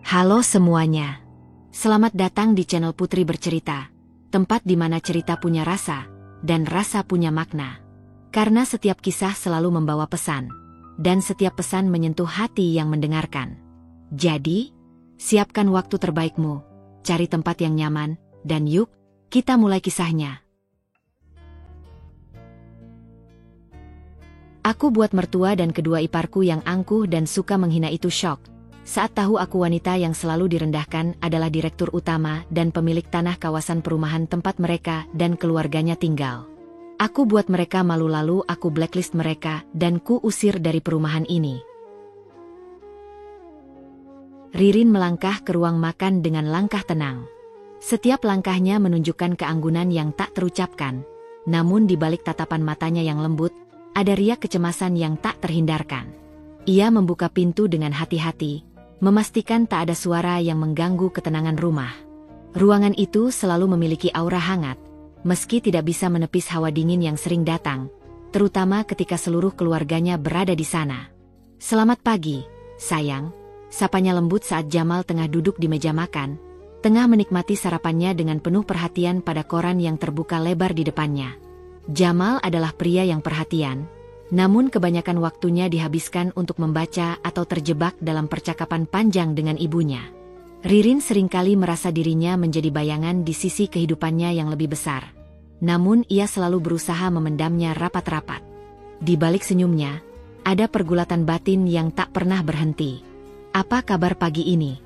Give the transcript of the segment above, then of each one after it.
Halo semuanya. Selamat datang di channel Putri Bercerita, tempat di mana cerita punya rasa, dan rasa punya makna. Karena setiap kisah selalu membawa pesan, dan setiap pesan menyentuh hati yang mendengarkan. Jadi, siapkan waktu terbaikmu, cari tempat yang nyaman, dan yuk, kita mulai kisahnya. Aku buat mertua dan kedua iparku yang angkuh dan suka menghina itu syok saat tahu aku wanita yang selalu direndahkan adalah direktur utama dan pemilik tanah kawasan perumahan tempat mereka dan keluarganya tinggal. Aku buat mereka malu, lalu aku blacklist mereka dan ku usir dari perumahan ini. Ririn melangkah ke ruang makan dengan langkah tenang. Setiap langkahnya menunjukkan keanggunan yang tak terucapkan, namun di balik tatapan matanya yang lembut, ada riak kecemasan yang tak terhindarkan. Ia membuka pintu dengan hati-hati, memastikan tak ada suara yang mengganggu ketenangan rumah. Ruangan itu selalu memiliki aura hangat, meski tidak bisa menepis hawa dingin yang sering datang, terutama ketika seluruh keluarganya berada di sana. "Selamat pagi, sayang," sapanya lembut saat Jamal tengah duduk di meja makan, tengah menikmati sarapannya dengan penuh perhatian pada koran yang terbuka lebar di depannya. Jamal adalah pria yang perhatian, namun kebanyakan waktunya dihabiskan untuk membaca atau terjebak dalam percakapan panjang dengan ibunya. Ririn seringkali merasa dirinya menjadi bayangan di sisi kehidupannya yang lebih besar. Namun ia selalu berusaha memendamnya rapat-rapat. Di balik senyumnya, ada pergulatan batin yang tak pernah berhenti. "Apa kabar pagi ini?"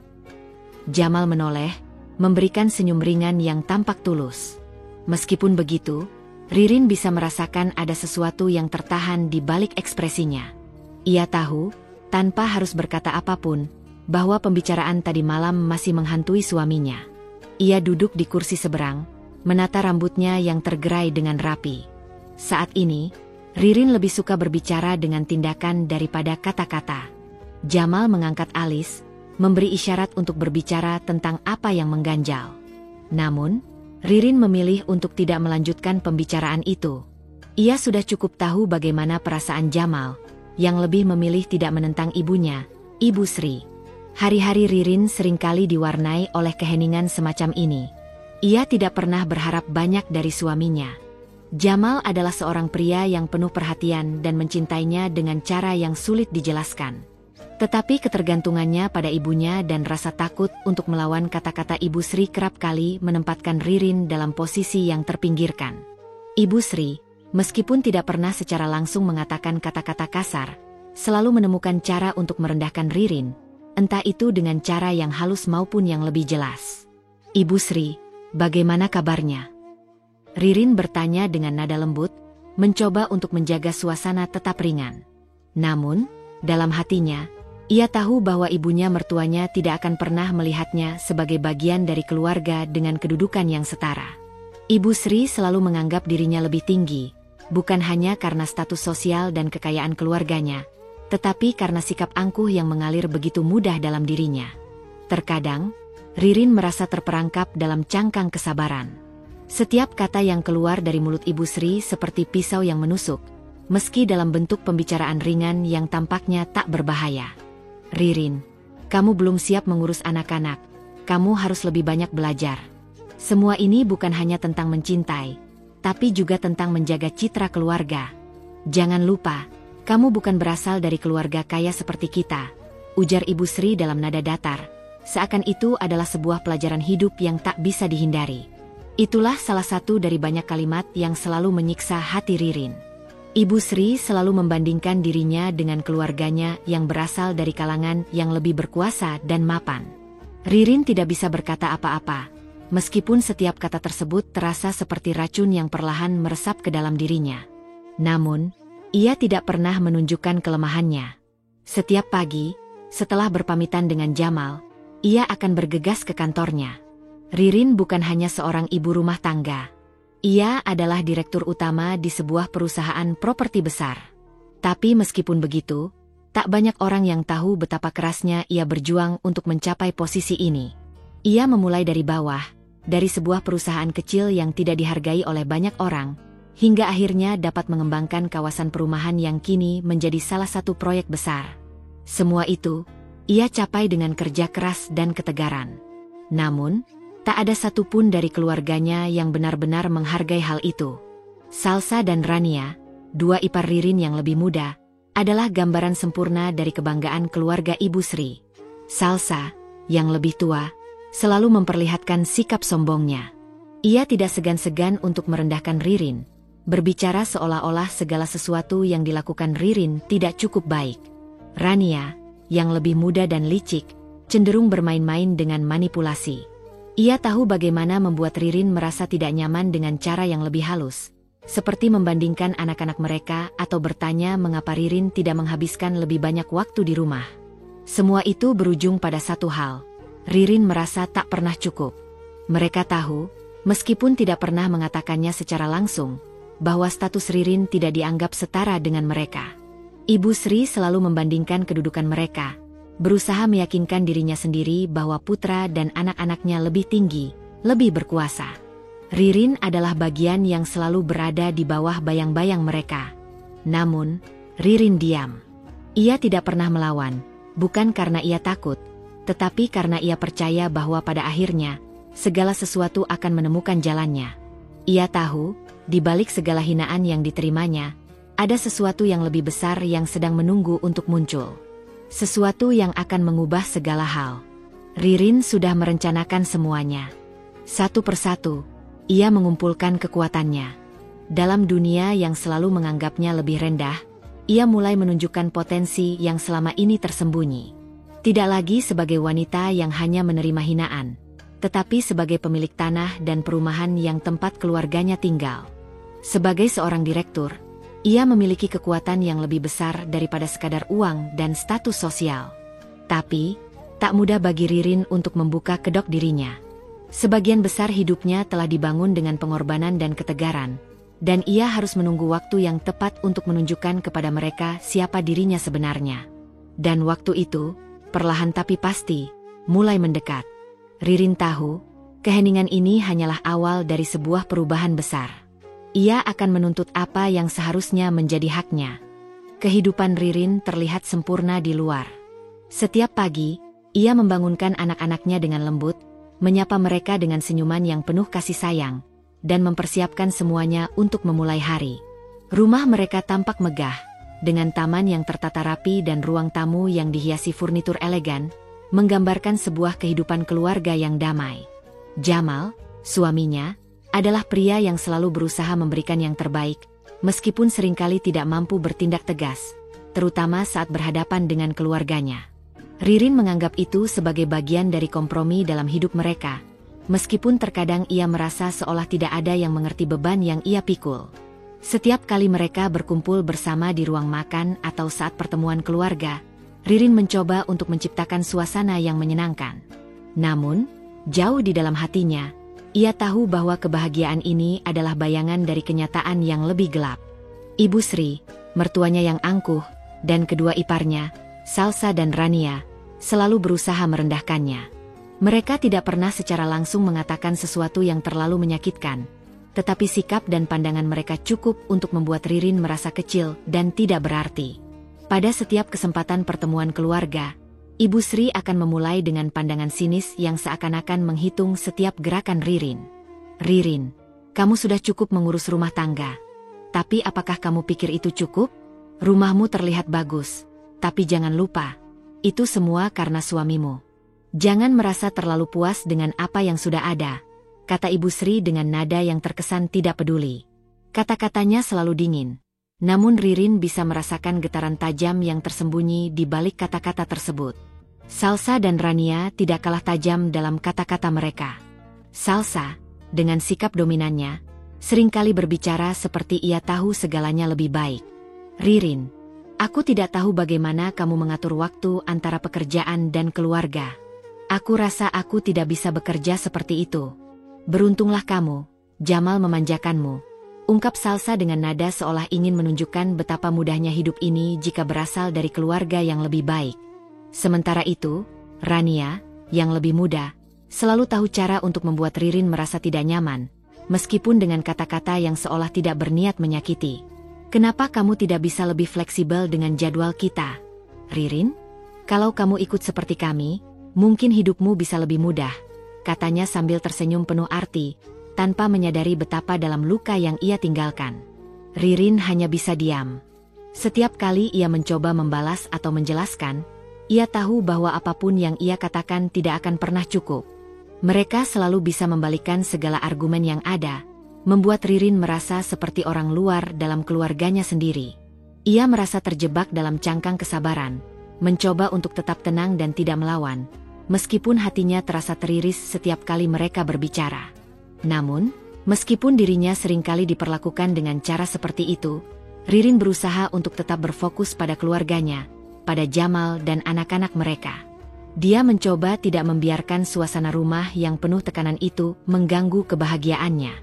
Jamal menoleh, memberikan senyum ringan yang tampak tulus. Meskipun begitu, Ririn bisa merasakan ada sesuatu yang tertahan di balik ekspresinya. Ia tahu, tanpa harus berkata apapun, bahwa pembicaraan tadi malam masih menghantui suaminya. Ia duduk di kursi seberang, menata rambutnya yang tergerai dengan rapi. Saat ini, Ririn lebih suka berbicara dengan tindakan daripada kata-kata. Jamal mengangkat alis, memberi isyarat untuk berbicara tentang apa yang mengganjal. Namun, Ririn memilih untuk tidak melanjutkan pembicaraan itu. Ia sudah cukup tahu bagaimana perasaan Jamal, yang lebih memilih tidak menentang ibunya, Ibu Sri. Hari-hari Ririn seringkali diwarnai oleh keheningan semacam ini. Ia tidak pernah berharap banyak dari suaminya. Jamal adalah seorang pria yang penuh perhatian dan mencintainya dengan cara yang sulit dijelaskan. Tetapi ketergantungannya pada ibunya dan rasa takut untuk melawan kata-kata Ibu Sri kerap kali menempatkan Ririn dalam posisi yang terpinggirkan. Ibu Sri, meskipun tidak pernah secara langsung mengatakan kata-kata kasar, selalu menemukan cara untuk merendahkan Ririn, entah itu dengan cara yang halus maupun yang lebih jelas. "Ibu Sri, bagaimana kabarnya?" Ririn bertanya dengan nada lembut, mencoba untuk menjaga suasana tetap ringan. Namun, dalam hatinya, ia tahu bahwa ibunya mertuanya tidak akan pernah melihatnya sebagai bagian dari keluarga dengan kedudukan yang setara. Ibu Sri selalu menganggap dirinya lebih tinggi, bukan hanya karena status sosial dan kekayaan keluarganya, tetapi karena sikap angkuh yang mengalir begitu mudah dalam dirinya. Terkadang, Ririn merasa terperangkap dalam cangkang kesabaran. Setiap kata yang keluar dari mulut Ibu Sri seperti pisau yang menusuk, meski dalam bentuk pembicaraan ringan yang tampaknya tak berbahaya. "Ririn, kamu belum siap mengurus anak-anak, kamu harus lebih banyak belajar. Semua ini bukan hanya tentang mencintai, tapi juga tentang menjaga citra keluarga. Jangan lupa, kamu bukan berasal dari keluarga kaya seperti kita," ujar Ibu Sri dalam nada datar, seakan itu adalah sebuah pelajaran hidup yang tak bisa dihindari. Itulah salah satu dari banyak kalimat yang selalu menyiksa hati Ririn. Ibu Sri selalu membandingkan dirinya dengan keluarganya yang berasal dari kalangan yang lebih berkuasa dan mapan. Ririn tidak bisa berkata apa-apa, meskipun setiap kata tersebut terasa seperti racun yang perlahan meresap ke dalam dirinya. Namun, ia tidak pernah menunjukkan kelemahannya. Setiap pagi, setelah berpamitan dengan Jamal, ia akan bergegas ke kantornya. Ririn bukan hanya seorang ibu rumah tangga. Ia adalah direktur utama di sebuah perusahaan properti besar. Tapi meskipun begitu, tak banyak orang yang tahu betapa kerasnya ia berjuang untuk mencapai posisi ini. Ia memulai dari bawah, dari sebuah perusahaan kecil yang tidak dihargai oleh banyak orang, hingga akhirnya dapat mengembangkan kawasan perumahan yang kini menjadi salah satu proyek besar. Semua itu, ia capai dengan kerja keras dan ketegaran. Namun, tak ada satupun dari keluarganya yang benar-benar menghargai hal itu. Salsa dan Rania, dua ipar Ririn yang lebih muda, adalah gambaran sempurna dari kebanggaan keluarga Ibu Sri. Salsa, yang lebih tua, selalu memperlihatkan sikap sombongnya. Ia tidak segan-segan untuk merendahkan Ririn, berbicara seolah-olah segala sesuatu yang dilakukan Ririn tidak cukup baik. Rania, yang lebih muda dan licik, cenderung bermain-main dengan manipulasi. Ia tahu bagaimana membuat Ririn merasa tidak nyaman dengan cara yang lebih halus, seperti membandingkan anak-anak mereka atau bertanya mengapa Ririn tidak menghabiskan lebih banyak waktu di rumah. Semua itu berujung pada satu hal. Ririn merasa tak pernah cukup. Mereka tahu, meskipun tidak pernah mengatakannya secara langsung, bahwa status Ririn tidak dianggap setara dengan mereka. Ibu Sri selalu membandingkan kedudukan mereka, berusaha meyakinkan dirinya sendiri bahwa putra dan anak-anaknya lebih tinggi, lebih berkuasa. Ririn adalah bagian yang selalu berada di bawah bayang-bayang mereka. Namun, Ririn diam. Ia tidak pernah melawan, bukan karena ia takut, tetapi karena ia percaya bahwa pada akhirnya, segala sesuatu akan menemukan jalannya. Ia tahu, di balik segala hinaan yang diterimanya, ada sesuatu yang lebih besar yang sedang menunggu untuk muncul. Sesuatu yang akan mengubah segala hal. Ririn sudah merencanakan semuanya. Satu persatu, ia mengumpulkan kekuatannya. Dalam dunia yang selalu menganggapnya lebih rendah, ia mulai menunjukkan potensi yang selama ini tersembunyi. Tidak lagi sebagai wanita yang hanya menerima hinaan, tetapi sebagai pemilik tanah dan perumahan yang tempat keluarganya tinggal. Sebagai seorang direktur, ia memiliki kekuatan yang lebih besar daripada sekadar uang dan status sosial. Tapi, tak mudah bagi Ririn untuk membuka kedok dirinya. Sebagian besar hidupnya telah dibangun dengan pengorbanan dan ketegaran, dan ia harus menunggu waktu yang tepat untuk menunjukkan kepada mereka siapa dirinya sebenarnya. Dan waktu itu, perlahan tapi pasti, mulai mendekat. Ririn tahu, keheningan ini hanyalah awal dari sebuah perubahan besar. Ia akan menuntut apa yang seharusnya menjadi haknya. Kehidupan Ririn terlihat sempurna di luar. Setiap pagi, ia membangunkan anak-anaknya dengan lembut, menyapa mereka dengan senyuman yang penuh kasih sayang, dan mempersiapkan semuanya untuk memulai hari. Rumah mereka tampak megah, dengan taman yang tertata rapi dan ruang tamu yang dihiasi furnitur elegan, menggambarkan sebuah kehidupan keluarga yang damai. Jamal, suaminya, adalah pria yang selalu berusaha memberikan yang terbaik, meskipun seringkali tidak mampu bertindak tegas, terutama saat berhadapan dengan keluarganya. Ririn menganggap itu sebagai bagian dari kompromi dalam hidup mereka, meskipun terkadang ia merasa seolah tidak ada yang mengerti beban yang ia pikul. Setiap kali mereka berkumpul bersama di ruang makan atau saat pertemuan keluarga, Ririn mencoba untuk menciptakan suasana yang menyenangkan. Namun, jauh di dalam hatinya, ia tahu bahwa kebahagiaan ini adalah bayangan dari kenyataan yang lebih gelap. Ibu Sri, mertuanya yang angkuh, dan kedua iparnya, Salsa dan Rania, selalu berusaha merendahkannya. Mereka tidak pernah secara langsung mengatakan sesuatu yang terlalu menyakitkan, tetapi sikap dan pandangan mereka cukup untuk membuat Ririn merasa kecil dan tidak berarti. Pada setiap kesempatan pertemuan keluarga, Ibu Sri akan memulai dengan pandangan sinis yang seakan-akan menghitung setiap gerakan Ririn. Ririn, kamu sudah cukup mengurus rumah tangga. Tapi apakah kamu pikir itu cukup? Rumahmu terlihat bagus, tapi jangan lupa, itu semua karena suamimu. Jangan merasa terlalu puas dengan apa yang sudah ada, kata Ibu Sri dengan nada yang terkesan tidak peduli. Kata-katanya selalu dingin, namun Ririn bisa merasakan getaran tajam yang tersembunyi di balik kata-kata tersebut. Salsa dan Rania tidak kalah tajam dalam kata-kata mereka. Salsa, dengan sikap dominannya, seringkali berbicara seperti ia tahu segalanya lebih baik. Ririn, aku tidak tahu bagaimana kamu mengatur waktu antara pekerjaan dan keluarga. Aku rasa aku tidak bisa bekerja seperti itu. Beruntunglah kamu, Jamal memanjakanmu, ungkap Salsa dengan nada seolah ingin menunjukkan betapa mudahnya hidup ini jika berasal dari keluarga yang lebih baik. Sementara itu, Rania, yang lebih muda, selalu tahu cara untuk membuat Ririn merasa tidak nyaman, meskipun dengan kata-kata yang seolah tidak berniat menyakiti. Kenapa kamu tidak bisa lebih fleksibel dengan jadwal kita, Ririn? Kalau kamu ikut seperti kami, mungkin hidupmu bisa lebih mudah, katanya sambil tersenyum penuh arti, tanpa menyadari betapa dalam luka yang ia tinggalkan. Ririn hanya bisa diam. Setiap kali ia mencoba membalas atau menjelaskan, ia tahu bahwa apapun yang ia katakan tidak akan pernah cukup. Mereka selalu bisa membalikkan segala argumen yang ada, membuat Ririn merasa seperti orang luar dalam keluarganya sendiri. Ia merasa terjebak dalam cangkang kesabaran, mencoba untuk tetap tenang dan tidak melawan, meskipun hatinya terasa teriris setiap kali mereka berbicara. Namun, meskipun dirinya seringkali diperlakukan dengan cara seperti itu, Ririn berusaha untuk tetap berfokus pada keluarganya, pada Jamal dan anak-anak mereka. Dia mencoba tidak membiarkan suasana rumah yang penuh tekanan itu mengganggu kebahagiaannya.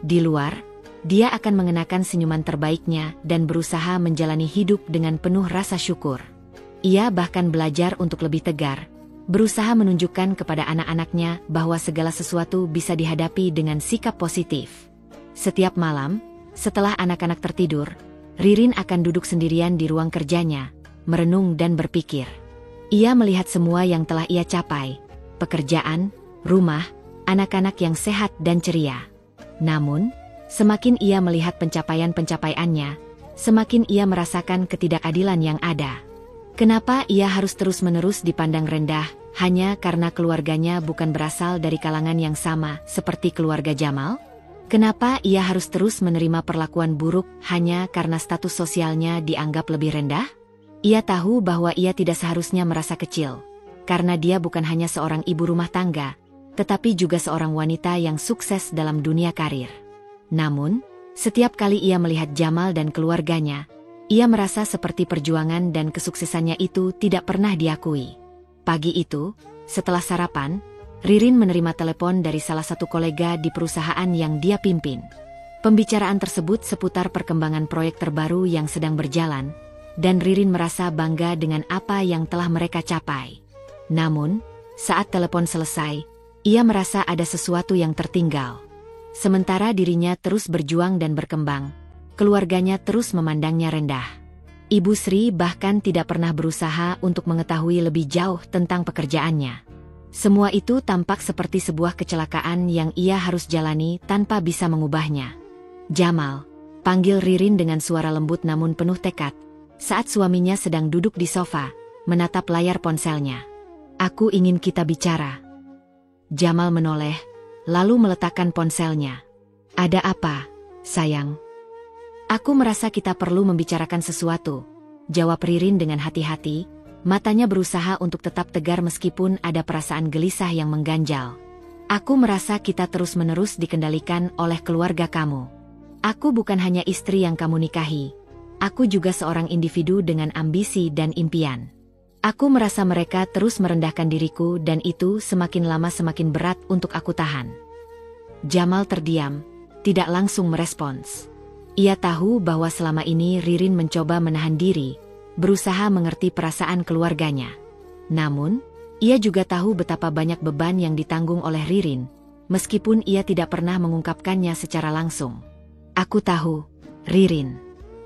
Di luar, dia akan mengenakan senyuman terbaiknya dan berusaha menjalani hidup dengan penuh rasa syukur. Ia bahkan belajar untuk lebih tegar, berusaha menunjukkan kepada anak-anaknya bahwa segala sesuatu bisa dihadapi dengan sikap positif. Setiap malam, setelah anak-anak tertidur, Ririn akan duduk sendirian di ruang kerjanya, merenung dan berpikir. Ia melihat semua yang telah ia capai, pekerjaan, rumah, anak-anak yang sehat dan ceria. Namun, semakin ia melihat pencapaian-pencapaiannya, semakin ia merasakan ketidakadilan yang ada. Kenapa ia harus terus-menerus dipandang rendah, hanya karena keluarganya bukan berasal dari kalangan yang sama seperti keluarga Jamal? Kenapa ia harus terus menerima perlakuan buruk hanya karena status sosialnya dianggap lebih rendah? Ia tahu bahwa ia tidak seharusnya merasa kecil, karena dia bukan hanya seorang ibu rumah tangga, tetapi juga seorang wanita yang sukses dalam dunia karir. Namun, setiap kali ia melihat Jamal dan keluarganya, ia merasa seperti perjuangan dan kesuksesannya itu tidak pernah diakui. Pagi itu, setelah sarapan, Ririn menerima telepon dari salah satu kolega di perusahaan yang dia pimpin. Pembicaraan tersebut seputar perkembangan proyek terbaru yang sedang berjalan, dan Ririn merasa bangga dengan apa yang telah mereka capai. Namun, saat telepon selesai, ia merasa ada sesuatu yang tertinggal. Sementara dirinya terus berjuang dan berkembang, keluarganya terus memandangnya rendah. Ibu Sri bahkan tidak pernah berusaha untuk mengetahui lebih jauh tentang pekerjaannya. Semua itu tampak seperti sebuah kecelakaan yang ia harus jalani tanpa bisa mengubahnya. "Jamal," panggil Ririn dengan suara lembut namun penuh tekad, saat suaminya sedang duduk di sofa, menatap layar ponselnya. "Aku ingin kita bicara." Jamal menoleh, lalu meletakkan ponselnya. "Ada apa, sayang?" "Aku merasa kita perlu membicarakan sesuatu," jawab Ririn dengan hati-hati, matanya berusaha untuk tetap tegar meskipun ada perasaan gelisah yang mengganjal. "Aku merasa kita terus-menerus dikendalikan oleh keluarga kamu. Aku bukan hanya istri yang kamu nikahi. Aku juga seorang individu dengan ambisi dan impian. Aku merasa mereka terus merendahkan diriku dan itu semakin lama semakin berat untuk aku tahan." Jamal terdiam, tidak langsung merespons. Ia tahu bahwa selama ini Ririn mencoba menahan diri, berusaha mengerti perasaan keluarganya. Namun, ia juga tahu betapa banyak beban yang ditanggung oleh Ririn, meskipun ia tidak pernah mengungkapkannya secara langsung. "Aku tahu, Ririn.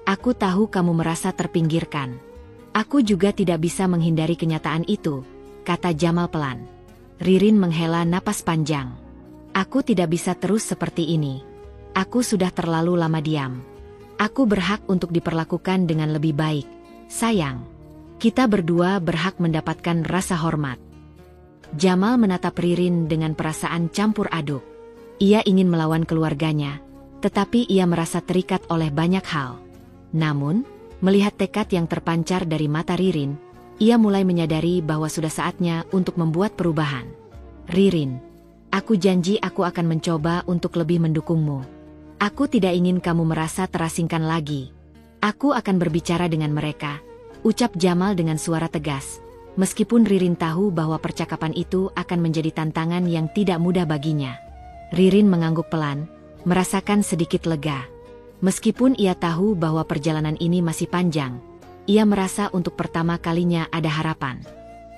Aku tahu kamu merasa terpinggirkan. Aku juga tidak bisa menghindari kenyataan itu," kata Jamal pelan. Ririn menghela napas panjang. "Aku tidak bisa terus seperti ini. Aku sudah terlalu lama diam. Aku berhak untuk diperlakukan dengan lebih baik, sayang. Kita berdua berhak mendapatkan rasa hormat." Jamal menatap Ririn dengan perasaan campur aduk. Ia ingin melawan keluarganya, tetapi ia merasa terikat oleh banyak hal. Namun, melihat tekad yang terpancar dari mata Ririn, ia mulai menyadari bahwa sudah saatnya untuk membuat perubahan. "Ririn, aku janji aku akan mencoba untuk lebih mendukungmu. Aku tidak ingin kamu merasa terasingkan lagi. Aku akan berbicara dengan mereka," ucap Jamal dengan suara tegas, meskipun Ririn tahu bahwa percakapan itu akan menjadi tantangan yang tidak mudah baginya. Ririn mengangguk pelan, merasakan sedikit lega. Meskipun ia tahu bahwa perjalanan ini masih panjang, ia merasa untuk pertama kalinya ada harapan.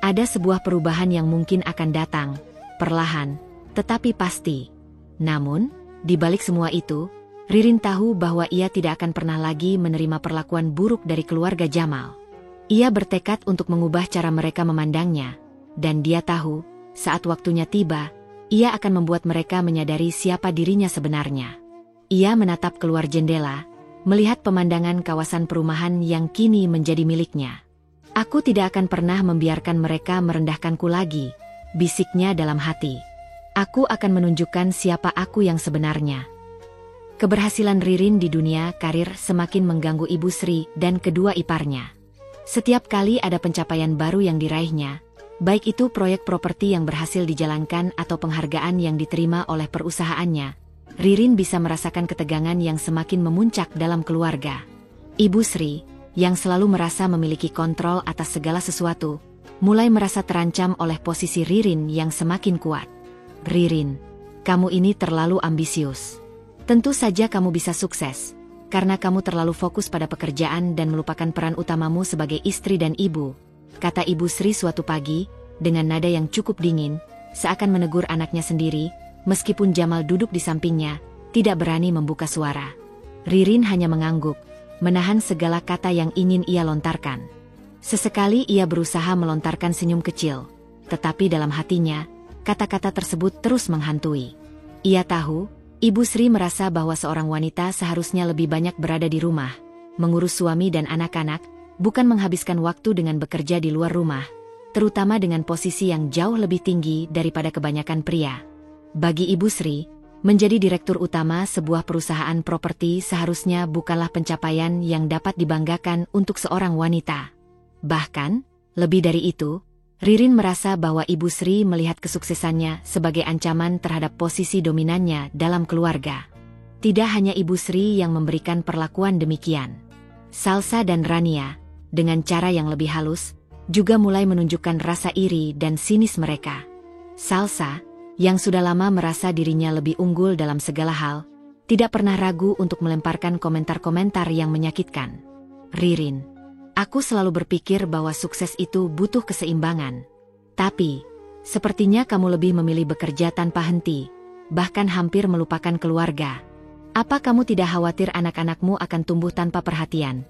Ada sebuah perubahan yang mungkin akan datang, perlahan, tetapi pasti. Namun, di balik semua itu, Ririn tahu bahwa ia tidak akan pernah lagi menerima perlakuan buruk dari keluarga Jamal. Ia bertekad untuk mengubah cara mereka memandangnya, dan dia tahu, saat waktunya tiba, ia akan membuat mereka menyadari siapa dirinya sebenarnya. Ia menatap keluar jendela, melihat pemandangan kawasan perumahan yang kini menjadi miliknya. Aku tidak akan pernah membiarkan mereka merendahkanku lagi, bisiknya dalam hati. Aku akan menunjukkan siapa aku yang sebenarnya. Keberhasilan Ririn di dunia karir semakin mengganggu Ibu Sri dan kedua iparnya. Setiap kali ada pencapaian baru yang diraihnya, baik itu proyek properti yang berhasil dijalankan atau penghargaan yang diterima oleh perusahaannya, Ririn bisa merasakan ketegangan yang semakin memuncak dalam keluarga. Ibu Sri, yang selalu merasa memiliki kontrol atas segala sesuatu, mulai merasa terancam oleh posisi Ririn yang semakin kuat. Ririn, kamu ini terlalu ambisius. Tentu saja kamu bisa sukses, karena kamu terlalu fokus pada pekerjaan dan melupakan peran utamamu sebagai istri dan ibu, kata Ibu Sri suatu pagi, dengan nada yang cukup dingin, seakan menegur anaknya sendiri, meskipun Jamal duduk di sampingnya, tidak berani membuka suara. Ririn hanya mengangguk, menahan segala kata yang ingin ia lontarkan. Sesekali ia berusaha melontarkan senyum kecil, tetapi dalam hatinya, kata-kata tersebut terus menghantui. Ia tahu, Ibu Sri merasa bahwa seorang wanita seharusnya lebih banyak berada di rumah, mengurus suami dan anak-anak, bukan menghabiskan waktu dengan bekerja di luar rumah, terutama dengan posisi yang jauh lebih tinggi daripada kebanyakan pria. Bagi Ibu Sri, menjadi direktur utama sebuah perusahaan properti seharusnya bukanlah pencapaian yang dapat dibanggakan untuk seorang wanita. Bahkan, lebih dari itu, Ririn merasa bahwa Ibu Sri melihat kesuksesannya sebagai ancaman terhadap posisi dominannya dalam keluarga. Tidak hanya Ibu Sri yang memberikan perlakuan demikian. Salsa dan Rania, dengan cara yang lebih halus, juga mulai menunjukkan rasa iri dan sinis mereka. Salsa, yang sudah lama merasa dirinya lebih unggul dalam segala hal, tidak pernah ragu untuk melemparkan komentar-komentar yang menyakitkan. Ririn, aku selalu berpikir bahwa sukses itu butuh keseimbangan. Tapi, sepertinya kamu lebih memilih bekerja tanpa henti, bahkan hampir melupakan keluarga. Apa kamu tidak khawatir anak-anakmu akan tumbuh tanpa perhatian?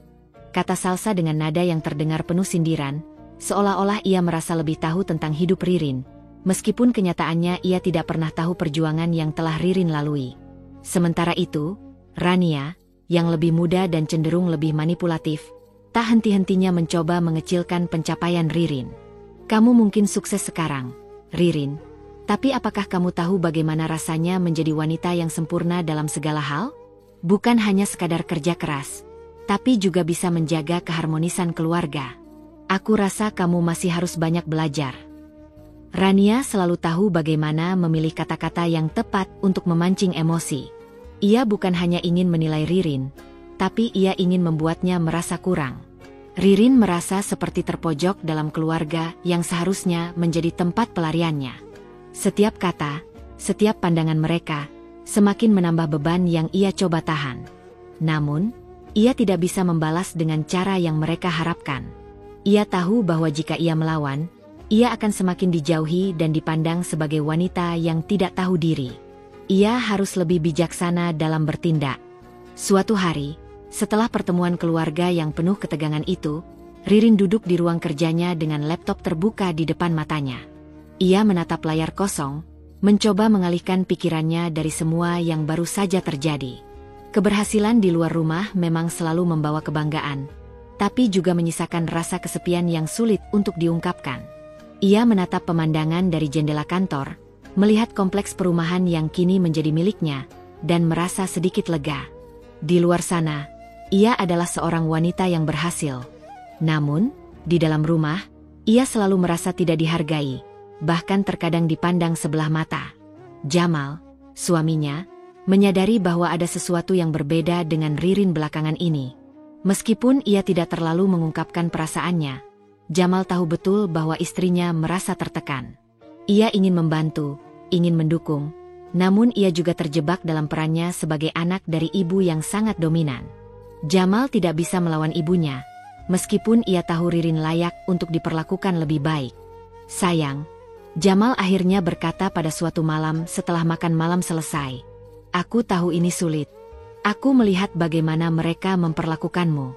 Kata Salsa dengan nada yang terdengar penuh sindiran, seolah-olah ia merasa lebih tahu tentang hidup Ririn, meskipun kenyataannya ia tidak pernah tahu perjuangan yang telah Ririn lalui. Sementara itu, Rania, yang lebih muda dan cenderung lebih manipulatif, tak henti-hentinya mencoba mengecilkan pencapaian Ririn. Kamu mungkin sukses sekarang, Ririn, tapi apakah kamu tahu bagaimana rasanya menjadi wanita yang sempurna dalam segala hal? Bukan hanya sekadar kerja keras, tapi juga bisa menjaga keharmonisan keluarga. Aku rasa kamu masih harus banyak belajar. Rania selalu tahu bagaimana memilih kata-kata yang tepat untuk memancing emosi. Ia bukan hanya ingin menilai Ririn, tapi ia ingin membuatnya merasa kurang. Ririn merasa seperti terpojok dalam keluarga yang seharusnya menjadi tempat pelariannya. Setiap kata, setiap pandangan mereka, semakin menambah beban yang ia coba tahan. Namun, ia tidak bisa membalas dengan cara yang mereka harapkan. Ia tahu bahwa jika ia melawan, ia akan semakin dijauhi dan dipandang sebagai wanita yang tidak tahu diri. Ia harus lebih bijaksana dalam bertindak. Suatu hari, setelah pertemuan keluarga yang penuh ketegangan itu, Ririn duduk di ruang kerjanya dengan laptop terbuka di depan matanya. Ia menatap layar kosong, mencoba mengalihkan pikirannya dari semua yang baru saja terjadi. Keberhasilan di luar rumah memang selalu membawa kebanggaan, tapi juga menyisakan rasa kesepian yang sulit untuk diungkapkan. Ia menatap pemandangan dari jendela kantor, melihat kompleks perumahan yang kini menjadi miliknya, dan merasa sedikit lega. Di luar sana, ia adalah seorang wanita yang berhasil. Namun, di dalam rumah, ia selalu merasa tidak dihargai, bahkan terkadang dipandang sebelah mata. Jamal, suaminya, menyadari bahwa ada sesuatu yang berbeda dengan Ririn belakangan ini. Meskipun ia tidak terlalu mengungkapkan perasaannya, Jamal tahu betul bahwa istrinya merasa tertekan. Ia ingin membantu, ingin mendukung, namun ia juga terjebak dalam perannya sebagai anak dari ibu yang sangat dominan. Jamal tidak bisa melawan ibunya, meskipun ia tahu Ririn layak untuk diperlakukan lebih baik. Sayang, Jamal akhirnya berkata pada suatu malam setelah makan malam selesai, "Aku tahu ini sulit. Aku melihat bagaimana mereka memperlakukanmu.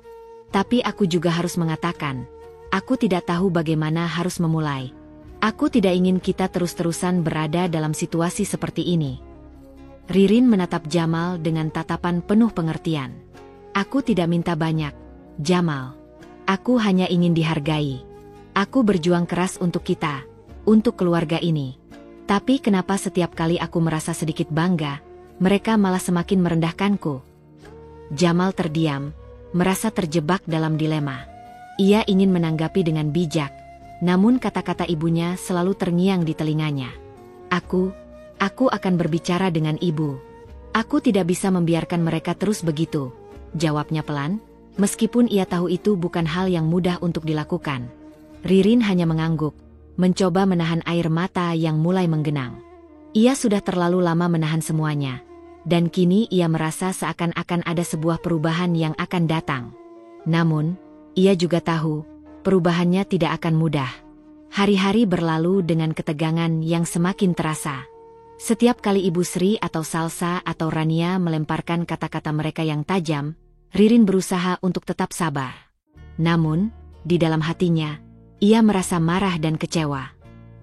Tapi aku juga harus mengatakan, Aku tidak tahu bagaimana harus memulai. Aku tidak ingin kita terus-terusan berada dalam situasi seperti ini. Ririn menatap Jamal dengan tatapan penuh pengertian. Aku tidak minta banyak, Jamal. Aku hanya ingin dihargai. Aku berjuang keras untuk kita, untuk keluarga ini. Tapi kenapa setiap kali aku merasa sedikit bangga, mereka malah semakin merendahkanku? Jamal terdiam, merasa terjebak dalam dilema. Ia ingin menanggapi dengan bijak, namun kata-kata ibunya selalu terngiang di telinganya. Aku akan berbicara dengan ibu. Aku tidak bisa membiarkan mereka terus begitu, jawabnya pelan, meskipun ia tahu itu bukan hal yang mudah untuk dilakukan. Ririn hanya mengangguk, mencoba menahan air mata yang mulai menggenang. Ia sudah terlalu lama menahan semuanya, dan kini ia merasa seakan-akan ada sebuah perubahan yang akan datang. Namun, ia juga tahu, perubahannya tidak akan mudah. Hari-hari berlalu dengan ketegangan yang semakin terasa. Setiap kali Ibu Sri atau Salsa atau Rania melemparkan kata-kata mereka yang tajam, Ririn berusaha untuk tetap sabar. Namun, di dalam hatinya, ia merasa marah dan kecewa.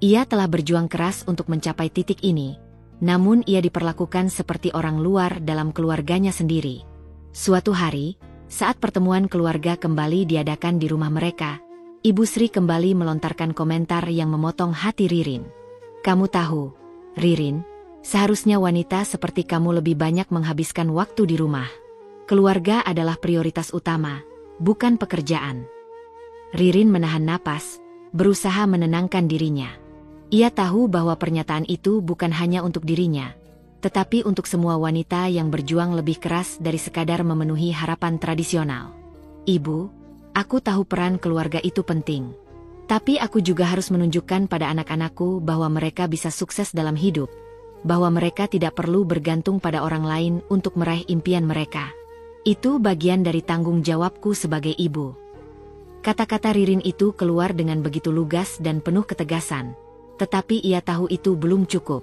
Ia telah berjuang keras untuk mencapai titik ini, namun ia diperlakukan seperti orang luar dalam keluarganya sendiri. Suatu hari, saat pertemuan keluarga kembali diadakan di rumah mereka, Ibu Sri kembali melontarkan komentar yang memotong hati Ririn. Kamu tahu, Ririn, seharusnya wanita seperti kamu lebih banyak menghabiskan waktu di rumah. Keluarga adalah prioritas utama, bukan pekerjaan. Ririn menahan napas, berusaha menenangkan dirinya. Ia tahu bahwa pernyataan itu bukan hanya untuk dirinya, tetapi untuk semua wanita yang berjuang lebih keras dari sekadar memenuhi harapan tradisional. Ibu, aku tahu peran keluarga itu penting. Tapi aku juga harus menunjukkan pada anak-anakku bahwa mereka bisa sukses dalam hidup, bahwa mereka tidak perlu bergantung pada orang lain untuk meraih impian mereka. Itu bagian dari tanggung jawabku sebagai ibu. Kata-kata Ririn itu keluar dengan begitu lugas dan penuh ketegasan, tetapi ia tahu itu belum cukup.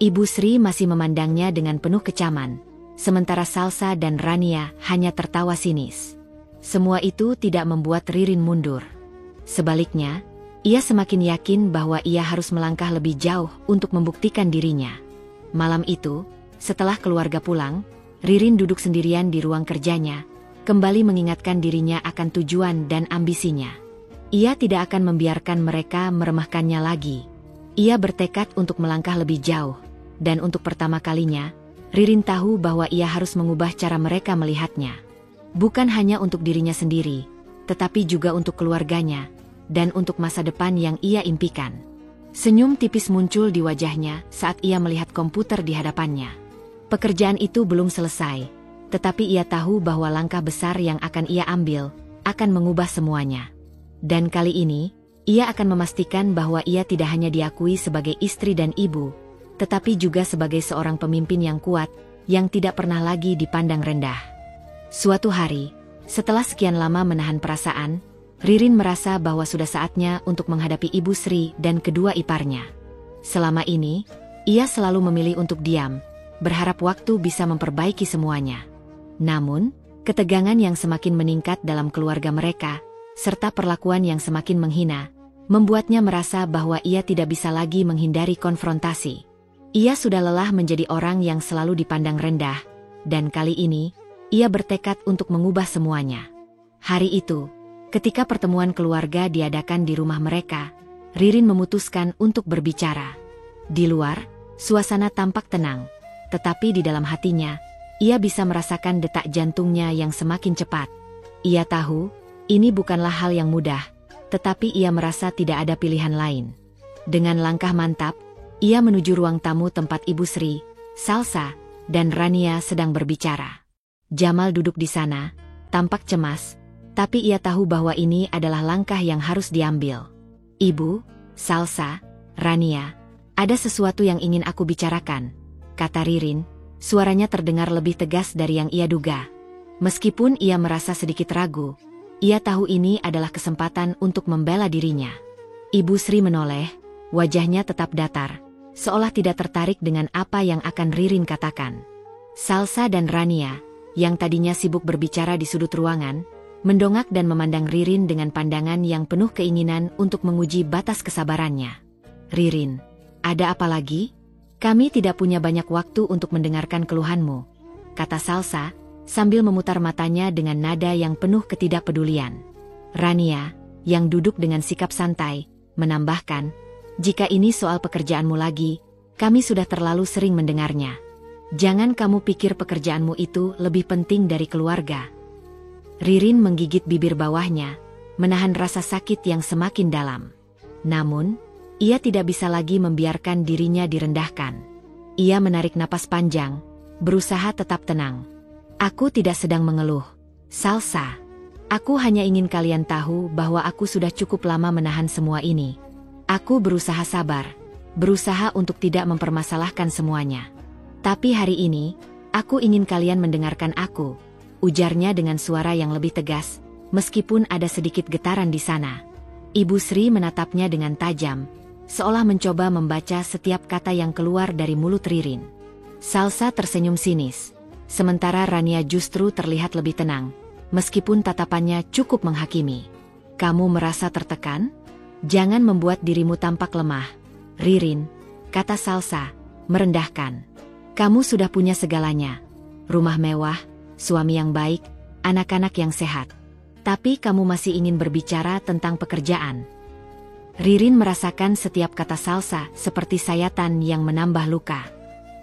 Ibu Sri masih memandangnya dengan penuh kecaman, sementara Salsa dan Rania hanya tertawa sinis. Semua itu tidak membuat Ririn mundur. Sebaliknya, ia semakin yakin bahwa ia harus melangkah lebih jauh untuk membuktikan dirinya. Malam itu, setelah keluarga pulang, Ririn duduk sendirian di ruang kerjanya, kembali mengingatkan dirinya akan tujuan dan ambisinya. Ia tidak akan membiarkan mereka meremehkannya lagi. Ia bertekad untuk melangkah lebih jauh. Dan untuk pertama kalinya, Ririn tahu bahwa ia harus mengubah cara mereka melihatnya. Bukan hanya untuk dirinya sendiri, tetapi juga untuk keluarganya, dan untuk masa depan yang ia impikan. Senyum tipis muncul di wajahnya saat ia melihat komputer di hadapannya. Pekerjaan itu belum selesai, tetapi ia tahu bahwa langkah besar yang akan ia ambil, akan mengubah semuanya. Dan kali ini, ia akan memastikan bahwa ia tidak hanya diakui sebagai istri dan ibu, tetapi juga sebagai seorang pemimpin yang kuat, yang tidak pernah lagi dipandang rendah. Suatu hari, setelah sekian lama menahan perasaan, Ririn merasa bahwa sudah saatnya untuk menghadapi Ibu Sri dan kedua iparnya. Selama ini, ia selalu memilih untuk diam, berharap waktu bisa memperbaiki semuanya. Namun, ketegangan yang semakin meningkat dalam keluarga mereka, serta perlakuan yang semakin menghina, membuatnya merasa bahwa ia tidak bisa lagi menghindari konfrontasi. Ia sudah lelah menjadi orang yang selalu dipandang rendah, dan kali ini, ia bertekad untuk mengubah semuanya. Hari itu, ketika pertemuan keluarga diadakan di rumah mereka, Ririn memutuskan untuk berbicara. Di luar, suasana tampak tenang, tetapi di dalam hatinya, ia bisa merasakan detak jantungnya yang semakin cepat. Ia tahu, ini bukanlah hal yang mudah, tetapi ia merasa tidak ada pilihan lain. Dengan langkah mantap, ia menuju ruang tamu tempat Ibu Sri, Salsa, dan Rania sedang berbicara. Jamal duduk di sana, tampak cemas, tapi ia tahu bahwa ini adalah langkah yang harus diambil. Ibu, Salsa, Rania, ada sesuatu yang ingin aku bicarakan, kata Ririn, suaranya terdengar lebih tegas dari yang ia duga. Meskipun ia merasa sedikit ragu, ia tahu ini adalah kesempatan untuk membela dirinya. Ibu Sri menoleh, wajahnya tetap datar, seolah tidak tertarik dengan apa yang akan Ririn katakan. Salsa dan Rania, yang tadinya sibuk berbicara di sudut ruangan, mendongak dan memandang Ririn dengan pandangan yang penuh keinginan untuk menguji batas kesabarannya. "Ririn, ada apa lagi? Kami tidak punya banyak waktu untuk mendengarkan keluhanmu," kata Salsa, sambil memutar matanya dengan nada yang penuh ketidakpedulian. Rania, yang duduk dengan sikap santai, menambahkan, "Jika ini soal pekerjaanmu lagi, kami sudah terlalu sering mendengarnya. Jangan kamu pikir pekerjaanmu itu lebih penting dari keluarga." Ririn menggigit bibir bawahnya, menahan rasa sakit yang semakin dalam. Namun, ia tidak bisa lagi membiarkan dirinya direndahkan. Ia menarik napas panjang, berusaha tetap tenang. "Aku tidak sedang mengeluh, Salsa. Aku hanya ingin kalian tahu bahwa aku sudah cukup lama menahan semua ini. Aku berusaha sabar, berusaha untuk tidak mempermasalahkan semuanya. Tapi hari ini, aku ingin kalian mendengarkan aku," ujarnya dengan suara yang lebih tegas, meskipun ada sedikit getaran di sana. Ibu Sri menatapnya dengan tajam, seolah mencoba membaca setiap kata yang keluar dari mulut Ririn. Salsa tersenyum sinis, sementara Rania justru terlihat lebih tenang, meskipun tatapannya cukup menghakimi. "Kamu merasa tertekan? Jangan membuat dirimu tampak lemah, Ririn," kata Salsa, merendahkan. "Kamu sudah punya segalanya. Rumah mewah, suami yang baik, anak-anak yang sehat. Tapi kamu masih ingin berbicara tentang pekerjaan." Ririn merasakan setiap kata Salsa seperti sayatan yang menambah luka.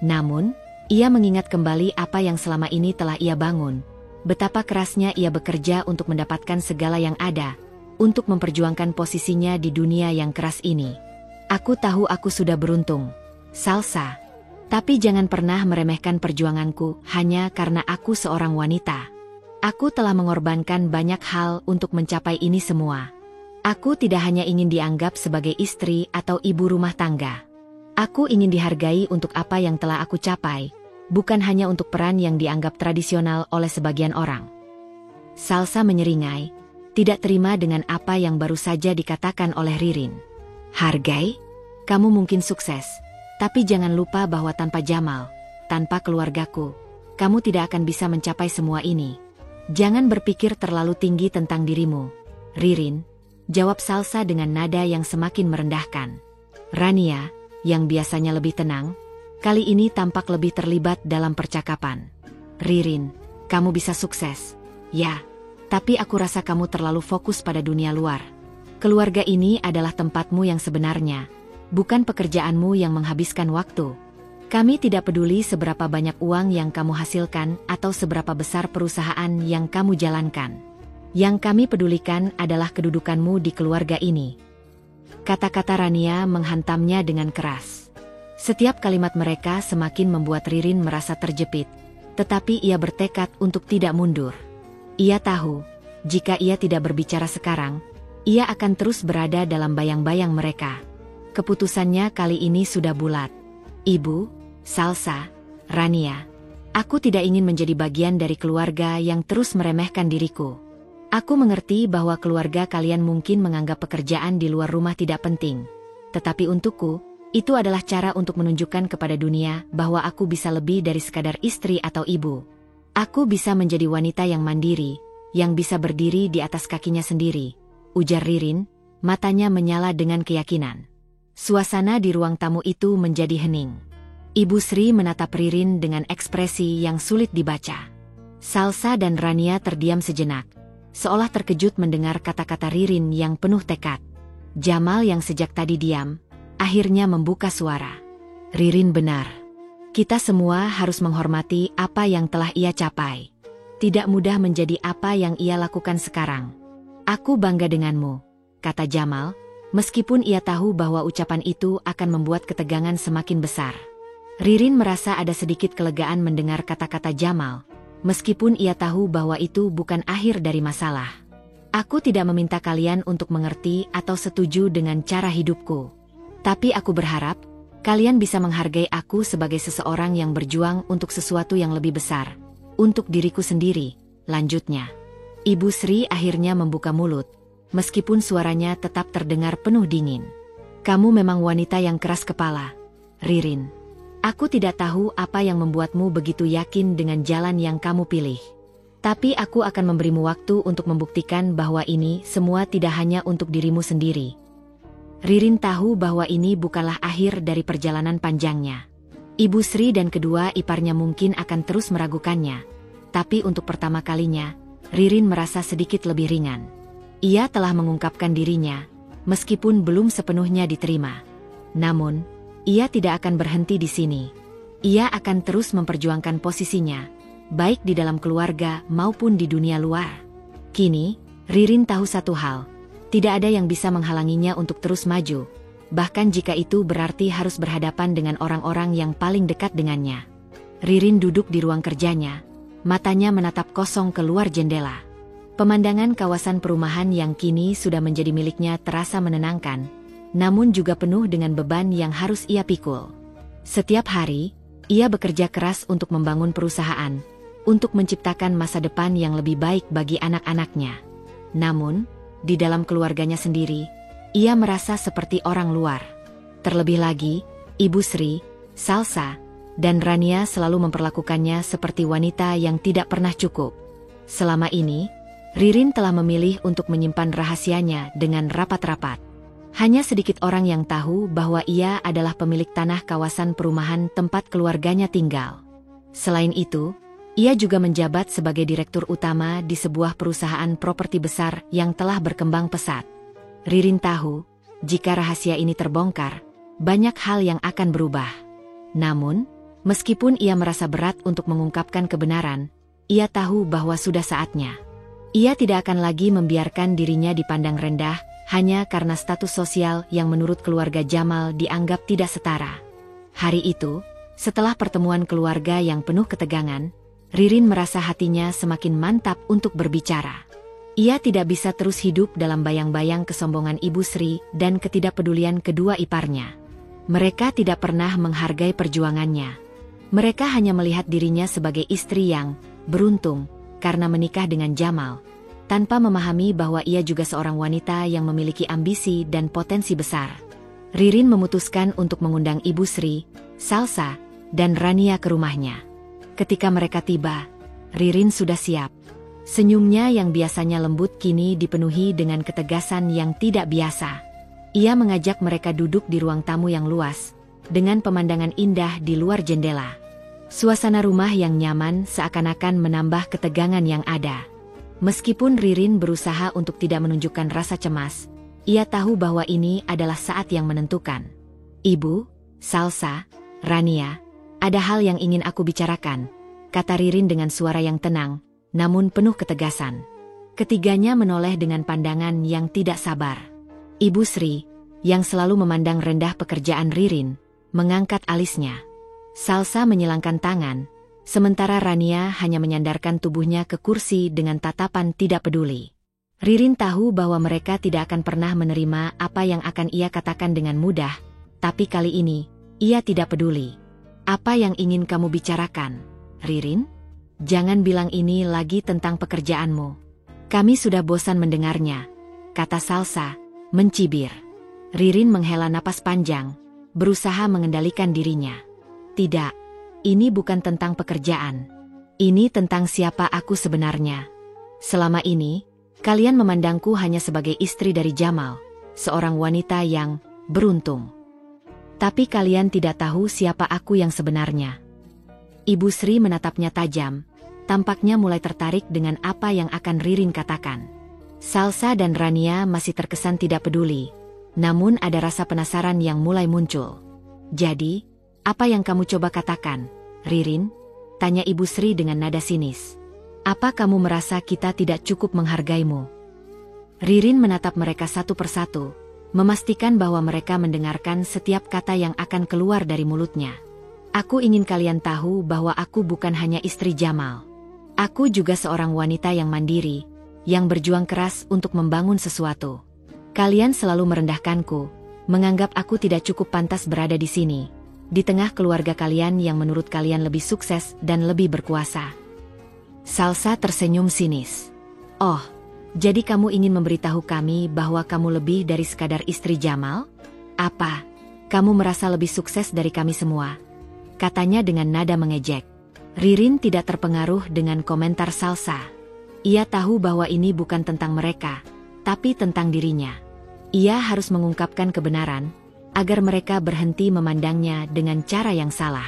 Namun, ia mengingat kembali apa yang selama ini telah ia bangun. Betapa kerasnya ia bekerja untuk mendapatkan segala yang ada, untuk memperjuangkan posisinya di dunia yang keras ini. "Aku tahu aku sudah beruntung, Salsa. Tapi jangan pernah meremehkan perjuanganku hanya karena aku seorang wanita. Aku telah mengorbankan banyak hal untuk mencapai ini semua. Aku tidak hanya ingin dianggap sebagai istri atau ibu rumah tangga. Aku ingin dihargai untuk apa yang telah aku capai, bukan hanya untuk peran yang dianggap tradisional oleh sebagian orang." Salsa menyeringai, tidak terima dengan apa yang baru saja dikatakan oleh Ririn. "Hargai? Kamu mungkin sukses, tapi jangan lupa bahwa tanpa Jamal, tanpa keluargaku, kamu tidak akan bisa mencapai semua ini. Jangan berpikir terlalu tinggi tentang dirimu, Ririn," jawab Salsa dengan nada yang semakin merendahkan. Rania, yang biasanya lebih tenang, kali ini tampak lebih terlibat dalam percakapan. "Ririn, kamu bisa sukses. Ya, tapi aku rasa kamu terlalu fokus pada dunia luar. Keluarga ini adalah tempatmu yang sebenarnya, bukan pekerjaanmu yang menghabiskan waktu. Kami tidak peduli seberapa banyak uang yang kamu hasilkan atau seberapa besar perusahaan yang kamu jalankan. Yang kami pedulikan adalah kedudukanmu di keluarga ini." Kata-kata Rania menghantamnya dengan keras. Setiap kalimat mereka semakin membuat Ririn merasa terjepit, tetapi ia bertekad untuk tidak mundur. Ia tahu, jika ia tidak berbicara sekarang, ia akan terus berada dalam bayang-bayang mereka. Keputusannya kali ini sudah bulat. "Ibu, Salsa, Rania, aku tidak ingin menjadi bagian dari keluarga yang terus meremehkan diriku. Aku mengerti bahwa keluarga kalian mungkin menganggap pekerjaan di luar rumah tidak penting. Tetapi untukku, itu adalah cara untuk menunjukkan kepada dunia bahwa aku bisa lebih dari sekadar istri atau ibu. Aku bisa menjadi wanita yang mandiri, yang bisa berdiri di atas kakinya sendiri," ujar Ririn, matanya menyala dengan keyakinan. Suasana di ruang tamu itu menjadi hening. Ibu Sri menatap Ririn dengan ekspresi yang sulit dibaca. Salsa dan Rania terdiam sejenak, seolah terkejut mendengar kata-kata Ririn yang penuh tekad. Jamal yang sejak tadi diam, akhirnya membuka suara. "Ririn benar. Kita semua harus menghormati apa yang telah ia capai. Tidak mudah menjadi apa yang ia lakukan sekarang. Aku bangga denganmu," kata Jamal, meskipun ia tahu bahwa ucapan itu akan membuat ketegangan semakin besar. Ririn merasa ada sedikit kelegaan mendengar kata-kata Jamal, meskipun ia tahu bahwa itu bukan akhir dari masalah. "Aku tidak meminta kalian untuk mengerti atau setuju dengan cara hidupku. Tapi aku berharap, kalian bisa menghargai aku sebagai seseorang yang berjuang untuk sesuatu yang lebih besar. Untuk diriku sendiri," lanjutnya. Ibu Sri akhirnya membuka mulut, meskipun suaranya tetap terdengar penuh dingin. "Kamu memang wanita yang keras kepala, Ririn. Aku tidak tahu apa yang membuatmu begitu yakin dengan jalan yang kamu pilih. Tapi aku akan memberimu waktu untuk membuktikan bahwa ini semua tidak hanya untuk dirimu sendiri. Ririn tahu bahwa ini bukanlah akhir dari perjalanan panjangnya. Ibu Sri dan kedua iparnya mungkin akan terus meragukannya. Tapi untuk pertama kalinya, Ririn merasa sedikit lebih ringan. Ia telah mengungkapkan dirinya, meskipun belum sepenuhnya diterima. Namun, ia tidak akan berhenti di sini. Ia akan terus memperjuangkan posisinya, baik di dalam keluarga maupun di dunia luar. Kini, Ririn tahu satu hal, tidak ada yang bisa menghalanginya untuk terus maju, bahkan jika itu berarti harus berhadapan dengan orang-orang yang paling dekat dengannya. Ririn duduk di ruang kerjanya, matanya menatap kosong keluar jendela. Pemandangan kawasan perumahan yang kini sudah menjadi miliknya terasa menenangkan, namun juga penuh dengan beban yang harus ia pikul. Setiap hari, ia bekerja keras untuk membangun perusahaan, untuk menciptakan masa depan yang lebih baik bagi anak-anaknya. Namun, di dalam keluarganya sendiri, ia merasa seperti orang luar. Terlebih lagi, Ibu Sri, Salsa, dan Rania selalu memperlakukannya seperti wanita yang tidak pernah cukup. Selama ini, Ririn telah memilih untuk menyimpan rahasianya dengan rapat-rapat. Hanya sedikit orang yang tahu bahwa ia adalah pemilik tanah kawasan perumahan tempat keluarganya tinggal. Selain itu, ia juga menjabat sebagai direktur utama di sebuah perusahaan properti besar yang telah berkembang pesat. Ririn tahu, jika rahasia ini terbongkar, banyak hal yang akan berubah. Namun, meskipun ia merasa berat untuk mengungkapkan kebenaran, ia tahu bahwa sudah saatnya. Ia tidak akan lagi membiarkan dirinya dipandang rendah, hanya karena status sosial yang menurut keluarga Jamal dianggap tidak setara. Hari itu, setelah pertemuan keluarga yang penuh ketegangan, Ririn merasa hatinya semakin mantap untuk berbicara. Ia tidak bisa terus hidup dalam bayang-bayang kesombongan Ibu Sri dan ketidakpedulian kedua iparnya. Mereka tidak pernah menghargai perjuangannya. Mereka hanya melihat dirinya sebagai istri yang beruntung karena menikah dengan Jamal, tanpa memahami bahwa ia juga seorang wanita yang memiliki ambisi dan potensi besar. Ririn memutuskan untuk mengundang Ibu Sri, Salsa, dan Rania ke rumahnya. Ketika mereka tiba, Ririn sudah siap. Senyumnya yang biasanya lembut kini dipenuhi dengan ketegasan yang tidak biasa. Ia mengajak mereka duduk di ruang tamu yang luas, dengan pemandangan indah di luar jendela. Suasana rumah yang nyaman seakan-akan menambah ketegangan yang ada. Meskipun Ririn berusaha untuk tidak menunjukkan rasa cemas, ia tahu bahwa ini adalah saat yang menentukan. "Ibu, Salsa, Rania, ada hal yang ingin aku bicarakan," kata Ririn dengan suara yang tenang, namun penuh ketegasan. Ketiganya menoleh dengan pandangan yang tidak sabar. Ibu Sri, yang selalu memandang rendah pekerjaan Ririn, mengangkat alisnya. Salsa menyilangkan tangan, sementara Rania hanya menyandarkan tubuhnya ke kursi dengan tatapan tidak peduli. Ririn tahu bahwa mereka tidak akan pernah menerima apa yang akan ia katakan dengan mudah, tapi kali ini, ia tidak peduli. "Apa yang ingin kamu bicarakan, Ririn? Jangan bilang ini lagi tentang pekerjaanmu. Kami sudah bosan mendengarnya," kata Salsa, mencibir. Ririn menghela napas panjang, berusaha mengendalikan dirinya. "Tidak, ini bukan tentang pekerjaan. Ini tentang siapa aku sebenarnya. Selama ini, kalian memandangku hanya sebagai istri dari Jamal, seorang wanita yang beruntung. Tapi kalian tidak tahu siapa aku yang sebenarnya." Ibu Sri menatapnya tajam, tampaknya mulai tertarik dengan apa yang akan Ririn katakan. Salsa dan Rania masih terkesan tidak peduli, namun ada rasa penasaran yang mulai muncul. "Jadi, apa yang kamu coba katakan, Ririn?" tanya Ibu Sri dengan nada sinis. "Apa kamu merasa kita tidak cukup menghargaimu?" Ririn menatap mereka satu persatu, memastikan bahwa mereka mendengarkan setiap kata yang akan keluar dari mulutnya. "Aku ingin kalian tahu bahwa aku bukan hanya istri Jamal. Aku juga seorang wanita yang mandiri, yang berjuang keras untuk membangun sesuatu. Kalian selalu merendahkanku, menganggap aku tidak cukup pantas berada di sini, di tengah keluarga kalian yang menurut kalian lebih sukses dan lebih berkuasa." Salsa tersenyum sinis. "Oh, jadi kamu ingin memberitahu kami bahwa kamu lebih dari sekadar istri Jamal? Apa? Kamu merasa lebih sukses dari kami semua?" katanya dengan nada mengejek. Ririn tidak terpengaruh dengan komentar Salsa. Ia tahu bahwa ini bukan tentang mereka, tapi tentang dirinya. Ia harus mengungkapkan kebenaran, agar mereka berhenti memandangnya dengan cara yang salah.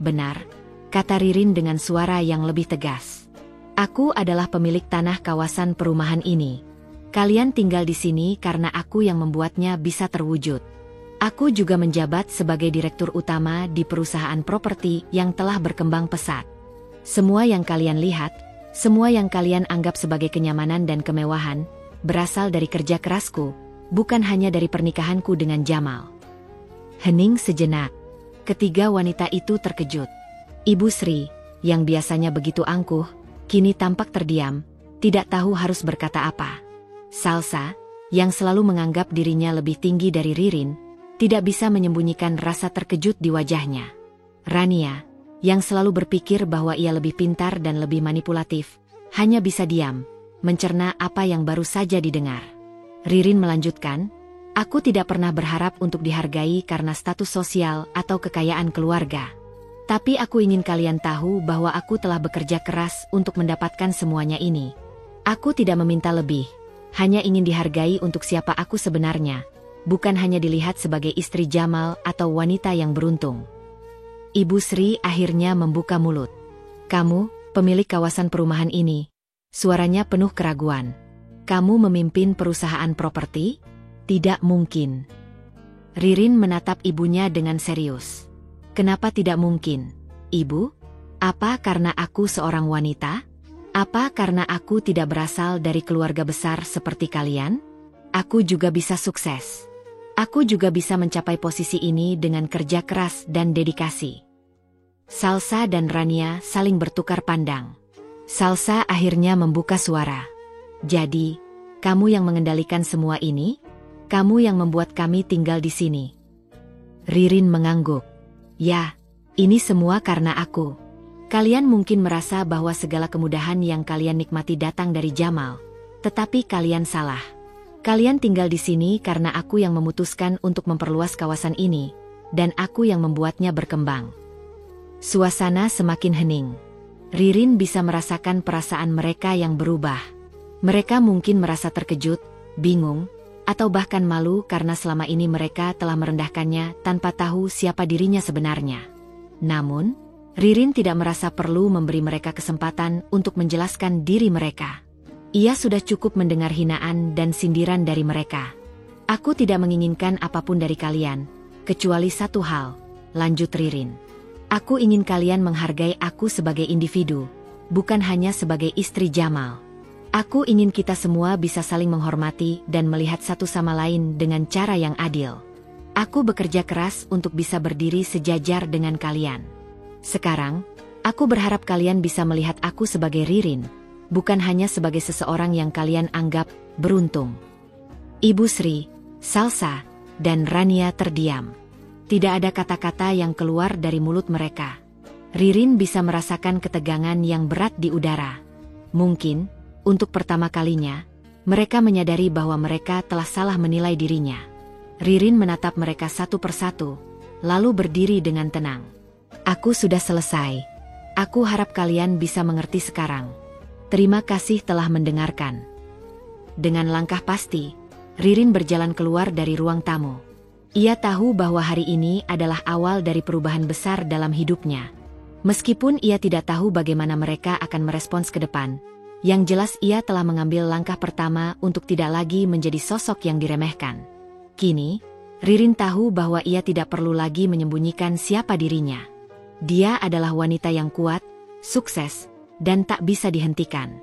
Benar, kata Ririn dengan suara yang lebih tegas. Aku adalah pemilik tanah kawasan perumahan ini. Kalian tinggal di sini karena aku yang membuatnya bisa terwujud. Aku juga menjabat sebagai direktur utama di perusahaan properti yang telah berkembang pesat. Semua yang kalian lihat, semua yang kalian anggap sebagai kenyamanan dan kemewahan, berasal dari kerja kerasku, bukan hanya dari pernikahanku dengan Jamal. Hening sejenak. Ketiga wanita itu terkejut. Ibu Sri, yang biasanya begitu angkuh, kini tampak terdiam, tidak tahu harus berkata apa. Salsa, yang selalu menganggap dirinya lebih tinggi dari Ririn, tidak bisa menyembunyikan rasa terkejut di wajahnya. Rania, yang selalu berpikir bahwa ia lebih pintar dan lebih manipulatif, hanya bisa diam, mencerna apa yang baru saja didengar. Ririn melanjutkan, aku tidak pernah berharap untuk dihargai karena status sosial atau kekayaan keluarga. Tapi aku ingin kalian tahu bahwa aku telah bekerja keras untuk mendapatkan semuanya ini. Aku tidak meminta lebih, hanya ingin dihargai untuk siapa aku sebenarnya, bukan hanya dilihat sebagai istri Jamal atau wanita yang beruntung. Ibu Sri akhirnya membuka mulut. Kamu, pemilik kawasan perumahan ini. Suaranya penuh keraguan. Kamu memimpin perusahaan properti? Tidak mungkin. Ririn menatap ibunya dengan serius. Kenapa tidak mungkin, Ibu? Apa karena aku seorang wanita? Apa karena aku tidak berasal dari keluarga besar seperti kalian? Aku juga bisa sukses. Aku juga bisa mencapai posisi ini dengan kerja keras dan dedikasi. Salsa dan Rania saling bertukar pandang. Salsa akhirnya membuka suara. Jadi, kamu yang mengendalikan semua ini? Kamu yang membuat kami tinggal di sini? Ririn mengangguk. Ya, ini semua karena aku. Kalian mungkin merasa bahwa segala kemudahan yang kalian nikmati datang dari Jamal, tetapi kalian salah. Kalian tinggal di sini karena aku yang memutuskan untuk memperluas kawasan ini, dan aku yang membuatnya berkembang. Suasana semakin hening. Ririn bisa merasakan perasaan mereka yang berubah. Mereka mungkin merasa terkejut, bingung, atau bahkan malu karena selama ini mereka telah merendahkannya tanpa tahu siapa dirinya sebenarnya. Namun, Ririn tidak merasa perlu memberi mereka kesempatan untuk menjelaskan diri mereka. Ia sudah cukup mendengar hinaan dan sindiran dari mereka. Aku tidak menginginkan apapun dari kalian, kecuali satu hal, lanjut Ririn. Aku ingin kalian menghargai aku sebagai individu, bukan hanya sebagai istri Jamal. Aku ingin kita semua bisa saling menghormati dan melihat satu sama lain dengan cara yang adil. Aku bekerja keras untuk bisa berdiri sejajar dengan kalian. Sekarang, aku berharap kalian bisa melihat aku sebagai Ririn, bukan hanya sebagai seseorang yang kalian anggap beruntung. Ibu Sri, Salsa, dan Rania terdiam. Tidak ada kata-kata yang keluar dari mulut mereka. Ririn bisa merasakan ketegangan yang berat di udara. Mungkin, untuk pertama kalinya, mereka menyadari bahwa mereka telah salah menilai dirinya. Ririn menatap mereka satu persatu, lalu berdiri dengan tenang. Aku sudah selesai. Aku harap kalian bisa mengerti sekarang. Terima kasih telah mendengarkan. Dengan langkah pasti, Ririn berjalan keluar dari ruang tamu. Ia tahu bahwa hari ini adalah awal dari perubahan besar dalam hidupnya. Meskipun ia tidak tahu bagaimana mereka akan merespons ke depan, yang jelas ia telah mengambil langkah pertama untuk tidak lagi menjadi sosok yang diremehkan. Kini, Ririn tahu bahwa ia tidak perlu lagi menyembunyikan siapa dirinya. Dia adalah wanita yang kuat, sukses, dan tak bisa dihentikan.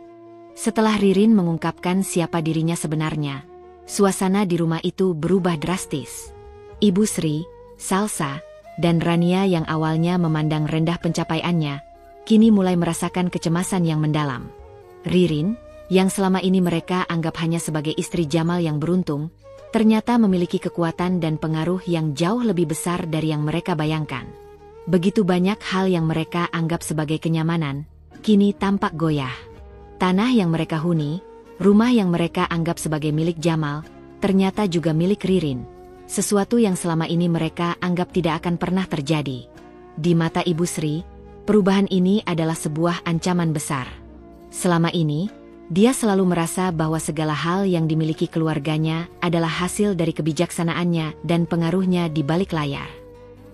Setelah Ririn mengungkapkan siapa dirinya sebenarnya, suasana di rumah itu berubah drastis. Ibu Sri, Salsa, dan Rania yang awalnya memandang rendah pencapaiannya, kini mulai merasakan kecemasan yang mendalam. Ririn, yang selama ini mereka anggap hanya sebagai istri Jamal yang beruntung, ternyata memiliki kekuatan dan pengaruh yang jauh lebih besar dari yang mereka bayangkan. Begitu banyak hal yang mereka anggap sebagai kenyamanan, kini tampak goyah. Tanah yang mereka huni, rumah yang mereka anggap sebagai milik Jamal, ternyata juga milik Ririn. Sesuatu yang selama ini mereka anggap tidak akan pernah terjadi. Di mata Ibu Sri, Perubahan ini adalah sebuah ancaman besar. Selama ini, dia selalu merasa bahwa segala hal yang dimiliki keluarganya adalah hasil dari kebijaksanaannya dan pengaruhnya di balik layar.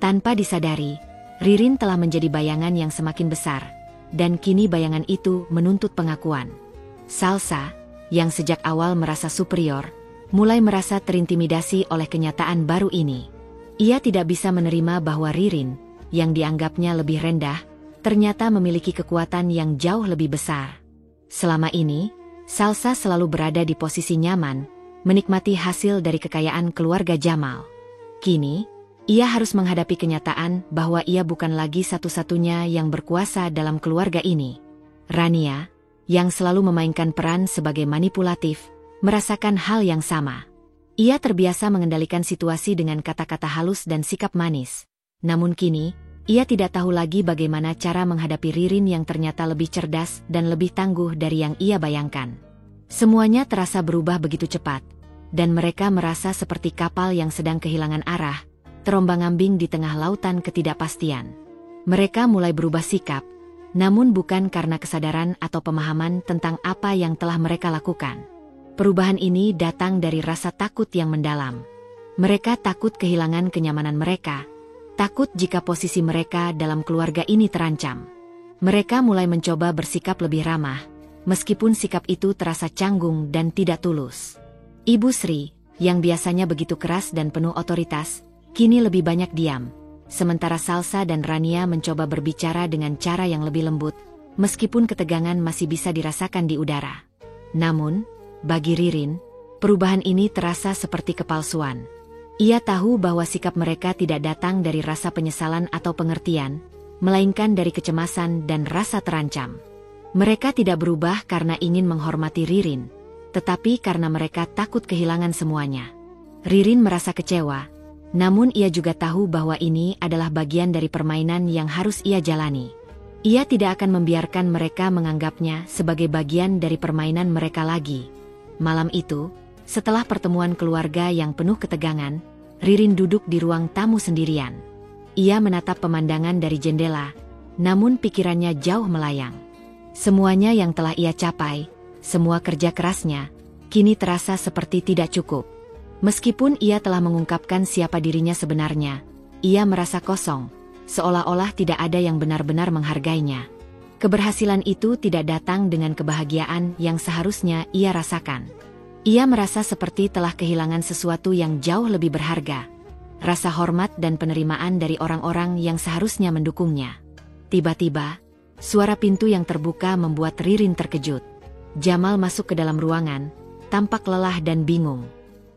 Tanpa disadari, Ririn telah menjadi bayangan yang semakin besar, dan kini bayangan itu menuntut pengakuan. Salsa, yang sejak awal merasa superior, mulai merasa terintimidasi oleh kenyataan baru ini. Ia tidak bisa menerima bahwa Ririn, yang dianggapnya lebih rendah, ternyata memiliki kekuatan yang jauh lebih besar. Selama ini, Salsa selalu berada di posisi nyaman, menikmati hasil dari kekayaan keluarga Jamal. Kini, ia harus menghadapi kenyataan bahwa ia bukan lagi satu-satunya yang berkuasa dalam keluarga ini. Rania, yang selalu memainkan peran sebagai manipulatif, merasakan hal yang sama. Ia terbiasa mengendalikan situasi dengan kata-kata halus dan sikap manis. Namun kini, ia tidak tahu lagi bagaimana cara menghadapi Ririn yang ternyata lebih cerdas dan lebih tangguh dari yang ia bayangkan. Semuanya terasa berubah begitu cepat, dan mereka merasa seperti kapal yang sedang kehilangan arah, terombang-ambing di tengah lautan ketidakpastian. Mereka mulai berubah sikap, namun bukan karena kesadaran atau pemahaman tentang apa yang telah mereka lakukan. Perubahan ini datang dari rasa takut yang mendalam. Mereka takut kehilangan kenyamanan mereka, takut jika posisi mereka dalam keluarga ini terancam. Mereka mulai mencoba bersikap lebih ramah, meskipun sikap itu terasa canggung dan tidak tulus. Ibu Sri, yang biasanya begitu keras dan penuh otoritas, kini lebih banyak diam. Sementara Salsa dan Rania mencoba berbicara dengan cara yang lebih lembut, meskipun ketegangan masih bisa dirasakan di udara. Namun, bagi Ririn, perubahan ini terasa seperti kepalsuan. Ia tahu bahwa sikap mereka tidak datang dari rasa penyesalan atau pengertian, melainkan dari kecemasan dan rasa terancam. Mereka tidak berubah karena ingin menghormati Ririn, tetapi karena mereka takut kehilangan semuanya. Ririn merasa kecewa, namun ia juga tahu bahwa ini adalah bagian dari permainan yang harus ia jalani. Ia tidak akan membiarkan mereka menganggapnya sebagai bagian dari permainan mereka lagi. Malam itu, setelah pertemuan keluarga yang penuh ketegangan, Ririn duduk di ruang tamu sendirian. Ia menatap pemandangan dari jendela, namun pikirannya jauh melayang. Semuanya yang telah ia capai, semua kerja kerasnya, kini terasa seperti tidak cukup. Meskipun ia telah mengungkapkan siapa dirinya sebenarnya, ia merasa kosong, seolah-olah tidak ada yang benar-benar menghargainya. Keberhasilan itu tidak datang dengan kebahagiaan yang seharusnya ia rasakan. Ia merasa seperti telah kehilangan sesuatu yang jauh lebih berharga. Rasa hormat dan penerimaan dari orang-orang yang seharusnya mendukungnya. Tiba-tiba, suara pintu yang terbuka membuat Ririn terkejut. Jamal masuk ke dalam ruangan, tampak lelah dan bingung.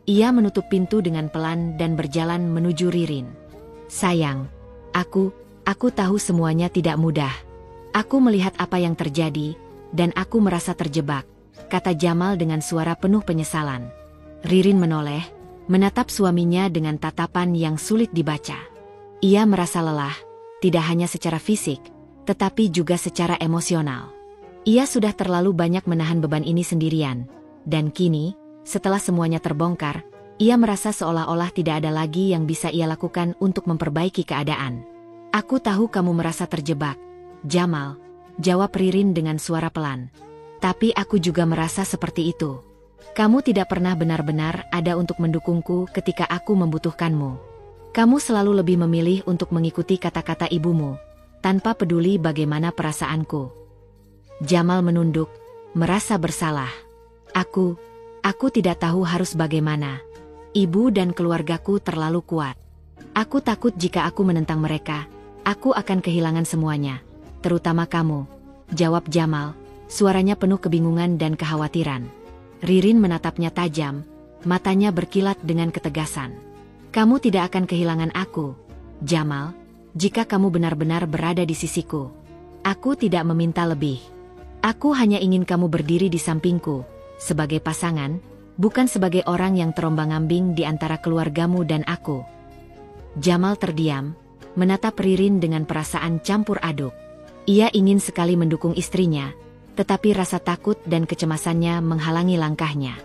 Ia menutup pintu dengan pelan dan berjalan menuju Ririn. "Sayang, aku tahu semuanya tidak mudah. Aku melihat apa yang terjadi, dan aku merasa terjebak," kata Jamal dengan suara penuh penyesalan. Ririn menoleh, menatap suaminya dengan tatapan yang sulit dibaca. Ia merasa lelah, tidak hanya secara fisik, tetapi juga secara emosional. Ia sudah terlalu banyak menahan beban ini sendirian, dan kini, setelah semuanya terbongkar, ia merasa seolah-olah tidak ada lagi yang bisa ia lakukan untuk memperbaiki keadaan. "Aku tahu kamu merasa terjebak, Jamal," jawab Ririn dengan suara pelan. "Tapi aku juga merasa seperti itu. Kamu tidak pernah benar-benar ada untuk mendukungku ketika aku membutuhkanmu. Kamu selalu lebih memilih untuk mengikuti kata-kata ibumu, tanpa peduli bagaimana perasaanku." Jamal menunduk, merasa bersalah. Aku tidak tahu harus bagaimana. Ibu dan keluargaku terlalu kuat. Aku takut jika aku menentang mereka, aku akan kehilangan semuanya. Terutama kamu," jawab Jamal, suaranya penuh kebingungan dan kekhawatiran. Ririn menatapnya tajam, matanya berkilat dengan ketegasan. "Kamu tidak akan kehilangan aku, Jamal, jika kamu benar-benar berada di sisiku. Aku tidak meminta lebih. Aku hanya ingin kamu berdiri di sampingku, sebagai pasangan, bukan sebagai orang yang terombang-ambing di antara keluargamu dan aku." Jamal terdiam, menatap Ririn dengan perasaan campur aduk. Ia ingin sekali mendukung istrinya, tetapi rasa takut dan kecemasannya menghalangi langkahnya.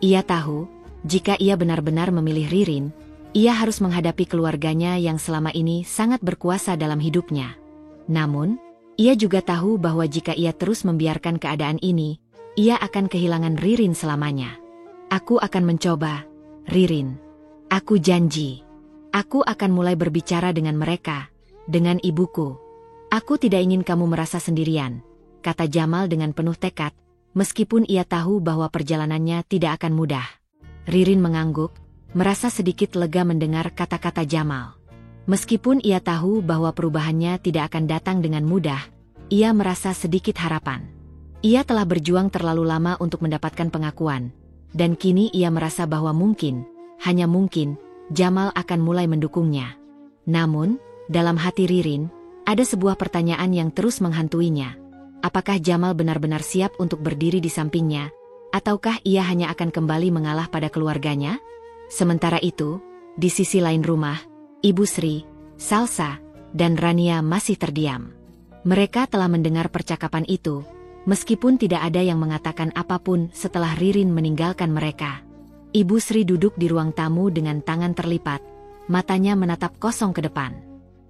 Ia tahu, jika ia benar-benar memilih Ririn, ia harus menghadapi keluarganya yang selama ini sangat berkuasa dalam hidupnya. Namun, Ia juga tahu bahwa jika ia terus membiarkan keadaan ini, ia akan kehilangan Ririn selamanya. Aku akan mencoba, Ririn. Aku janji. Aku akan mulai berbicara dengan mereka, dengan ibuku. Aku tidak ingin kamu merasa sendirian, kata Jamal dengan penuh tekad, meskipun ia tahu bahwa perjalanannya tidak akan mudah. Ririn mengangguk, merasa sedikit lega mendengar kata-kata Jamal. Meskipun ia tahu bahwa perubahannya tidak akan datang dengan mudah, ia merasa sedikit harapan. Ia telah berjuang terlalu lama untuk mendapatkan pengakuan, dan kini ia merasa bahwa mungkin, hanya mungkin, Jamal akan mulai mendukungnya. Namun, dalam hati Ririn, ada sebuah pertanyaan yang terus menghantuinya. Apakah Jamal benar-benar siap untuk berdiri di sampingnya, ataukah ia hanya akan kembali mengalah pada keluarganya? Sementara itu, di sisi lain rumah, Ibu Sri, Salsa, dan Rania masih terdiam. Mereka telah mendengar percakapan itu, meskipun tidak ada yang mengatakan apapun setelah Ririn meninggalkan mereka. Ibu Sri duduk di ruang tamu dengan tangan terlipat, matanya menatap kosong ke depan.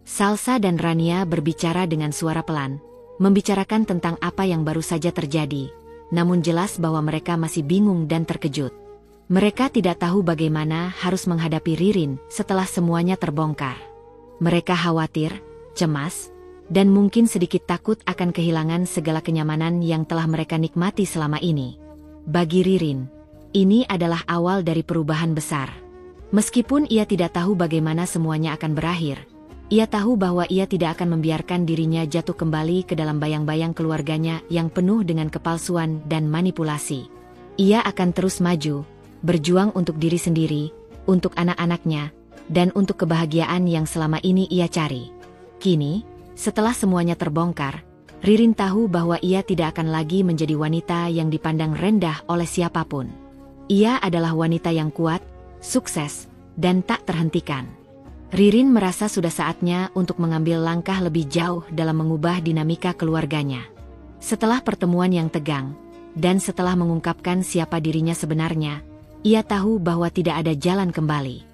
Salsa dan Rania berbicara dengan suara pelan, membicarakan tentang apa yang baru saja terjadi, namun jelas bahwa mereka masih bingung dan terkejut. Mereka tidak tahu bagaimana harus menghadapi Ririn setelah semuanya terbongkar. Mereka khawatir, cemas, dan mungkin sedikit takut akan kehilangan segala kenyamanan yang telah mereka nikmati selama ini. Bagi Ririn, ini adalah awal dari perubahan besar. Meskipun ia tidak tahu bagaimana semuanya akan berakhir, ia tahu bahwa ia tidak akan membiarkan dirinya jatuh kembali ke dalam bayang-bayang keluarganya yang penuh dengan kepalsuan dan manipulasi. Ia akan terus maju, berjuang untuk diri sendiri, untuk anak-anaknya, dan untuk kebahagiaan yang selama ini ia cari. Kini, setelah semuanya terbongkar, Ririn tahu bahwa ia tidak akan lagi menjadi wanita yang dipandang rendah oleh siapapun. Ia adalah wanita yang kuat, sukses, dan tak terhentikan. Ririn merasa sudah saatnya untuk mengambil langkah lebih jauh dalam mengubah dinamika keluarganya. Setelah pertemuan yang tegang, dan setelah mengungkapkan siapa dirinya sebenarnya, ia tahu bahwa tidak ada jalan kembali.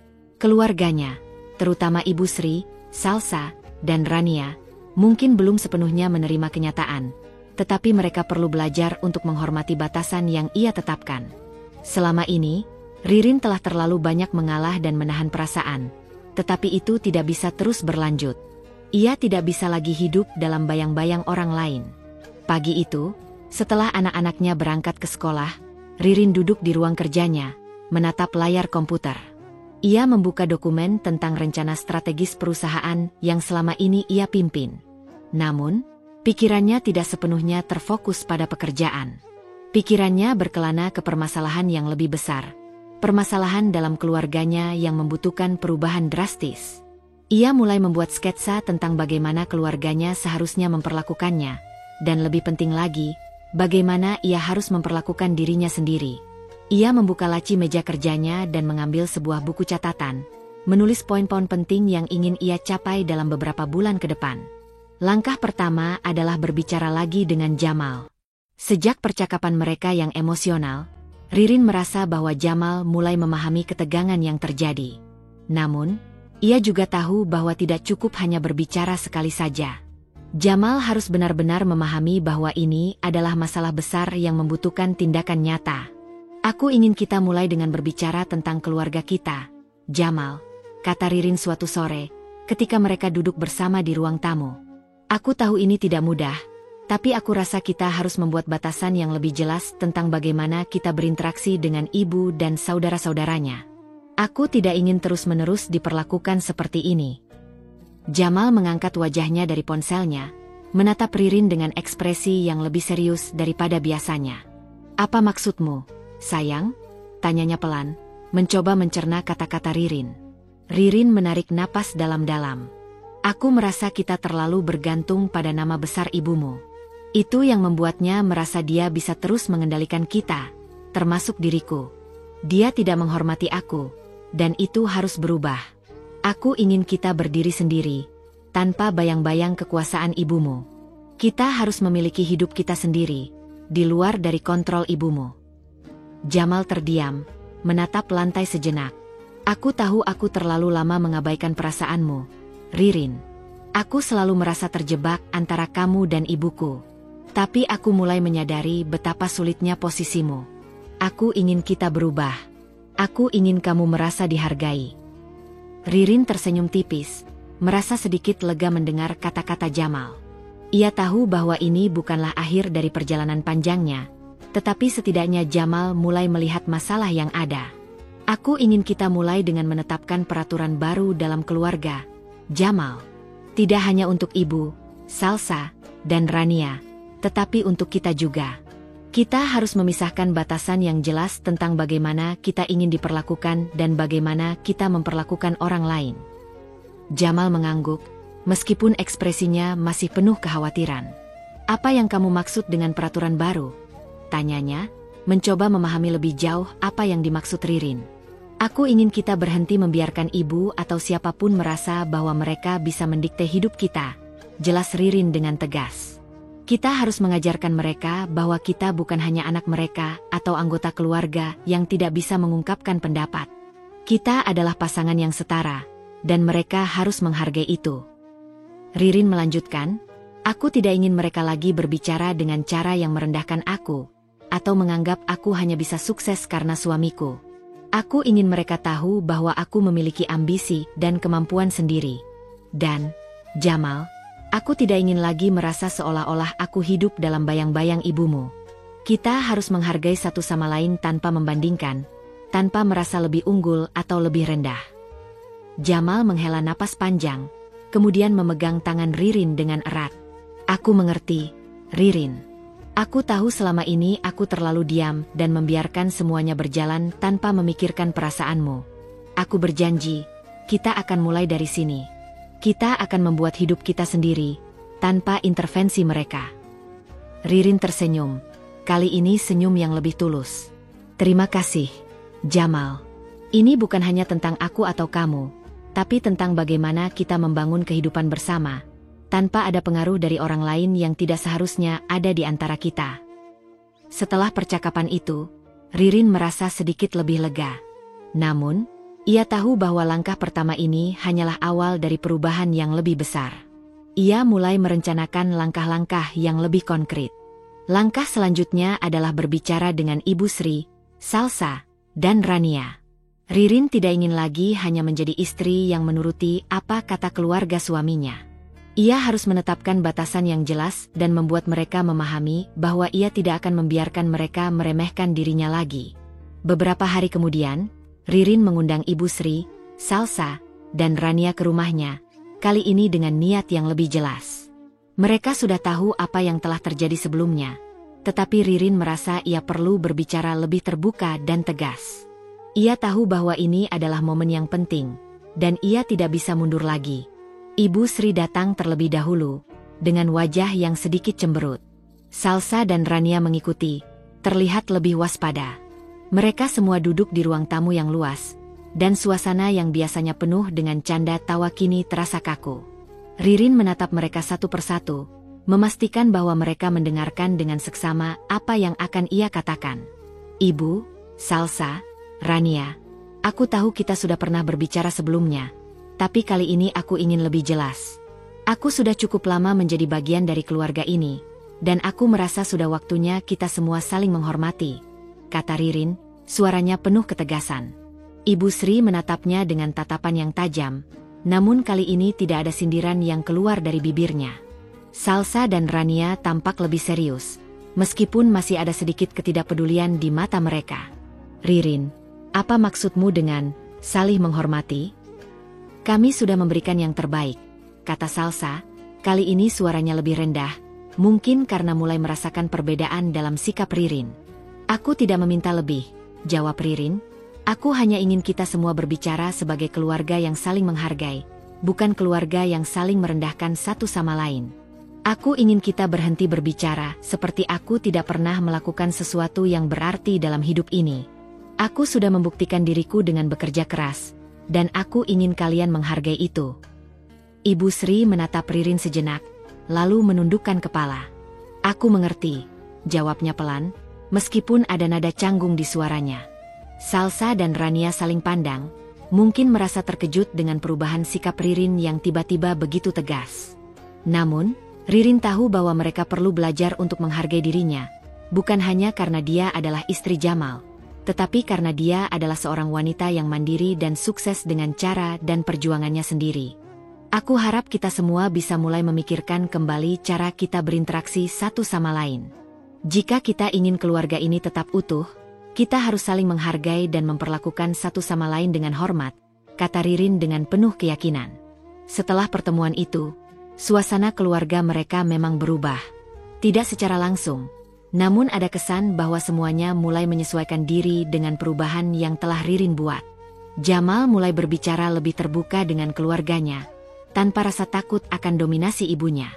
Keluarganya, terutama Ibu Sri, Salsa, dan Rania, mungkin belum sepenuhnya menerima kenyataan, tetapi mereka perlu belajar untuk menghormati batasan yang ia tetapkan. Selama ini, Ririn telah terlalu banyak mengalah dan menahan perasaan, tetapi itu tidak bisa terus berlanjut. Ia tidak bisa lagi hidup dalam bayang-bayang orang lain. Pagi itu, setelah anak-anaknya berangkat ke sekolah, Ririn duduk di ruang kerjanya, menatap layar komputer. Ia membuka dokumen tentang rencana strategis perusahaan yang selama ini ia pimpin. Namun, pikirannya tidak sepenuhnya terfokus pada pekerjaan. Pikirannya berkelana ke permasalahan yang lebih besar. Permasalahan dalam keluarganya yang membutuhkan perubahan drastis. Ia mulai membuat sketsa tentang bagaimana keluarganya seharusnya memperlakukannya, dan lebih penting lagi, bagaimana ia harus memperlakukan dirinya sendiri. Ia membuka laci meja kerjanya dan mengambil sebuah buku catatan, menulis poin-poin penting yang ingin ia capai dalam beberapa bulan ke depan. Langkah pertama adalah berbicara lagi dengan Jamal. Sejak percakapan mereka yang emosional, Ririn merasa bahwa Jamal mulai memahami ketegangan yang terjadi. Namun, ia juga tahu bahwa tidak cukup hanya berbicara sekali saja. Jamal harus benar-benar memahami bahwa ini adalah masalah besar yang membutuhkan tindakan nyata. Aku ingin kita mulai dengan berbicara tentang keluarga kita, Jamal, kata Ririn suatu sore, ketika mereka duduk bersama di ruang tamu. Aku tahu ini tidak mudah, tapi aku rasa kita harus membuat batasan yang lebih jelas tentang bagaimana kita berinteraksi dengan ibu dan saudara-saudaranya. Aku tidak ingin terus-menerus diperlakukan seperti ini. Jamal mengangkat wajahnya dari ponselnya, menatap Ririn dengan ekspresi yang lebih serius daripada biasanya. Apa maksudmu, sayang? Tanyanya pelan, mencoba mencerna kata-kata Ririn. Ririn menarik napas dalam-dalam. Aku merasa kita terlalu bergantung pada nama besar ibumu. Itu yang membuatnya merasa dia bisa terus mengendalikan kita, termasuk diriku. Dia tidak menghormati aku, dan itu harus berubah. Aku ingin kita berdiri sendiri, tanpa bayang-bayang kekuasaan ibumu. Kita harus memiliki hidup kita sendiri, di luar dari kontrol ibumu. Jamal terdiam, menatap lantai sejenak. Aku tahu aku terlalu lama mengabaikan perasaanmu, Ririn. Aku selalu merasa terjebak antara kamu dan ibuku. Tapi aku mulai menyadari betapa sulitnya posisimu. Aku ingin kita berubah. Aku ingin kamu merasa dihargai. Ririn tersenyum tipis, merasa sedikit lega mendengar kata-kata Jamal. Ia tahu bahwa ini bukanlah akhir dari perjalanan panjangnya, tetapi setidaknya Jamal mulai melihat masalah yang ada. Aku ingin kita mulai dengan menetapkan peraturan baru dalam keluarga, Jamal. Tidak hanya untuk ibu, Salsa, dan Rania, tetapi untuk kita juga. Kita harus memisahkan batasan yang jelas tentang bagaimana kita ingin diperlakukan dan bagaimana kita memperlakukan orang lain. Jamal mengangguk, meskipun ekspresinya masih penuh kekhawatiran. Apa yang kamu maksud dengan peraturan baru? Tanyanya, mencoba memahami lebih jauh apa yang dimaksud Ririn. Aku ingin kita berhenti membiarkan ibu atau siapapun merasa bahwa mereka bisa mendikte hidup kita, jelas Ririn dengan tegas. Kita harus mengajarkan mereka bahwa kita bukan hanya anak mereka atau anggota keluarga yang tidak bisa mengungkapkan pendapat. Kita adalah pasangan yang setara, dan mereka harus menghargai itu. Ririn melanjutkan, aku tidak ingin mereka lagi berbicara dengan cara yang merendahkan aku, atau menganggap aku hanya bisa sukses karena suamiku. Aku ingin mereka tahu bahwa aku memiliki ambisi dan kemampuan sendiri. Dan, Jamal, aku tidak ingin lagi merasa seolah-olah aku hidup dalam bayang-bayang ibumu. Kita harus menghargai satu sama lain tanpa membandingkan, tanpa merasa lebih unggul atau lebih rendah. Jamal menghela napas panjang, kemudian memegang tangan Ririn dengan erat. Aku mengerti, Ririn. Aku tahu selama ini aku terlalu diam dan membiarkan semuanya berjalan tanpa memikirkan perasaanmu. Aku berjanji, kita akan mulai dari sini. Kita akan membuat hidup kita sendiri, tanpa intervensi mereka. Ririn tersenyum, kali ini senyum yang lebih tulus. Terima kasih, Jamal. Ini bukan hanya tentang aku atau kamu, tapi tentang bagaimana kita membangun kehidupan bersama, tanpa ada pengaruh dari orang lain yang tidak seharusnya ada di antara kita. Setelah percakapan itu, Ririn merasa sedikit lebih lega. Namun, ia tahu bahwa langkah pertama ini hanyalah awal dari perubahan yang lebih besar. Ia mulai merencanakan langkah-langkah yang lebih konkret. Langkah selanjutnya adalah berbicara dengan Ibu Sri, Salsa, dan Rania. Ririn tidak ingin lagi hanya menjadi istri yang menuruti apa kata keluarga suaminya. Ia harus menetapkan batasan yang jelas dan membuat mereka memahami bahwa ia tidak akan membiarkan mereka meremehkan dirinya lagi. Beberapa hari kemudian, Ririn mengundang Ibu Sri, Salsa, dan Rania ke rumahnya, kali ini dengan niat yang lebih jelas. Mereka sudah tahu apa yang telah terjadi sebelumnya, tetapi Ririn merasa ia perlu berbicara lebih terbuka dan tegas. Ia tahu bahwa ini adalah momen yang penting, dan ia tidak bisa mundur lagi. Ibu Sri datang terlebih dahulu, dengan wajah yang sedikit cemberut. Salsa dan Rania mengikuti, terlihat lebih waspada. Mereka semua duduk di ruang tamu yang luas, dan suasana yang biasanya penuh dengan canda tawa kini terasa kaku. Ririn menatap mereka satu persatu, memastikan bahwa mereka mendengarkan dengan seksama apa yang akan ia katakan. Ibu, Salsa, Rania, aku tahu kita sudah pernah berbicara sebelumnya, tapi kali ini aku ingin lebih jelas. Aku sudah cukup lama menjadi bagian dari keluarga ini, dan aku merasa sudah waktunya kita semua saling menghormati, kata Ririn, suaranya penuh ketegasan. Ibu Sri menatapnya dengan tatapan yang tajam, namun kali ini tidak ada sindiran yang keluar dari bibirnya. Salsa dan Rania tampak lebih serius, meskipun masih ada sedikit ketidakpedulian di mata mereka. Ririn, apa maksudmu dengan saling menghormati? Kami sudah memberikan yang terbaik, kata Salsa, kali ini suaranya lebih rendah, mungkin karena mulai merasakan perbedaan dalam sikap Ririn. Aku tidak meminta lebih, jawab Ririn. Aku hanya ingin kita semua berbicara sebagai keluarga yang saling menghargai, bukan keluarga yang saling merendahkan satu sama lain. Aku ingin kita berhenti berbicara seperti aku tidak pernah melakukan sesuatu yang berarti dalam hidup ini. Aku sudah membuktikan diriku dengan bekerja keras, dan aku ingin kalian menghargai itu. Ibu Sri menatap Ririn sejenak, lalu menundukkan kepala. Aku mengerti, jawabnya pelan, meskipun ada nada canggung di suaranya. Salsa dan Rania saling pandang, mungkin merasa terkejut dengan perubahan sikap Ririn yang tiba-tiba begitu tegas. Namun, Ririn tahu bahwa mereka perlu belajar untuk menghargai dirinya, bukan hanya karena dia adalah istri Jamal, tetapi karena dia adalah seorang wanita yang mandiri dan sukses dengan cara dan perjuangannya sendiri. Aku harap kita semua bisa mulai memikirkan kembali cara kita berinteraksi satu sama lain. Jika kita ingin keluarga ini tetap utuh, kita harus saling menghargai dan memperlakukan satu sama lain dengan hormat, kata Ririn dengan penuh keyakinan. Setelah pertemuan itu, suasana keluarga mereka memang berubah. Tidak secara langsung, namun ada kesan bahwa semuanya mulai menyesuaikan diri dengan perubahan yang telah Ririn buat. Jamal mulai berbicara lebih terbuka dengan keluarganya, tanpa rasa takut akan dominasi ibunya.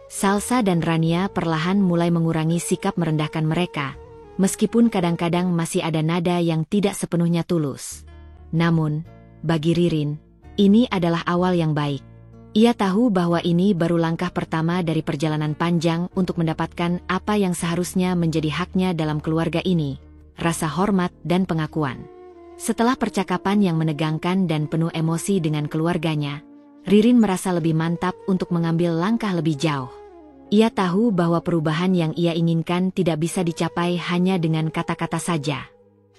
Salsa dan Rania perlahan mulai mengurangi sikap merendahkan mereka, meskipun kadang-kadang masih ada nada yang tidak sepenuhnya tulus. Namun, bagi Ririn, ini adalah awal yang baik. Ia tahu bahwa ini baru langkah pertama dari perjalanan panjang untuk mendapatkan apa yang seharusnya menjadi haknya dalam keluarga ini, rasa hormat dan pengakuan. Setelah percakapan yang menegangkan dan penuh emosi dengan keluarganya, Ririn merasa lebih mantap untuk mengambil langkah lebih jauh. Ia tahu bahwa perubahan yang ia inginkan tidak bisa dicapai hanya dengan kata-kata saja.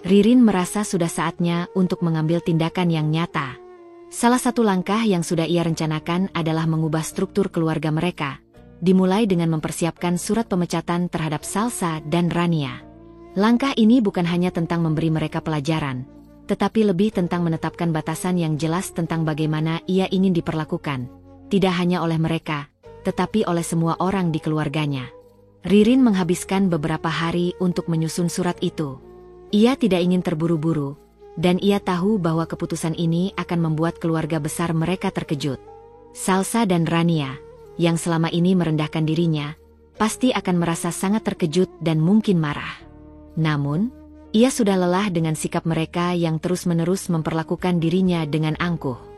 Ririn merasa sudah saatnya untuk mengambil tindakan yang nyata. Salah satu langkah yang sudah ia rencanakan adalah mengubah struktur keluarga mereka, dimulai dengan mempersiapkan surat pemecatan terhadap Salsa dan Rania. Langkah ini bukan hanya tentang memberi mereka pelajaran, tetapi lebih tentang menetapkan batasan yang jelas tentang bagaimana ia ingin diperlakukan, tidak hanya oleh mereka, tetapi oleh semua orang di keluarganya. Ririn menghabiskan beberapa hari untuk menyusun surat itu. Ia tidak ingin terburu-buru, dan ia tahu bahwa keputusan ini akan membuat keluarga besar mereka terkejut. Salsa dan Rania, yang selama ini merendahkan dirinya, pasti akan merasa sangat terkejut dan mungkin marah. Namun, ia sudah lelah dengan sikap mereka yang terus-menerus memperlakukan dirinya dengan angkuh.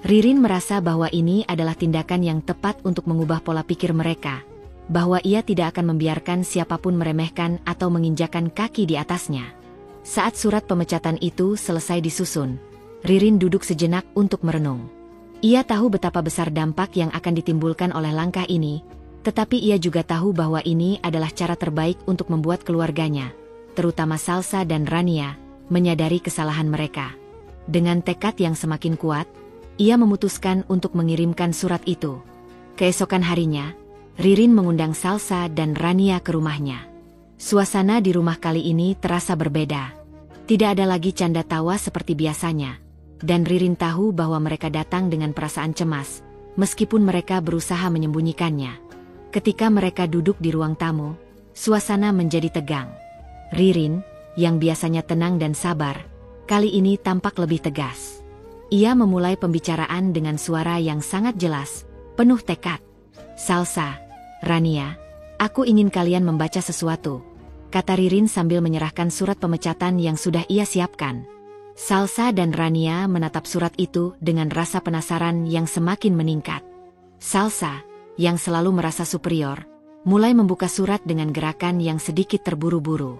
Ririn merasa bahwa ini adalah tindakan yang tepat untuk mengubah pola pikir mereka, bahwa ia tidak akan membiarkan siapapun meremehkan atau menginjakan kaki di atasnya. Saat surat pemecatan itu selesai disusun, Ririn duduk sejenak untuk merenung. Ia tahu betapa besar dampak yang akan ditimbulkan oleh langkah ini, tetapi ia juga tahu bahwa ini adalah cara terbaik untuk membuat keluarganya, terutama Salsa dan Rania, menyadari kesalahan mereka. Dengan tekad yang semakin kuat, ia memutuskan untuk mengirimkan surat itu. Keesokan harinya, Ririn mengundang Salsa dan Rania ke rumahnya. Suasana di rumah kali ini terasa berbeda. Tidak ada lagi canda tawa seperti biasanya, dan Ririn tahu bahwa mereka datang dengan perasaan cemas, meskipun mereka berusaha menyembunyikannya. Ketika mereka duduk di ruang tamu, suasana menjadi tegang. Ririn, yang biasanya tenang dan sabar, kali ini tampak lebih tegas. Ia memulai pembicaraan dengan suara yang sangat jelas, penuh tekad. Salsa, Rania, aku ingin kalian membaca sesuatu, kata Ririn sambil menyerahkan surat pemecatan yang sudah ia siapkan. Salsa dan Rania menatap surat itu dengan rasa penasaran yang semakin meningkat. Salsa, yang selalu merasa superior, mulai membuka surat dengan gerakan yang sedikit terburu-buru.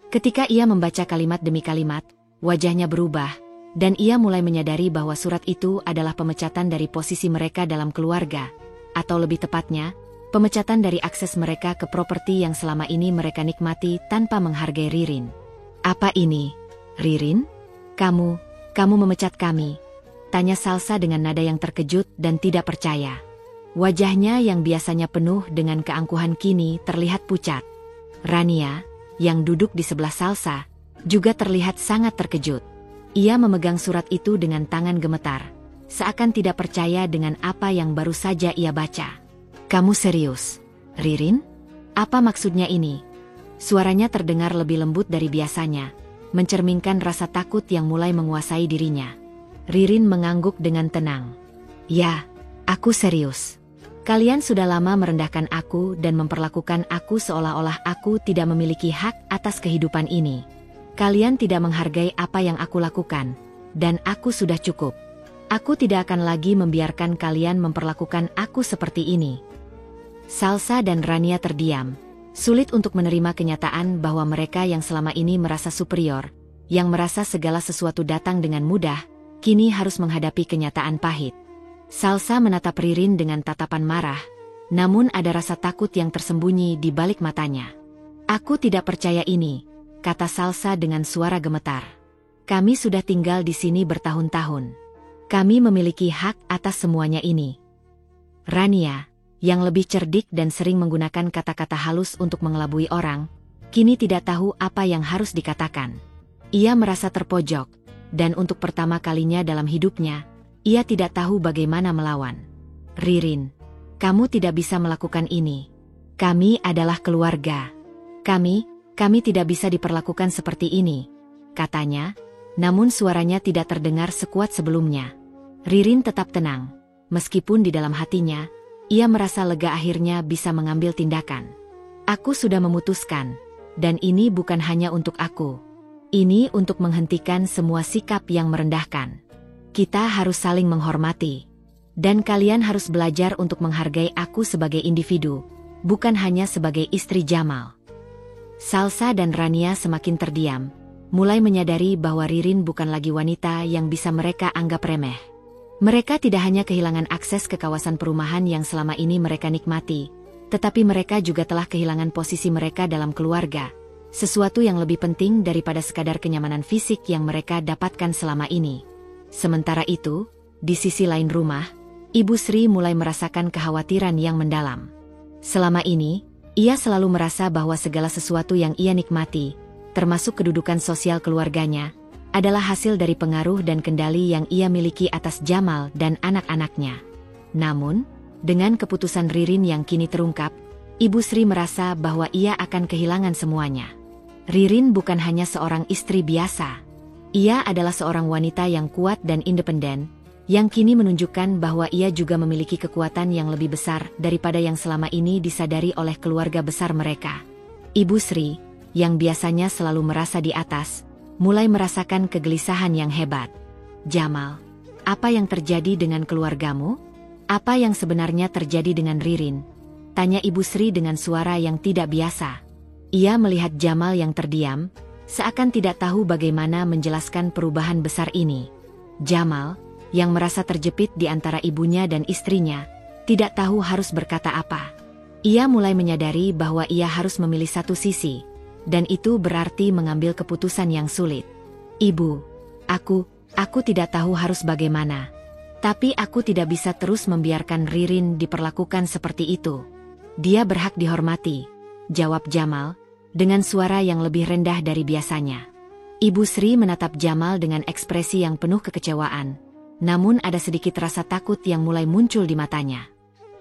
Ketika ia membaca kalimat demi kalimat, wajahnya berubah, dan ia mulai menyadari bahwa surat itu adalah pemecatan dari posisi mereka dalam keluarga, atau lebih tepatnya, pemecatan dari akses mereka ke properti yang selama ini mereka nikmati tanpa menghargai Ririn. Apa ini, Ririn? Kamu memecat kami? Tanya Salsa dengan nada yang terkejut dan tidak percaya. Wajahnya yang biasanya penuh dengan keangkuhan kini terlihat pucat. Rania, yang duduk di sebelah Salsa, juga terlihat sangat terkejut. Ia memegang surat itu dengan tangan gemetar, seakan tidak percaya dengan apa yang baru saja ia baca. Kamu serius, Ririn? Apa maksudnya ini? Suaranya terdengar lebih lembut dari biasanya, mencerminkan rasa takut yang mulai menguasai dirinya. Ririn mengangguk dengan tenang. Ya, aku serius. Kalian sudah lama merendahkan aku dan memperlakukan aku seolah-olah aku tidak memiliki hak atas kehidupan ini. Kalian tidak menghargai apa yang aku lakukan, dan aku sudah cukup. Aku tidak akan lagi membiarkan kalian memperlakukan aku seperti ini. Salsa dan Rania terdiam, sulit untuk menerima kenyataan bahwa mereka yang selama ini merasa superior, yang merasa segala sesuatu datang dengan mudah, kini harus menghadapi kenyataan pahit. Salsa menatap Ririn dengan tatapan marah, namun ada rasa takut yang tersembunyi di balik matanya. "Aku tidak percaya ini," kata Salsa dengan suara gemetar. "Kami sudah tinggal di sini bertahun-tahun. Kami memiliki hak atas semuanya ini." Rania, yang lebih cerdik dan sering menggunakan kata-kata halus untuk mengelabui orang, kini tidak tahu apa yang harus dikatakan. Ia merasa terpojok, dan untuk pertama kalinya dalam hidupnya, ia tidak tahu bagaimana melawan. "Ririn, kamu tidak bisa melakukan ini. Kami adalah keluarga. Kami tidak bisa diperlakukan seperti ini," katanya, namun suaranya tidak terdengar sekuat sebelumnya. Ririn tetap tenang, meskipun di dalam hatinya, ia merasa lega akhirnya bisa mengambil tindakan. "Aku sudah memutuskan, dan ini bukan hanya untuk aku. Ini untuk menghentikan semua sikap yang merendahkan. Kita harus saling menghormati. Dan kalian harus belajar untuk menghargai aku sebagai individu, bukan hanya sebagai istri Jamal." Salsa dan Rania semakin terdiam, mulai menyadari bahwa Ririn bukan lagi wanita yang bisa mereka anggap remeh. Mereka tidak hanya kehilangan akses ke kawasan perumahan yang selama ini mereka nikmati, tetapi mereka juga telah kehilangan posisi mereka dalam keluarga, sesuatu yang lebih penting daripada sekadar kenyamanan fisik yang mereka dapatkan selama ini. Sementara itu, di sisi lain rumah, Ibu Sri mulai merasakan kekhawatiran yang mendalam. Selama ini, ia selalu merasa bahwa segala sesuatu yang ia nikmati, termasuk kedudukan sosial keluarganya, adalah hasil dari pengaruh dan kendali yang ia miliki atas Jamal dan anak-anaknya. Namun, dengan keputusan Ririn yang kini terungkap, Ibu Sri merasa bahwa ia akan kehilangan semuanya. Ririn bukan hanya seorang istri biasa. Ia adalah seorang wanita yang kuat dan independen, yang kini menunjukkan bahwa ia juga memiliki kekuatan yang lebih besar daripada yang selama ini disadari oleh keluarga besar mereka. Ibu Sri, yang biasanya selalu merasa di atas, mulai merasakan kegelisahan yang hebat. "Jamal, apa yang terjadi dengan keluargamu? Apa yang sebenarnya terjadi dengan Ririn?" tanya Ibu Sri dengan suara yang tidak biasa. Ia melihat Jamal yang terdiam, seakan tidak tahu bagaimana menjelaskan perubahan besar ini. Jamal, yang merasa terjepit di antara ibunya dan istrinya, tidak tahu harus berkata apa. Ia mulai menyadari bahwa ia harus memilih satu sisi, dan itu berarti mengambil keputusan yang sulit. "Ibu, aku tidak tahu harus bagaimana. Tapi aku tidak bisa terus membiarkan Ririn diperlakukan seperti itu. Dia berhak dihormati," jawab Jamal, dengan suara yang lebih rendah dari biasanya. Ibu Sri menatap Jamal dengan ekspresi yang penuh kekecewaan, namun ada sedikit rasa takut yang mulai muncul di matanya.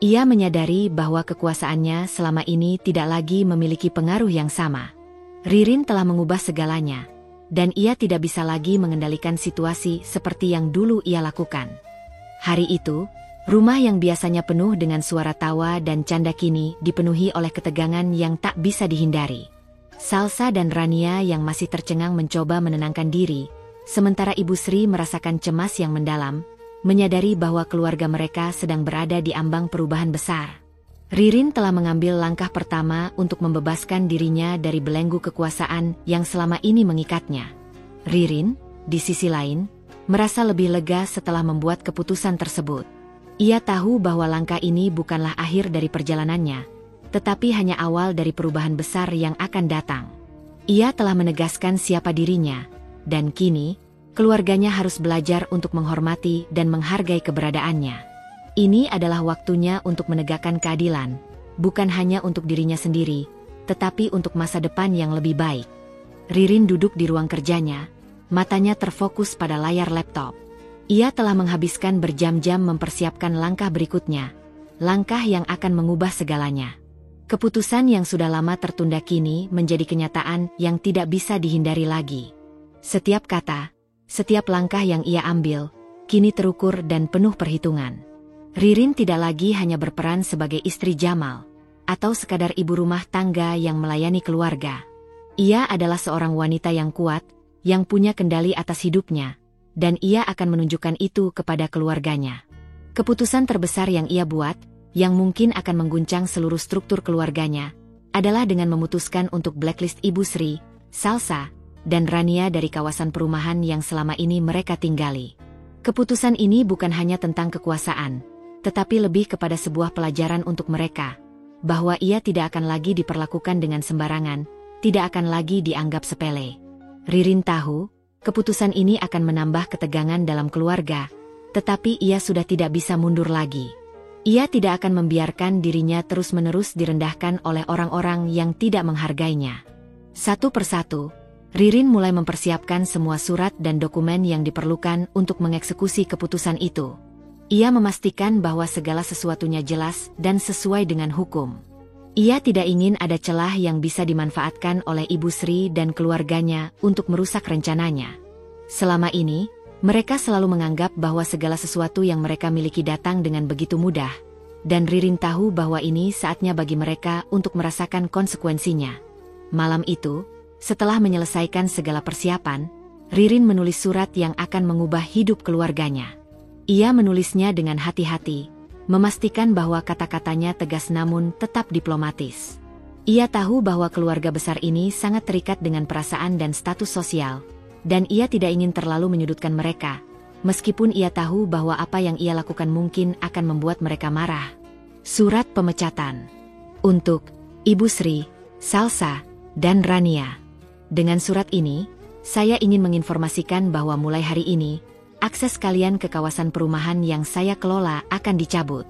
Ia menyadari bahwa kekuasaannya selama ini tidak lagi memiliki pengaruh yang sama. Ririn telah mengubah segalanya, dan ia tidak bisa lagi mengendalikan situasi seperti yang dulu ia lakukan. Hari itu, rumah yang biasanya penuh dengan suara tawa dan canda kini dipenuhi oleh ketegangan yang tak bisa dihindari. Salsa dan Rania yang masih tercengang mencoba menenangkan diri, sementara Ibu Sri merasakan cemas yang mendalam, menyadari bahwa keluarga mereka sedang berada di ambang perubahan besar. Ririn telah mengambil langkah pertama untuk membebaskan dirinya dari belenggu kekuasaan yang selama ini mengikatnya. Ririn, di sisi lain, merasa lebih lega setelah membuat keputusan tersebut. Ia tahu bahwa langkah ini bukanlah akhir dari perjalanannya, tetapi hanya awal dari perubahan besar yang akan datang. Ia telah menegaskan siapa dirinya, dan kini, keluarganya harus belajar untuk menghormati dan menghargai keberadaannya. Ini adalah waktunya untuk menegakkan keadilan, bukan hanya untuk dirinya sendiri, tetapi untuk masa depan yang lebih baik. Ririn duduk di ruang kerjanya, matanya terfokus pada layar laptop. Ia telah menghabiskan berjam-jam mempersiapkan langkah berikutnya, langkah yang akan mengubah segalanya. Keputusan yang sudah lama tertunda kini menjadi kenyataan yang tidak bisa dihindari lagi. Setiap kata, setiap langkah yang ia ambil, kini terukur dan penuh perhitungan. Ririn tidak lagi hanya berperan sebagai istri Jamal, atau sekadar ibu rumah tangga yang melayani keluarga. Ia adalah seorang wanita yang kuat, yang punya kendali atas hidupnya, dan ia akan menunjukkan itu kepada keluarganya. Keputusan terbesar yang ia buat, yang mungkin akan mengguncang seluruh struktur keluarganya, adalah dengan memutuskan untuk blacklist Ibu Sri, Salsa, dan Rania dari kawasan perumahan yang selama ini mereka tinggali. Keputusan ini bukan hanya tentang kekuasaan, tetapi lebih kepada sebuah pelajaran untuk mereka, bahwa ia tidak akan lagi diperlakukan dengan sembarangan, tidak akan lagi dianggap sepele. Ririn tahu, keputusan ini akan menambah ketegangan dalam keluarga, tetapi ia sudah tidak bisa mundur lagi. Ia tidak akan membiarkan dirinya terus-menerus direndahkan oleh orang-orang yang tidak menghargainya. Satu persatu, Ririn mulai mempersiapkan semua surat dan dokumen yang diperlukan untuk mengeksekusi keputusan itu. Ia memastikan bahwa segala sesuatunya jelas dan sesuai dengan hukum. Ia tidak ingin ada celah yang bisa dimanfaatkan oleh Ibu Sri dan keluarganya untuk merusak rencananya. Selama ini, mereka selalu menganggap bahwa segala sesuatu yang mereka miliki datang dengan begitu mudah, dan Ririn tahu bahwa ini saatnya bagi mereka untuk merasakan konsekuensinya. Malam itu, setelah menyelesaikan segala persiapan, Ririn menulis surat yang akan mengubah hidup keluarganya. Ia menulisnya dengan hati-hati, memastikan bahwa kata-katanya tegas namun tetap diplomatis. Ia tahu bahwa keluarga besar ini sangat terikat dengan perasaan dan status sosial, dan ia tidak ingin terlalu menyudutkan mereka, meskipun ia tahu bahwa apa yang ia lakukan mungkin akan membuat mereka marah. Surat pemecatan. Untuk Ibu Sri, Salsa, dan Rania. Dengan surat ini, saya ingin menginformasikan bahwa mulai hari ini, akses kalian ke kawasan perumahan yang saya kelola akan dicabut.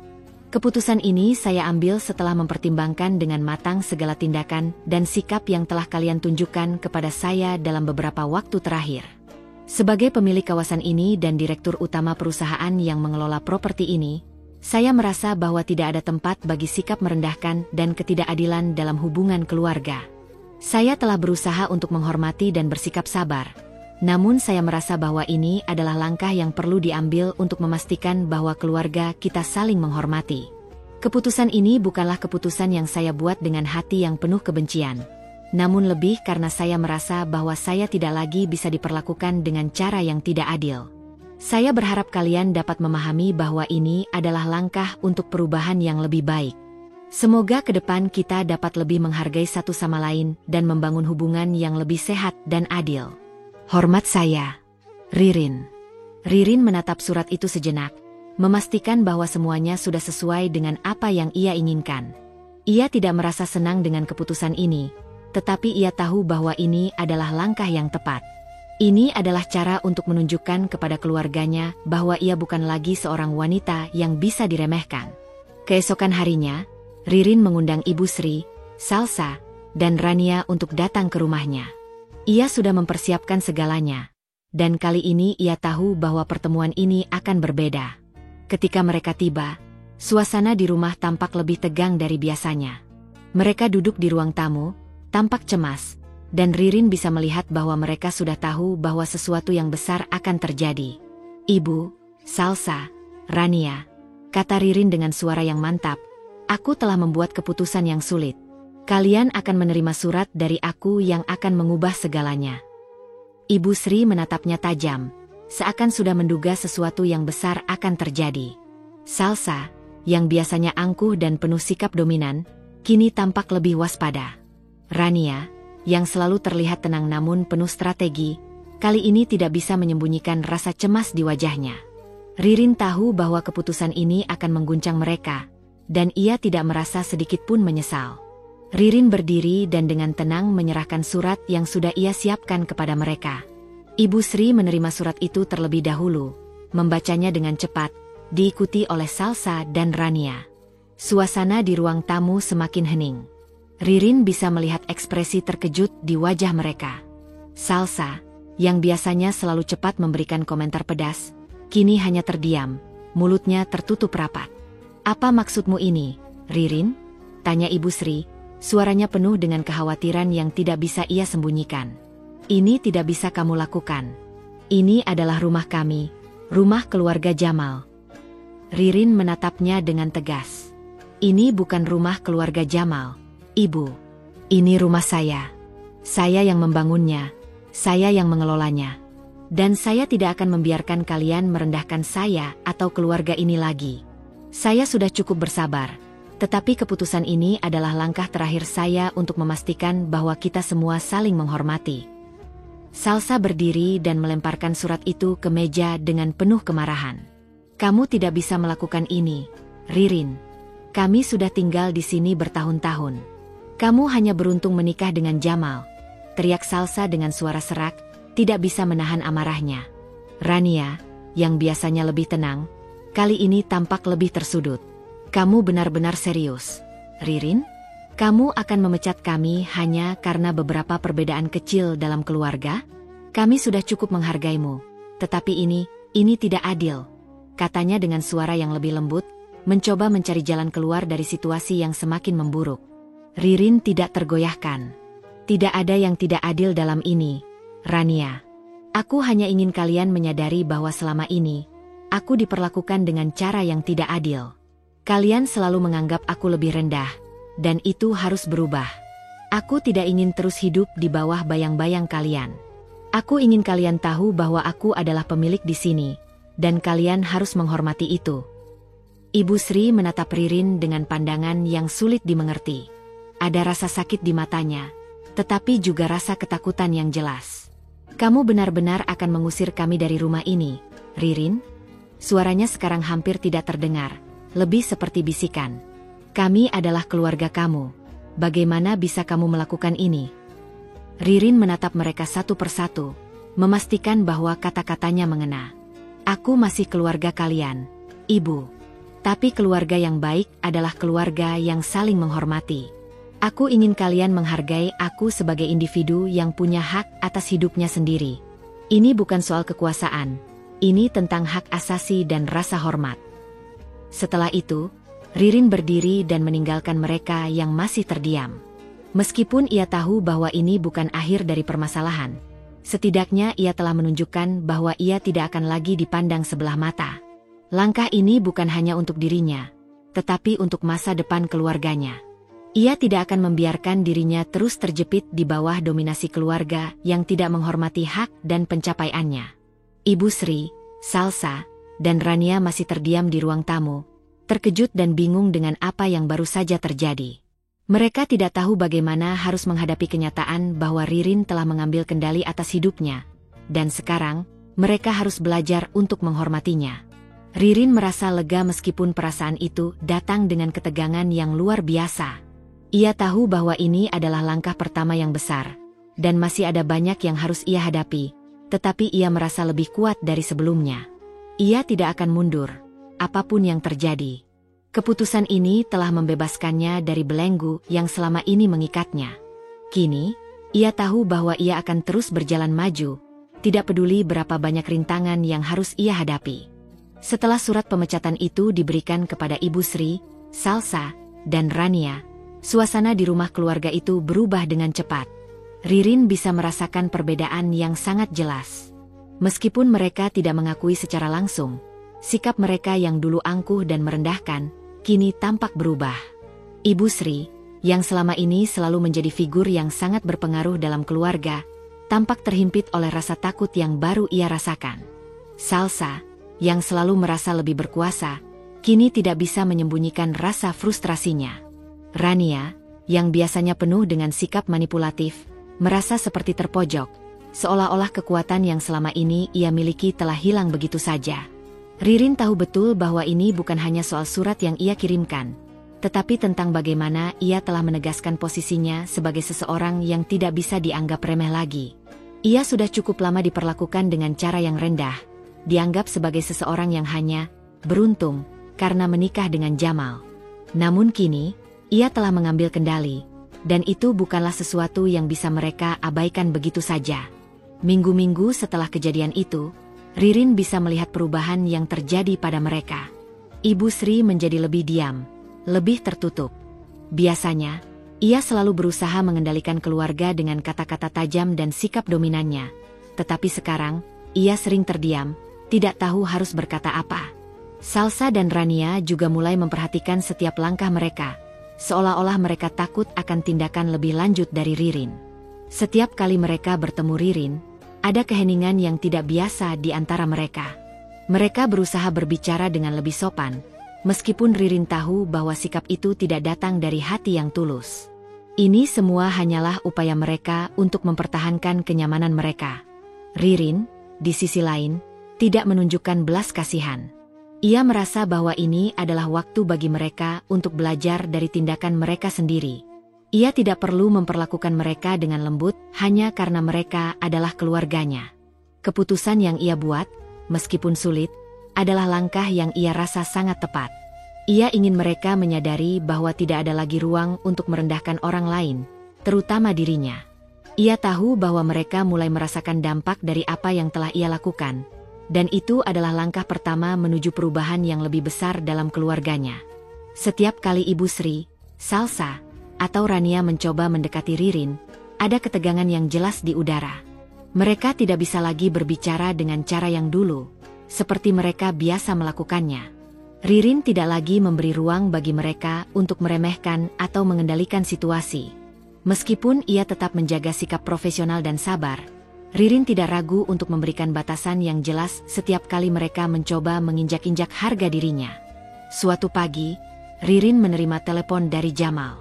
Keputusan ini saya ambil setelah mempertimbangkan dengan matang segala tindakan dan sikap yang telah kalian tunjukkan kepada saya dalam beberapa waktu terakhir. Sebagai pemilik kawasan ini dan direktur utama perusahaan yang mengelola properti ini, saya merasa bahwa tidak ada tempat bagi sikap merendahkan dan ketidakadilan dalam hubungan keluarga. Saya telah berusaha untuk menghormati dan bersikap sabar. Namun saya merasa bahwa ini adalah langkah yang perlu diambil untuk memastikan bahwa keluarga kita saling menghormati. Keputusan ini bukanlah keputusan yang saya buat dengan hati yang penuh kebencian, namun lebih karena saya merasa bahwa saya tidak lagi bisa diperlakukan dengan cara yang tidak adil. Saya berharap kalian dapat memahami bahwa ini adalah langkah untuk perubahan yang lebih baik. Semoga ke depan kita dapat lebih menghargai satu sama lain dan membangun hubungan yang lebih sehat dan adil. Hormat saya, Ririn. Ririn menatap surat itu sejenak, memastikan bahwa semuanya sudah sesuai dengan apa yang ia inginkan. Ia tidak merasa senang dengan keputusan ini, tetapi ia tahu bahwa ini adalah langkah yang tepat. Ini adalah cara untuk menunjukkan kepada keluarganya bahwa ia bukan lagi seorang wanita yang bisa diremehkan. Keesokan harinya, Ririn mengundang Ibu Sri, Salsa, dan Rania untuk datang ke rumahnya. Ia sudah mempersiapkan segalanya, dan kali ini ia tahu bahwa pertemuan ini akan berbeda. Ketika mereka tiba, suasana di rumah tampak lebih tegang dari biasanya. Mereka duduk di ruang tamu, tampak cemas, dan Ririn bisa melihat bahwa mereka sudah tahu bahwa sesuatu yang besar akan terjadi. Ibu, Salsa, Rania, kata Ririn dengan suara yang mantap, aku telah membuat keputusan yang sulit. Kalian akan menerima surat dari aku yang akan mengubah segalanya. Ibu Sri menatapnya tajam, seakan sudah menduga sesuatu yang besar akan terjadi. Salsa, yang biasanya angkuh dan penuh sikap dominan, kini tampak lebih waspada. Rania, yang selalu terlihat tenang namun penuh strategi, kali ini tidak bisa menyembunyikan rasa cemas di wajahnya. Ririn tahu bahwa keputusan ini akan mengguncang mereka, dan ia tidak merasa sedikit pun menyesal. Ririn berdiri dan dengan tenang menyerahkan surat yang sudah ia siapkan kepada mereka. Ibu Sri menerima surat itu terlebih dahulu, membacanya dengan cepat, diikuti oleh Salsa dan Rania. Suasana di ruang tamu semakin hening. Ririn bisa melihat ekspresi terkejut di wajah mereka. Salsa, yang biasanya selalu cepat memberikan komentar pedas, kini hanya terdiam, mulutnya tertutup rapat. Apa maksudmu ini, Ririn? Tanya Ibu Sri. Suaranya penuh dengan kekhawatiran yang tidak bisa ia sembunyikan. Ini tidak bisa kamu lakukan. Ini adalah rumah kami, rumah keluarga Jamal. Ririn menatapnya dengan tegas. Ini bukan rumah keluarga Jamal, Ibu. Ini rumah saya. Saya yang membangunnya, saya yang mengelolanya. Dan saya tidak akan membiarkan kalian merendahkan saya atau keluarga ini lagi. Saya sudah cukup bersabar. Tetapi keputusan ini adalah langkah terakhir saya untuk memastikan bahwa kita semua saling menghormati. Salsa berdiri dan melemparkan surat itu ke meja dengan penuh kemarahan. Kamu tidak bisa melakukan ini, Ririn. Kami sudah tinggal di sini bertahun-tahun. Kamu hanya beruntung menikah dengan Jamal, teriak Salsa dengan suara serak, tidak bisa menahan amarahnya. Rania, yang biasanya lebih tenang, kali ini tampak lebih tersudut. Kamu benar-benar serius, Ririn? Kamu akan memecat kami hanya karena beberapa perbedaan kecil dalam keluarga? Kami sudah cukup menghargaimu. Tetapi ini tidak adil, katanya dengan suara yang lebih lembut, mencoba mencari jalan keluar dari situasi yang semakin memburuk. Ririn tidak tergoyahkan. Tidak ada yang tidak adil dalam ini, Rania. Aku hanya ingin kalian menyadari bahwa selama ini, aku diperlakukan dengan cara yang tidak adil. Kalian selalu menganggap aku lebih rendah, dan itu harus berubah. Aku tidak ingin terus hidup di bawah bayang-bayang kalian. Aku ingin kalian tahu bahwa aku adalah pemilik di sini, dan kalian harus menghormati itu. Ibu Sri menatap Ririn dengan pandangan yang sulit dimengerti. Ada rasa sakit di matanya, tetapi juga rasa ketakutan yang jelas. Kamu benar-benar akan mengusir kami dari rumah ini, Ririn? Suaranya sekarang hampir tidak terdengar, lebih seperti bisikan. Kami adalah keluarga kamu. Bagaimana bisa kamu melakukan ini? Ririn menatap mereka satu persatu, memastikan bahwa kata-katanya mengena. Aku masih keluarga kalian, Ibu. Tapi keluarga yang baik adalah keluarga yang saling menghormati. Aku ingin kalian menghargai aku sebagai individu yang punya hak atas hidupnya sendiri. Ini bukan soal kekuasaan. Ini tentang hak asasi dan rasa hormat. Setelah itu, Ririn berdiri dan meninggalkan mereka yang masih terdiam. Meskipun ia tahu bahwa ini bukan akhir dari permasalahan, setidaknya ia telah menunjukkan bahwa ia tidak akan lagi dipandang sebelah mata. Langkah ini bukan hanya untuk dirinya, tetapi untuk masa depan keluarganya. Ia tidak akan membiarkan dirinya terus terjepit di bawah dominasi keluarga yang tidak menghormati hak dan pencapaiannya. Ibu Sri, Salsa, dan Rania masih terdiam di ruang tamu, terkejut dan bingung dengan apa yang baru saja terjadi. Mereka tidak tahu bagaimana harus menghadapi kenyataan bahwa Ririn telah mengambil kendali atas hidupnya, dan sekarang, mereka harus belajar untuk menghormatinya. Ririn merasa lega meskipun perasaan itu datang dengan ketegangan yang luar biasa. Ia tahu bahwa ini adalah langkah pertama yang besar, dan masih ada banyak yang harus ia hadapi, tetapi ia merasa lebih kuat dari sebelumnya. Ia tidak akan mundur, apapun yang terjadi. Keputusan ini telah membebaskannya dari belenggu yang selama ini mengikatnya. Kini, ia tahu bahwa ia akan terus berjalan maju, tidak peduli berapa banyak rintangan yang harus ia hadapi. Setelah surat pemecatan itu diberikan kepada Ibu Sri, Salsa, dan Rania, suasana di rumah keluarga itu berubah dengan cepat. Ririn bisa merasakan perbedaan yang sangat jelas. Meskipun mereka tidak mengakui secara langsung, sikap mereka yang dulu angkuh dan merendahkan, kini tampak berubah. Ibu Sri, yang selama ini selalu menjadi figur yang sangat berpengaruh dalam keluarga, tampak terhimpit oleh rasa takut yang baru ia rasakan. Salsa, yang selalu merasa lebih berkuasa, kini tidak bisa menyembunyikan rasa frustrasinya. Rania, yang biasanya penuh dengan sikap manipulatif, merasa seperti terpojok, seolah-olah kekuatan yang selama ini ia miliki telah hilang begitu saja. Ririn tahu betul bahwa ini bukan hanya soal surat yang ia kirimkan, tetapi tentang bagaimana ia telah menegaskan posisinya sebagai seseorang yang tidak bisa dianggap remeh lagi. Ia sudah cukup lama diperlakukan dengan cara yang rendah, dianggap sebagai seseorang yang hanya beruntung karena menikah dengan Jamal. Namun kini, ia telah mengambil kendali, dan itu bukanlah sesuatu yang bisa mereka abaikan begitu saja. Minggu-minggu setelah kejadian itu, Ririn bisa melihat perubahan yang terjadi pada mereka. Ibu Sri menjadi lebih diam, lebih tertutup. Biasanya, ia selalu berusaha mengendalikan keluarga dengan kata-kata tajam dan sikap dominannya. Tetapi sekarang, ia sering terdiam, tidak tahu harus berkata apa. Salsa dan Rania juga mulai memperhatikan setiap langkah mereka, seolah-olah mereka takut akan tindakan lebih lanjut dari Ririn. Setiap kali mereka bertemu Ririn, ada keheningan yang tidak biasa di antara mereka. Mereka berusaha berbicara dengan lebih sopan, meskipun Ririn tahu bahwa sikap itu tidak datang dari hati yang tulus. Ini semua hanyalah upaya mereka untuk mempertahankan kenyamanan mereka. Ririn, di sisi lain, tidak menunjukkan belas kasihan. Ia merasa bahwa ini adalah waktu bagi mereka untuk belajar dari tindakan mereka sendiri. Ia tidak perlu memperlakukan mereka dengan lembut hanya karena mereka adalah keluarganya. Keputusan yang ia buat, meskipun sulit, adalah langkah yang ia rasa sangat tepat. Ia ingin mereka menyadari bahwa tidak ada lagi ruang untuk merendahkan orang lain, terutama dirinya. Ia tahu bahwa mereka mulai merasakan dampak dari apa yang telah ia lakukan, dan itu adalah langkah pertama menuju perubahan yang lebih besar dalam keluarganya. Setiap kali Ibu Sri, Salsa, atau Rania mencoba mendekati Ririn, ada ketegangan yang jelas di udara. Mereka tidak bisa lagi berbicara dengan cara yang dulu, seperti mereka biasa melakukannya. Ririn tidak lagi memberi ruang bagi mereka untuk meremehkan atau mengendalikan situasi. Meskipun ia tetap menjaga sikap profesional dan sabar, Ririn tidak ragu untuk memberikan batasan yang jelas setiap kali mereka mencoba menginjak-injak harga dirinya. Suatu pagi, Ririn menerima telepon dari Jamal.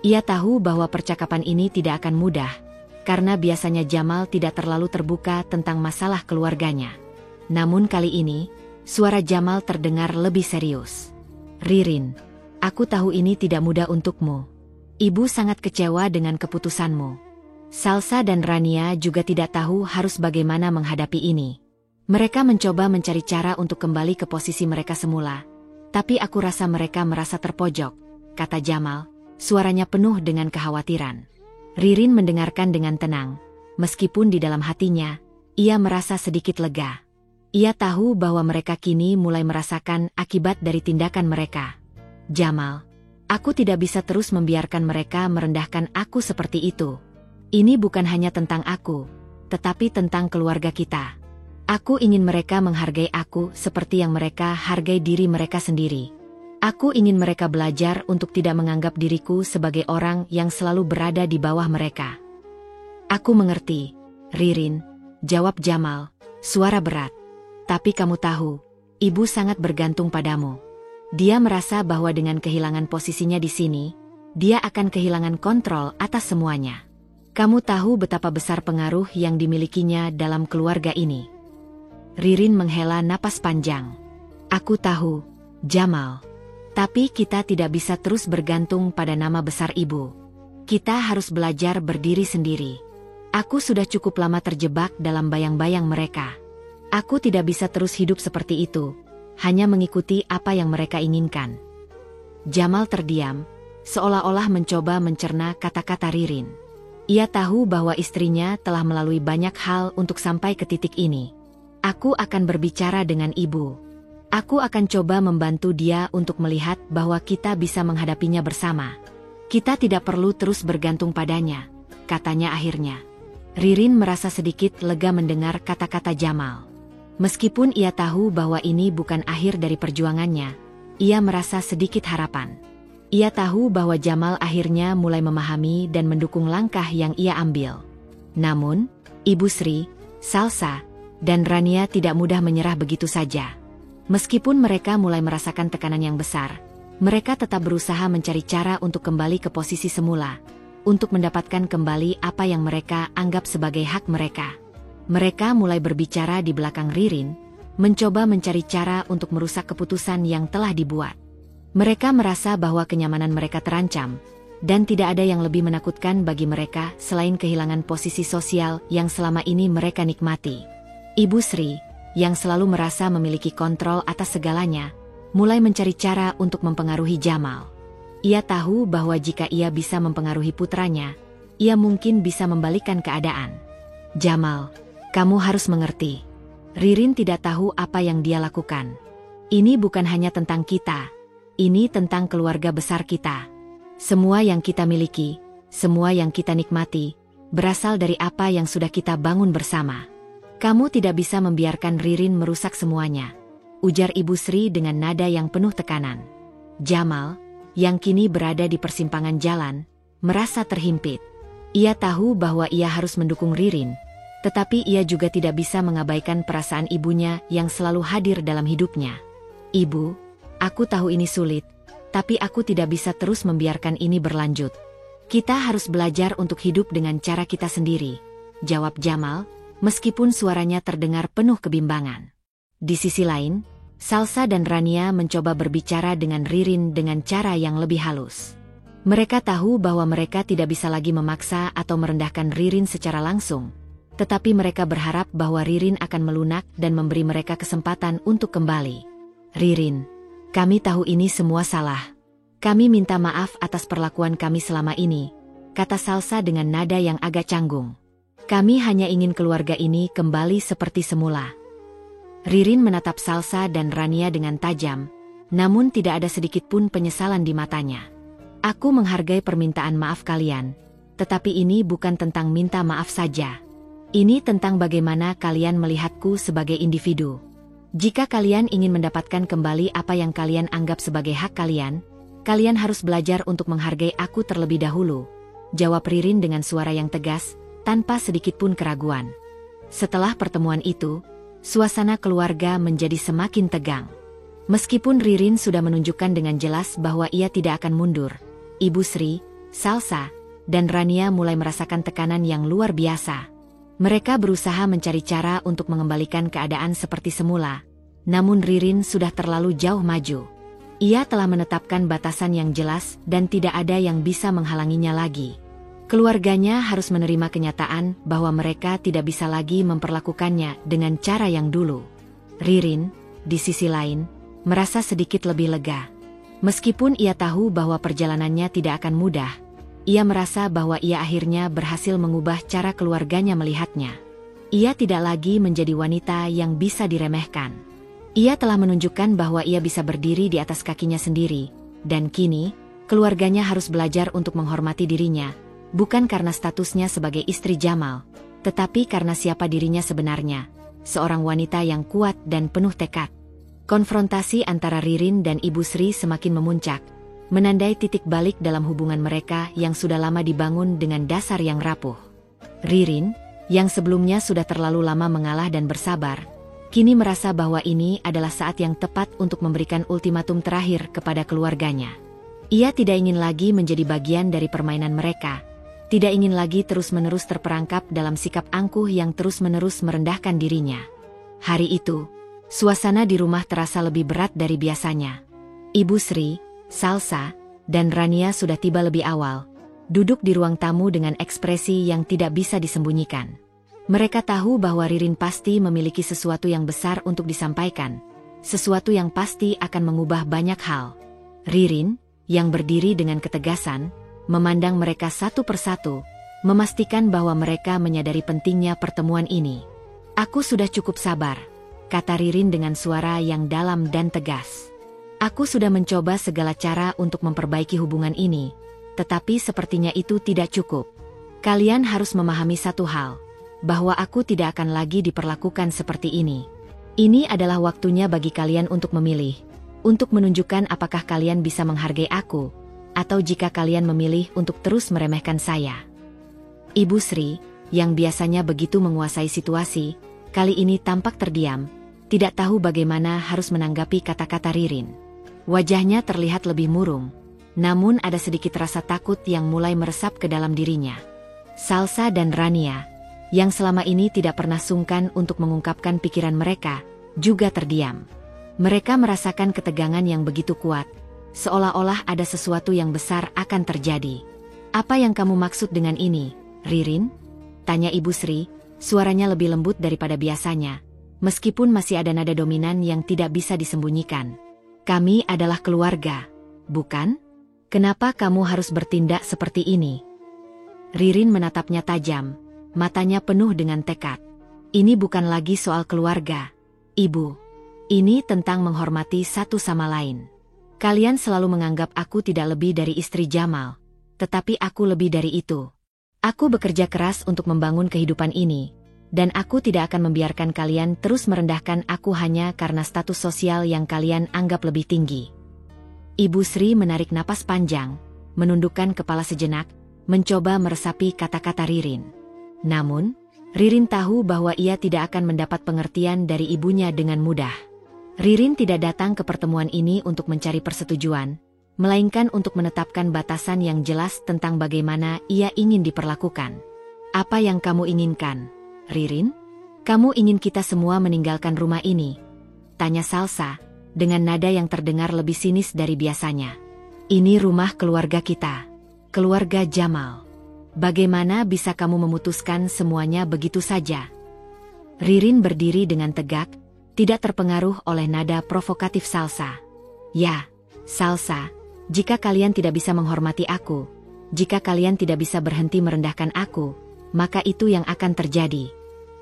Ia tahu bahwa percakapan ini tidak akan mudah, karena biasanya Jamal tidak terlalu terbuka tentang masalah keluarganya. Namun kali ini, suara Jamal terdengar lebih serius. "Ririn, aku tahu ini tidak mudah untukmu. Ibu sangat kecewa dengan keputusanmu. Salsa dan Rania juga tidak tahu harus bagaimana menghadapi ini. Mereka mencoba mencari cara untuk kembali ke posisi mereka semula, tapi aku rasa mereka merasa terpojok," kata Jamal, suaranya penuh dengan kekhawatiran. Ririn mendengarkan dengan tenang, meskipun di dalam hatinya, ia merasa sedikit lega. Ia tahu bahwa mereka kini mulai merasakan akibat dari tindakan mereka. "Jamal, aku tidak bisa terus membiarkan mereka merendahkan aku seperti itu. Ini bukan hanya tentang aku, tetapi tentang keluarga kita. Aku ingin mereka menghargai aku seperti yang mereka hargai diri mereka sendiri. Aku ingin mereka belajar untuk tidak menganggap diriku sebagai orang yang selalu berada di bawah mereka." "Aku mengerti, Ririn," jawab Jamal, suara berat. "Tapi kamu tahu, ibu sangat bergantung padamu." Dia merasa bahwa dengan kehilangan posisinya di sini, dia akan kehilangan kontrol atas semuanya. "Kamu tahu betapa besar pengaruh yang dimilikinya dalam keluarga ini." Ririn menghela napas panjang. "Aku tahu, Jamal. Tapi kita tidak bisa terus bergantung pada nama besar ibu. Kita harus belajar berdiri sendiri. Aku sudah cukup lama terjebak dalam bayang-bayang mereka. Aku tidak bisa terus hidup seperti itu, hanya mengikuti apa yang mereka inginkan." Jamal terdiam, seolah-olah mencoba mencerna kata-kata Ririn. Ia tahu bahwa istrinya telah melalui banyak hal untuk sampai ke titik ini. "Aku akan berbicara dengan ibu. Aku akan coba membantu dia untuk melihat bahwa kita bisa menghadapinya bersama. Kita tidak perlu terus bergantung padanya," katanya akhirnya. Ririn merasa sedikit lega mendengar kata-kata Jamal. Meskipun ia tahu bahwa ini bukan akhir dari perjuangannya, ia merasa sedikit harapan. Ia tahu bahwa Jamal akhirnya mulai memahami dan mendukung langkah yang ia ambil. Namun, Ibu Sri, Salsa, dan Rania tidak mudah menyerah begitu saja. Meskipun mereka mulai merasakan tekanan yang besar, mereka tetap berusaha mencari cara untuk kembali ke posisi semula, untuk mendapatkan kembali apa yang mereka anggap sebagai hak mereka. Mereka mulai berbicara di belakang Ririn, mencoba mencari cara untuk merusak keputusan yang telah dibuat. Mereka merasa bahwa kenyamanan mereka terancam, dan tidak ada yang lebih menakutkan bagi mereka selain kehilangan posisi sosial yang selama ini mereka nikmati. Ibu Sri, yang selalu merasa memiliki kontrol atas segalanya, mulai mencari cara untuk mempengaruhi Jamal. Ia tahu bahwa jika ia bisa mempengaruhi putranya, ia mungkin bisa membalikkan keadaan. "Jamal, kamu harus mengerti. Ririn tidak tahu apa yang dia lakukan. Ini bukan hanya tentang kita, ini tentang keluarga besar kita. Semua yang kita miliki, semua yang kita nikmati, berasal dari apa yang sudah kita bangun bersama. Kamu tidak bisa membiarkan Ririn merusak semuanya," ujar Ibu Sri dengan nada yang penuh tekanan. Jamal, yang kini berada di persimpangan jalan, merasa terhimpit. Ia tahu bahwa ia harus mendukung Ririn, tetapi ia juga tidak bisa mengabaikan perasaan ibunya yang selalu hadir dalam hidupnya. "Ibu, aku tahu ini sulit, tapi aku tidak bisa terus membiarkan ini berlanjut. Kita harus belajar untuk hidup dengan cara kita sendiri," jawab Jamal, meskipun suaranya terdengar penuh kebimbangan. Di sisi lain, Salsa dan Rania mencoba berbicara dengan Ririn dengan cara yang lebih halus. Mereka tahu bahwa mereka tidak bisa lagi memaksa atau merendahkan Ririn secara langsung, tetapi mereka berharap bahwa Ririn akan melunak dan memberi mereka kesempatan untuk kembali. Ririn, kami tahu ini semua salah. Kami minta maaf atas perlakuan kami selama ini, kata Salsa dengan nada yang agak canggung. Kami hanya ingin keluarga ini kembali seperti semula. Ririn menatap Salsa dan Rania dengan tajam, namun tidak ada sedikit pun penyesalan di matanya. Aku menghargai permintaan maaf kalian, tetapi ini bukan tentang minta maaf saja. Ini tentang bagaimana kalian melihatku sebagai individu. Jika kalian ingin mendapatkan kembali apa yang kalian anggap sebagai hak kalian, kalian harus belajar untuk menghargai aku terlebih dahulu, jawab Ririn dengan suara yang tegas, tanpa sedikit pun keraguan. Setelah pertemuan itu, suasana keluarga menjadi semakin tegang. Meskipun Ririn sudah menunjukkan dengan jelas bahwa ia tidak akan mundur, Ibu Sri, Salsa, dan Rania mulai merasakan tekanan yang luar biasa. Mereka berusaha mencari cara untuk mengembalikan keadaan seperti semula, namun Ririn sudah terlalu jauh maju. Ia telah menetapkan batasan yang jelas dan tidak ada yang bisa menghalanginya lagi. Keluarganya harus menerima kenyataan bahwa mereka tidak bisa lagi memperlakukannya dengan cara yang dulu. Ririn, di sisi lain, merasa sedikit lebih lega. Meskipun ia tahu bahwa perjalanannya tidak akan mudah, ia merasa bahwa ia akhirnya berhasil mengubah cara keluarganya melihatnya. Ia tidak lagi menjadi wanita yang bisa diremehkan. Ia telah menunjukkan bahwa ia bisa berdiri di atas kakinya sendiri, dan kini, keluarganya harus belajar untuk menghormati dirinya, bukan karena statusnya sebagai istri Jamal, tetapi karena siapa dirinya sebenarnya, seorang wanita yang kuat dan penuh tekad. Konfrontasi antara Ririn dan Ibu Sri semakin memuncak, menandai titik balik dalam hubungan mereka yang sudah lama dibangun dengan dasar yang rapuh. Ririn, yang sebelumnya sudah terlalu lama mengalah dan bersabar, kini merasa bahwa ini adalah saat yang tepat untuk memberikan ultimatum terakhir kepada keluarganya. Ia tidak ingin lagi menjadi bagian dari permainan mereka, tidak ingin lagi terus-menerus terperangkap dalam sikap angkuh yang terus-menerus merendahkan dirinya. Hari itu, suasana di rumah terasa lebih berat dari biasanya. Ibu Sri, Salsa, dan Rania sudah tiba lebih awal, duduk di ruang tamu dengan ekspresi yang tidak bisa disembunyikan. Mereka tahu bahwa Ririn pasti memiliki sesuatu yang besar untuk disampaikan, sesuatu yang pasti akan mengubah banyak hal. Ririn, yang berdiri dengan ketegasan, memandang mereka satu persatu, memastikan bahwa mereka menyadari pentingnya pertemuan ini. Aku sudah cukup sabar, kata Ririn dengan suara yang dalam dan tegas. Aku sudah mencoba segala cara untuk memperbaiki hubungan ini, tetapi sepertinya itu tidak cukup. Kalian harus memahami satu hal, bahwa aku tidak akan lagi diperlakukan seperti ini. Ini adalah waktunya bagi kalian untuk memilih, untuk menunjukkan apakah kalian bisa menghargai aku, atau jika kalian memilih untuk terus meremehkan saya. Ibu Sri, yang biasanya begitu menguasai situasi, kali ini tampak terdiam, tidak tahu bagaimana harus menanggapi kata-kata Ririn. Wajahnya terlihat lebih murung, namun ada sedikit rasa takut yang mulai meresap ke dalam dirinya. Salsa dan Rania, yang selama ini tidak pernah sungkan untuk mengungkapkan pikiran mereka, juga terdiam. Mereka merasakan ketegangan yang begitu kuat, seolah-olah ada sesuatu yang besar akan terjadi. Apa yang kamu maksud dengan ini, Ririn? Tanya Ibu Sri, suaranya lebih lembut daripada biasanya, meskipun masih ada nada dominan yang tidak bisa disembunyikan. Kami adalah keluarga, bukan? Kenapa kamu harus bertindak seperti ini? Ririn menatapnya tajam, matanya penuh dengan tekad. Ini bukan lagi soal keluarga, Ibu. Ini tentang menghormati satu sama lain. Kalian selalu menganggap aku tidak lebih dari istri Jamal, tetapi aku lebih dari itu. Aku bekerja keras untuk membangun kehidupan ini, dan aku tidak akan membiarkan kalian terus merendahkan aku hanya karena status sosial yang kalian anggap lebih tinggi. Ibu Sri menarik napas panjang, menundukkan kepala sejenak, mencoba meresapi kata-kata Ririn. Namun, Ririn tahu bahwa ia tidak akan mendapat pengertian dari ibunya dengan mudah. Ririn tidak datang ke pertemuan ini untuk mencari persetujuan, melainkan untuk menetapkan batasan yang jelas tentang bagaimana ia ingin diperlakukan. Apa yang kamu inginkan, Ririn? Kamu ingin kita semua meninggalkan rumah ini? Tanya Salsa, dengan nada yang terdengar lebih sinis dari biasanya. Ini rumah keluarga kita. Keluarga Jamal. Bagaimana bisa kamu memutuskan semuanya begitu saja? Ririn berdiri dengan tegak, tidak terpengaruh oleh nada provokatif Salsa. Ya, Salsa, jika kalian tidak bisa menghormati aku, jika kalian tidak bisa berhenti merendahkan aku, maka itu yang akan terjadi.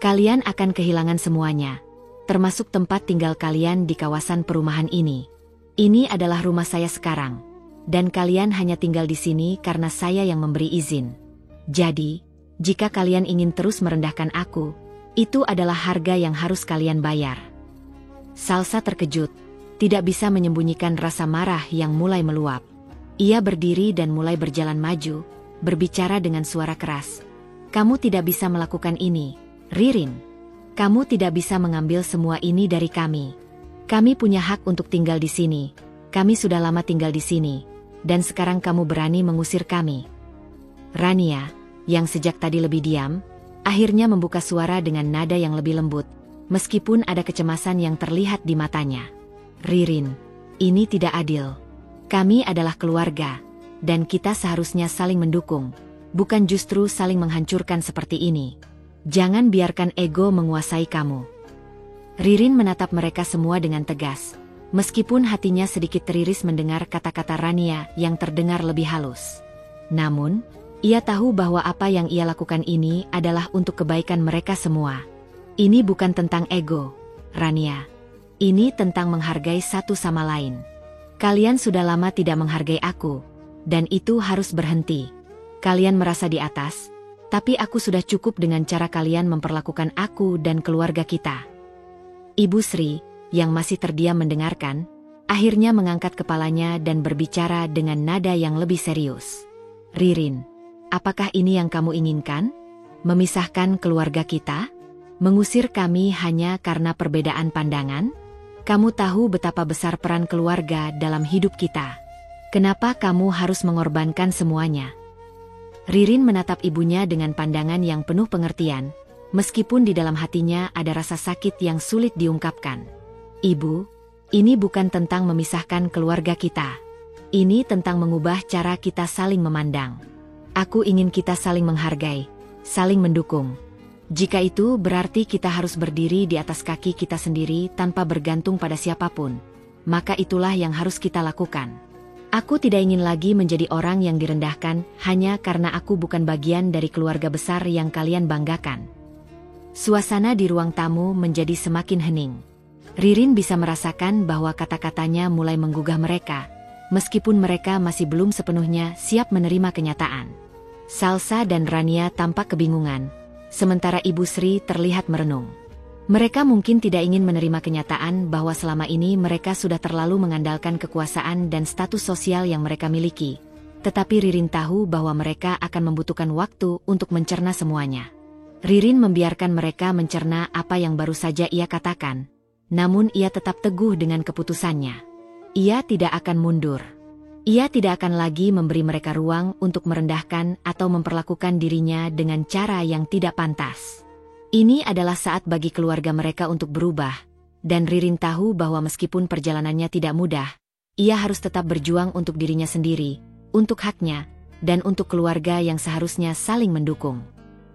Kalian akan kehilangan semuanya, termasuk tempat tinggal kalian di kawasan perumahan ini. Ini adalah rumah saya sekarang, dan kalian hanya tinggal di sini karena saya yang memberi izin. Jadi, jika kalian ingin terus merendahkan aku, itu adalah harga yang harus kalian bayar. Salsa terkejut, tidak bisa menyembunyikan rasa marah yang mulai meluap. Ia berdiri dan mulai berjalan maju, berbicara dengan suara keras. Kamu tidak bisa melakukan ini, Ririn. Kamu tidak bisa mengambil semua ini dari kami. Kami punya hak untuk tinggal di sini. Kami sudah lama tinggal di sini, dan sekarang kamu berani mengusir kami. Rania, yang sejak tadi lebih diam, akhirnya membuka suara dengan nada yang lebih lembut, meskipun ada kecemasan yang terlihat di matanya. Ririn, ini tidak adil. Kami adalah keluarga, dan kita seharusnya saling mendukung, bukan justru saling menghancurkan seperti ini. Jangan biarkan ego menguasai kamu. Ririn menatap mereka semua dengan tegas, meskipun hatinya sedikit teriris mendengar kata-kata Rania yang terdengar lebih halus. Namun, ia tahu bahwa apa yang ia lakukan ini adalah untuk kebaikan mereka semua. Ini bukan tentang ego, Rania. Ini tentang menghargai satu sama lain. Kalian sudah lama tidak menghargai aku, dan itu harus berhenti. Kalian merasa di atas, tapi aku sudah cukup dengan cara kalian memperlakukan aku dan keluarga kita. Ibu Sri, yang masih terdiam mendengarkan, akhirnya mengangkat kepalanya dan berbicara dengan nada yang lebih serius. Ririn, apakah ini yang kamu inginkan? Memisahkan keluarga kita? Mengusir kami hanya karena perbedaan pandangan? Kamu tahu betapa besar peran keluarga dalam hidup kita. Kenapa kamu harus mengorbankan semuanya? Ririn menatap ibunya dengan pandangan yang penuh pengertian, meskipun di dalam hatinya ada rasa sakit yang sulit diungkapkan. Ibu, ini bukan tentang memisahkan keluarga kita. Ini tentang mengubah cara kita saling memandang. Aku ingin kita saling menghargai, saling mendukung. Jika itu berarti kita harus berdiri di atas kaki kita sendiri tanpa bergantung pada siapapun, maka itulah yang harus kita lakukan. Aku tidak ingin lagi menjadi orang yang direndahkan hanya karena aku bukan bagian dari keluarga besar yang kalian banggakan. Suasana di ruang tamu menjadi semakin hening. Ririn bisa merasakan bahwa kata-katanya mulai menggugah mereka, meskipun mereka masih belum sepenuhnya siap menerima kenyataan. Salsa dan Rania tampak kebingungan, sementara Ibu Sri terlihat merenung. Mereka mungkin tidak ingin menerima kenyataan bahwa selama ini mereka sudah terlalu mengandalkan kekuasaan dan status sosial yang mereka miliki. Tetapi Ririn tahu bahwa mereka akan membutuhkan waktu untuk mencerna semuanya. Ririn membiarkan mereka mencerna apa yang baru saja ia katakan, namun ia tetap teguh dengan keputusannya. Ia tidak akan mundur. Ia tidak akan lagi memberi mereka ruang untuk merendahkan atau memperlakukan dirinya dengan cara yang tidak pantas. Ini adalah saat bagi keluarga mereka untuk berubah, dan Ririn tahu bahwa meskipun perjalanannya tidak mudah, ia harus tetap berjuang untuk dirinya sendiri, untuk haknya, dan untuk keluarga yang seharusnya saling mendukung.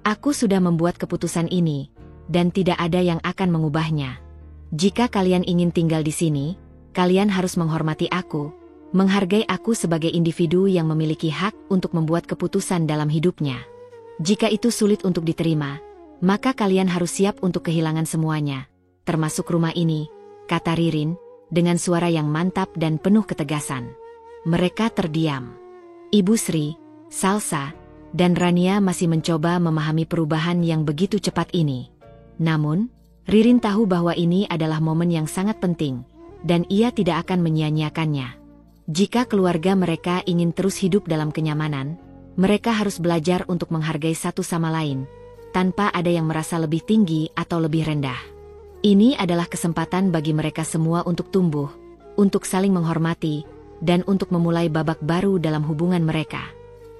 Aku sudah membuat keputusan ini, dan tidak ada yang akan mengubahnya. Jika kalian ingin tinggal di sini, kalian harus menghormati aku, menghargai aku sebagai individu yang memiliki hak untuk membuat keputusan dalam hidupnya. Jika itu sulit untuk diterima, maka kalian harus siap untuk kehilangan semuanya, termasuk rumah ini, kata Ririn, dengan suara yang mantap dan penuh ketegasan. Mereka terdiam. Ibu Sri, Salsa, dan Rania masih mencoba memahami perubahan yang begitu cepat ini. Namun, Ririn tahu bahwa ini adalah momen yang sangat penting, dan ia tidak akan menyia-nyiakannya. Jika keluarga mereka ingin terus hidup dalam kenyamanan, mereka harus belajar untuk menghargai satu sama lain, tanpa ada yang merasa lebih tinggi atau lebih rendah. Ini adalah kesempatan bagi mereka semua untuk tumbuh, untuk saling menghormati, dan untuk memulai babak baru dalam hubungan mereka.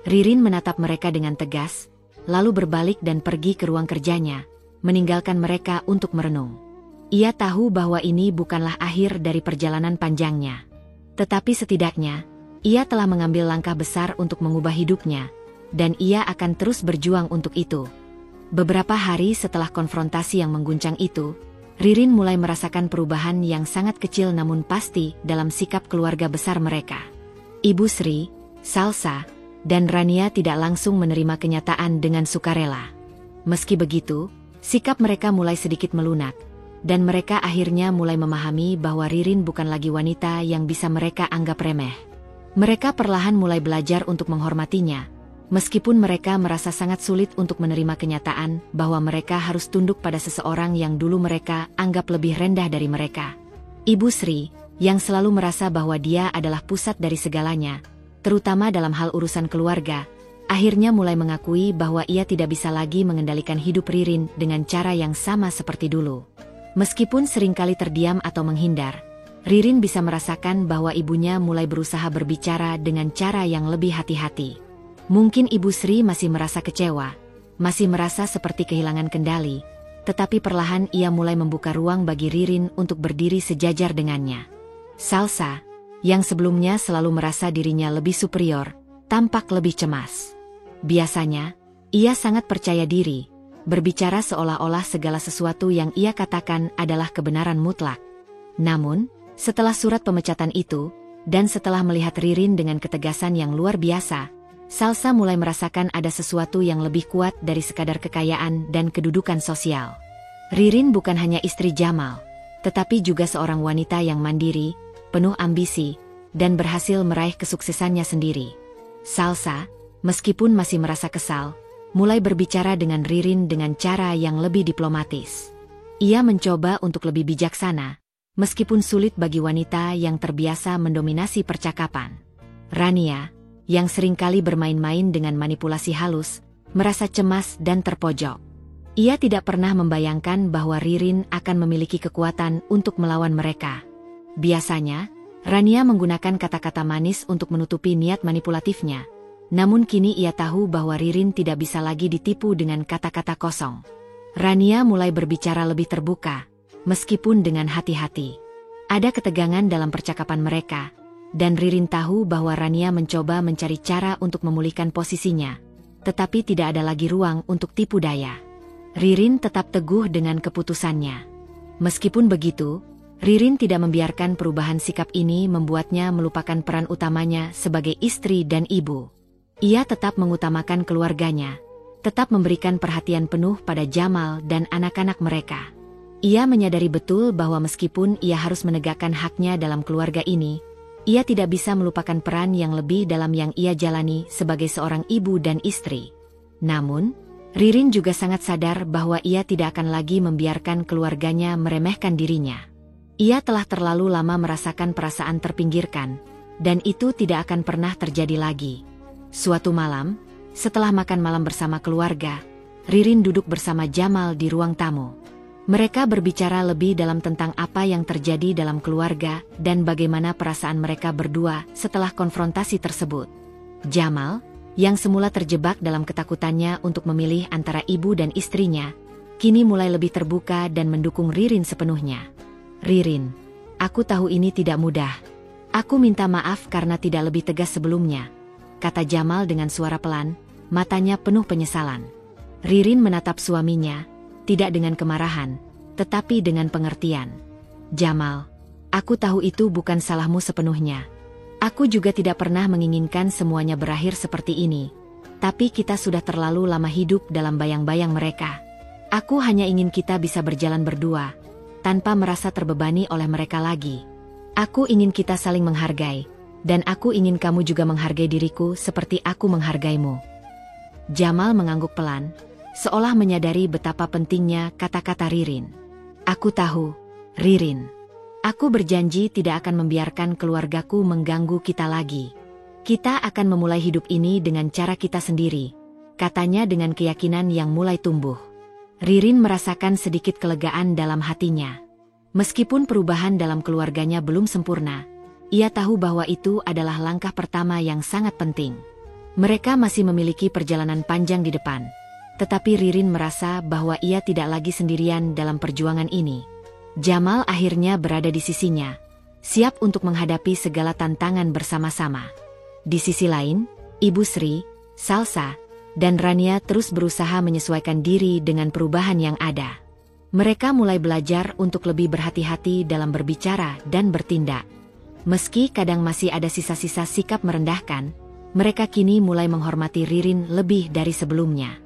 Ririn menatap mereka dengan tegas, lalu berbalik dan pergi ke ruang kerjanya, meninggalkan mereka untuk merenung. Ia tahu bahwa ini bukanlah akhir dari perjalanan panjangnya. Tetapi setidaknya, ia telah mengambil langkah besar untuk mengubah hidupnya, dan ia akan terus berjuang untuk itu. Beberapa hari setelah konfrontasi yang mengguncang itu, Ririn mulai merasakan perubahan yang sangat kecil namun pasti dalam sikap keluarga besar mereka. Ibu Sri, Salsa, dan Rania tidak langsung menerima kenyataan dengan sukarela. Meski begitu, sikap mereka mulai sedikit melunak, dan mereka akhirnya mulai memahami bahwa Ririn bukan lagi wanita yang bisa mereka anggap remeh. Mereka perlahan mulai belajar untuk menghormatinya, meskipun mereka merasa sangat sulit untuk menerima kenyataan bahwa mereka harus tunduk pada seseorang yang dulu mereka anggap lebih rendah dari mereka. Ibu Sri, yang selalu merasa bahwa dia adalah pusat dari segalanya, terutama dalam hal urusan keluarga, akhirnya mulai mengakui bahwa ia tidak bisa lagi mengendalikan hidup Ririn dengan cara yang sama seperti dulu. Meskipun seringkali terdiam atau menghindar, Ririn bisa merasakan bahwa ibunya mulai berusaha berbicara dengan cara yang lebih hati-hati. Mungkin Ibu Sri masih merasa kecewa, masih merasa seperti kehilangan kendali, tetapi perlahan ia mulai membuka ruang bagi Ririn untuk berdiri sejajar dengannya. Salsa, yang sebelumnya selalu merasa dirinya lebih superior, tampak lebih cemas. Biasanya, ia sangat percaya diri, berbicara seolah-olah segala sesuatu yang ia katakan adalah kebenaran mutlak. Namun, setelah surat pemecatan itu, dan setelah melihat Ririn dengan ketegasan yang luar biasa, Salsa mulai merasakan ada sesuatu yang lebih kuat dari sekadar kekayaan dan kedudukan sosial. Ririn bukan hanya istri Jamal, tetapi juga seorang wanita yang mandiri, penuh ambisi, dan berhasil meraih kesuksesannya sendiri. Salsa, meskipun masih merasa kesal, mulai berbicara dengan Ririn dengan cara yang lebih diplomatis. Ia mencoba untuk lebih bijaksana, meskipun sulit bagi wanita yang terbiasa mendominasi percakapan. Rania, yang seringkali bermain-main dengan manipulasi halus, merasa cemas dan terpojok. Ia tidak pernah membayangkan bahwa Ririn akan memiliki kekuatan untuk melawan mereka. Biasanya, Rania menggunakan kata-kata manis untuk menutupi niat manipulatifnya. Namun kini ia tahu bahwa Ririn tidak bisa lagi ditipu dengan kata-kata kosong. Rania mulai berbicara lebih terbuka, meskipun dengan hati-hati. Ada ketegangan dalam percakapan mereka, dan Ririn tahu bahwa Rania mencoba mencari cara untuk memulihkan posisinya, tetapi tidak ada lagi ruang untuk tipu daya. Ririn tetap teguh dengan keputusannya. Meskipun begitu, Ririn tidak membiarkan perubahan sikap ini membuatnya melupakan peran utamanya sebagai istri dan ibu. Ia tetap mengutamakan keluarganya, tetap memberikan perhatian penuh pada Jamal dan anak-anak mereka. Ia menyadari betul bahwa meskipun ia harus menegakkan haknya dalam keluarga ini, ia tidak bisa melupakan peran yang lebih dalam yang ia jalani sebagai seorang ibu dan istri. Namun, Ririn juga sangat sadar bahwa ia tidak akan lagi membiarkan keluarganya meremehkan dirinya. Ia telah terlalu lama merasakan perasaan terpinggirkan, dan itu tidak akan pernah terjadi lagi. Suatu malam, setelah makan malam bersama keluarga, Ririn duduk bersama Jamal di ruang tamu. Mereka berbicara lebih dalam tentang apa yang terjadi dalam keluarga dan bagaimana perasaan mereka berdua setelah konfrontasi tersebut. Jamal, yang semula terjebak dalam ketakutannya untuk memilih antara ibu dan istrinya, kini mulai lebih terbuka dan mendukung Ririn sepenuhnya. Ririn, aku tahu ini tidak mudah. Aku minta maaf karena tidak lebih tegas sebelumnya, kata Jamal dengan suara pelan, matanya penuh penyesalan. Ririn menatap suaminya, tidak dengan kemarahan, tetapi dengan pengertian. Jamal, aku tahu itu bukan salahmu sepenuhnya. Aku juga tidak pernah menginginkan semuanya berakhir seperti ini, tapi kita sudah terlalu lama hidup dalam bayang-bayang mereka. Aku hanya ingin kita bisa berjalan berdua, tanpa merasa terbebani oleh mereka lagi. Aku ingin kita saling menghargai, dan aku ingin kamu juga menghargai diriku seperti aku menghargaimu. Jamal mengangguk pelan, seolah menyadari betapa pentingnya kata-kata Ririn. Aku tahu, Ririn. Aku berjanji tidak akan membiarkan keluargaku mengganggu kita lagi. Kita akan memulai hidup ini dengan cara kita sendiri, katanya dengan keyakinan yang mulai tumbuh. Ririn merasakan sedikit kelegaan dalam hatinya. Meskipun perubahan dalam keluarganya belum sempurna, ia tahu bahwa itu adalah langkah pertama yang sangat penting. Mereka masih memiliki perjalanan panjang di depan, tetapi Ririn merasa bahwa ia tidak lagi sendirian dalam perjuangan ini. Jamal akhirnya berada di sisinya, siap untuk menghadapi segala tantangan bersama-sama. Di sisi lain, Ibu Sri, Salsa, dan Rania terus berusaha menyesuaikan diri dengan perubahan yang ada. Mereka mulai belajar untuk lebih berhati-hati dalam berbicara dan bertindak. Meski kadang masih ada sisa-sisa sikap merendahkan, mereka kini mulai menghormati Ririn lebih dari sebelumnya.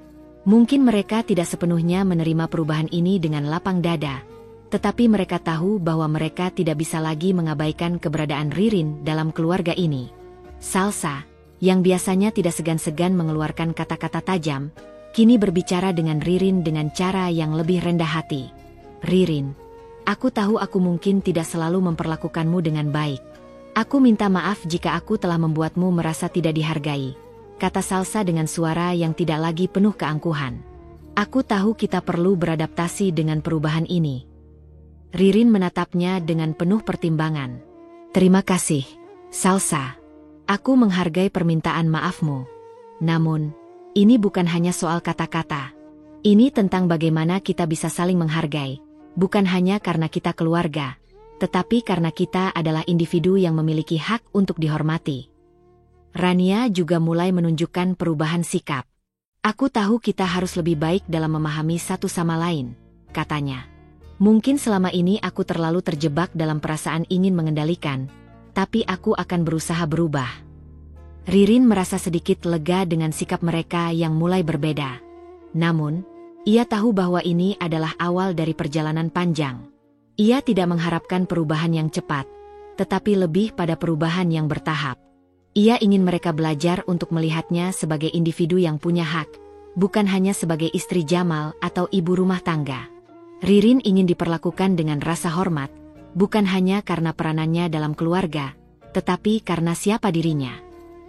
Mungkin mereka tidak sepenuhnya menerima perubahan ini dengan lapang dada, tetapi mereka tahu bahwa mereka tidak bisa lagi mengabaikan keberadaan Ririn dalam keluarga ini. Salsa, yang biasanya tidak segan-segan mengeluarkan kata-kata tajam, kini berbicara dengan Ririn dengan cara yang lebih rendah hati. "Ririn, aku tahu aku mungkin tidak selalu memperlakukanmu dengan baik. Aku minta maaf jika aku telah membuatmu merasa tidak dihargai," kata Salsa dengan suara yang tidak lagi penuh keangkuhan. "Aku tahu kita perlu beradaptasi dengan perubahan ini." Ririn menatapnya dengan penuh pertimbangan. "Terima kasih, Salsa. Aku menghargai permintaan maafmu. Namun, ini bukan hanya soal kata-kata. Ini tentang bagaimana kita bisa saling menghargai, bukan hanya karena kita keluarga, tetapi karena kita adalah individu yang memiliki hak untuk dihormati." Rania juga mulai menunjukkan perubahan sikap. "Aku tahu kita harus lebih baik dalam memahami satu sama lain," katanya. "Mungkin selama ini aku terlalu terjebak dalam perasaan ingin mengendalikan, tapi aku akan berusaha berubah." Ririn merasa sedikit lega dengan sikap mereka yang mulai berbeda. Namun, ia tahu bahwa ini adalah awal dari perjalanan panjang. Ia tidak mengharapkan perubahan yang cepat, tetapi lebih pada perubahan yang bertahap. Ia ingin mereka belajar untuk melihatnya sebagai individu yang punya hak, bukan hanya sebagai istri Jamal atau ibu rumah tangga. Ririn ingin diperlakukan dengan rasa hormat, bukan hanya karena peranannya dalam keluarga, tetapi karena siapa dirinya.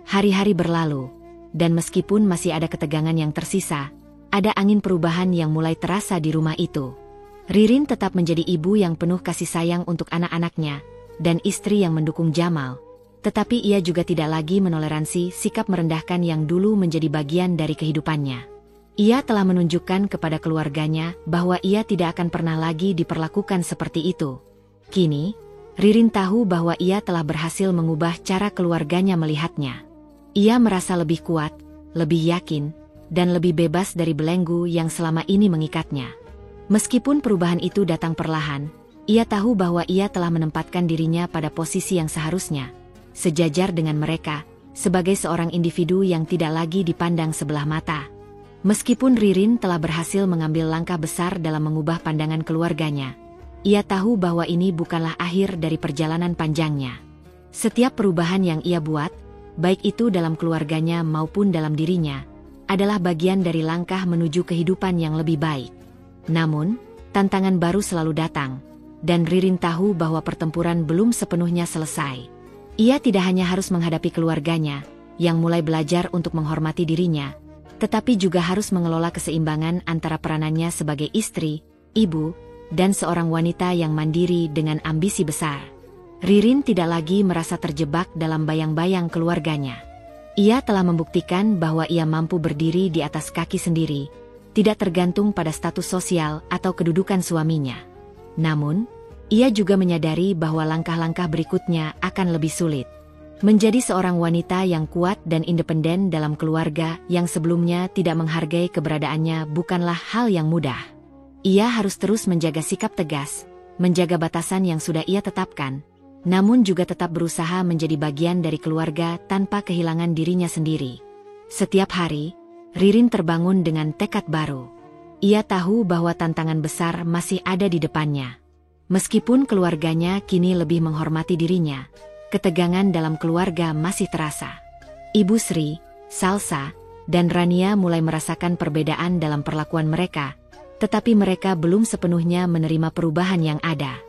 Hari-hari berlalu, dan meskipun masih ada ketegangan yang tersisa, ada angin perubahan yang mulai terasa di rumah itu. Ririn tetap menjadi ibu yang penuh kasih sayang untuk anak-anaknya, dan istri yang mendukung Jamal. Tetapi ia juga tidak lagi menoleransi sikap merendahkan yang dulu menjadi bagian dari kehidupannya. Ia telah menunjukkan kepada keluarganya bahwa ia tidak akan pernah lagi diperlakukan seperti itu. Kini, Ririn tahu bahwa ia telah berhasil mengubah cara keluarganya melihatnya. Ia merasa lebih kuat, lebih yakin, dan lebih bebas dari belenggu yang selama ini mengikatnya. Meskipun perubahan itu datang perlahan, ia tahu bahwa ia telah menempatkan dirinya pada posisi yang seharusnya, sejajar dengan mereka, sebagai seorang individu yang tidak lagi dipandang sebelah mata. Meskipun Ririn telah berhasil mengambil langkah besar dalam mengubah pandangan keluarganya, ia tahu bahwa ini bukanlah akhir dari perjalanan panjangnya. Setiap perubahan yang ia buat, baik itu dalam keluarganya maupun dalam dirinya, adalah bagian dari langkah menuju kehidupan yang lebih baik. Namun, tantangan baru selalu datang, dan Ririn tahu bahwa pertempuran belum sepenuhnya selesai. Ia tidak hanya harus menghadapi keluarganya, yang mulai belajar untuk menghormati dirinya, tetapi juga harus mengelola keseimbangan antara peranannya sebagai istri, ibu, dan seorang wanita yang mandiri dengan ambisi besar. Ririn tidak lagi merasa terjebak dalam bayang-bayang keluarganya. Ia telah membuktikan bahwa ia mampu berdiri di atas kaki sendiri, tidak tergantung pada status sosial atau kedudukan suaminya. Namun, ia juga menyadari bahwa langkah-langkah berikutnya akan lebih sulit. Menjadi seorang wanita yang kuat dan independen dalam keluarga yang sebelumnya tidak menghargai keberadaannya bukanlah hal yang mudah. Ia harus terus menjaga sikap tegas, menjaga batasan yang sudah ia tetapkan, namun juga tetap berusaha menjadi bagian dari keluarga tanpa kehilangan dirinya sendiri. Setiap hari, Ririn terbangun dengan tekad baru. Ia tahu bahwa tantangan besar masih ada di depannya. Meskipun keluarganya kini lebih menghormati dirinya, ketegangan dalam keluarga masih terasa. Ibu Sri, Salsa, dan Rania mulai merasakan perbedaan dalam perlakuan mereka, tetapi mereka belum sepenuhnya menerima perubahan yang ada.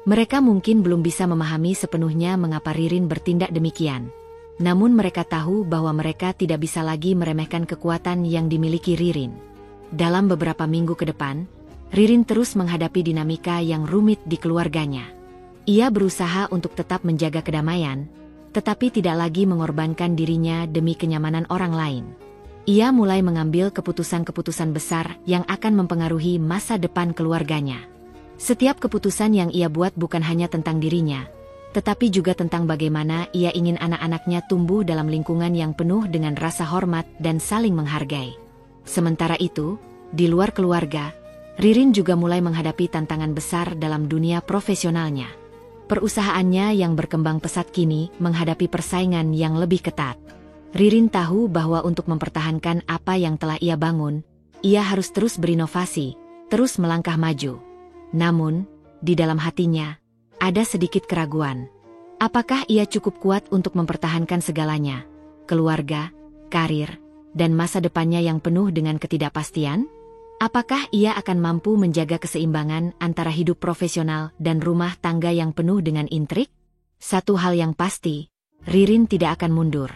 Mereka mungkin belum bisa memahami sepenuhnya mengapa Ririn bertindak demikian. Namun mereka tahu bahwa mereka tidak bisa lagi meremehkan kekuatan yang dimiliki Ririn. Dalam beberapa minggu ke depan, Ririn terus menghadapi dinamika yang rumit di keluarganya. Ia berusaha untuk tetap menjaga kedamaian, tetapi tidak lagi mengorbankan dirinya demi kenyamanan orang lain. Ia mulai mengambil keputusan-keputusan besar yang akan mempengaruhi masa depan keluarganya. Setiap keputusan yang ia buat bukan hanya tentang dirinya, tetapi juga tentang bagaimana ia ingin anak-anaknya tumbuh dalam lingkungan yang penuh dengan rasa hormat dan saling menghargai. Sementara itu, di luar keluarga, Ririn juga mulai menghadapi tantangan besar dalam dunia profesionalnya. Perusahaannya yang berkembang pesat kini menghadapi persaingan yang lebih ketat. Ririn tahu bahwa untuk mempertahankan apa yang telah ia bangun, ia harus terus berinovasi, terus melangkah maju. Namun, di dalam hatinya, ada sedikit keraguan. Apakah ia cukup kuat untuk mempertahankan segalanya? Keluarga, karir, dan masa depannya yang penuh dengan ketidakpastian? Apakah ia akan mampu menjaga keseimbangan antara hidup profesional dan rumah tangga yang penuh dengan intrik? Satu hal yang pasti, Ririn tidak akan mundur.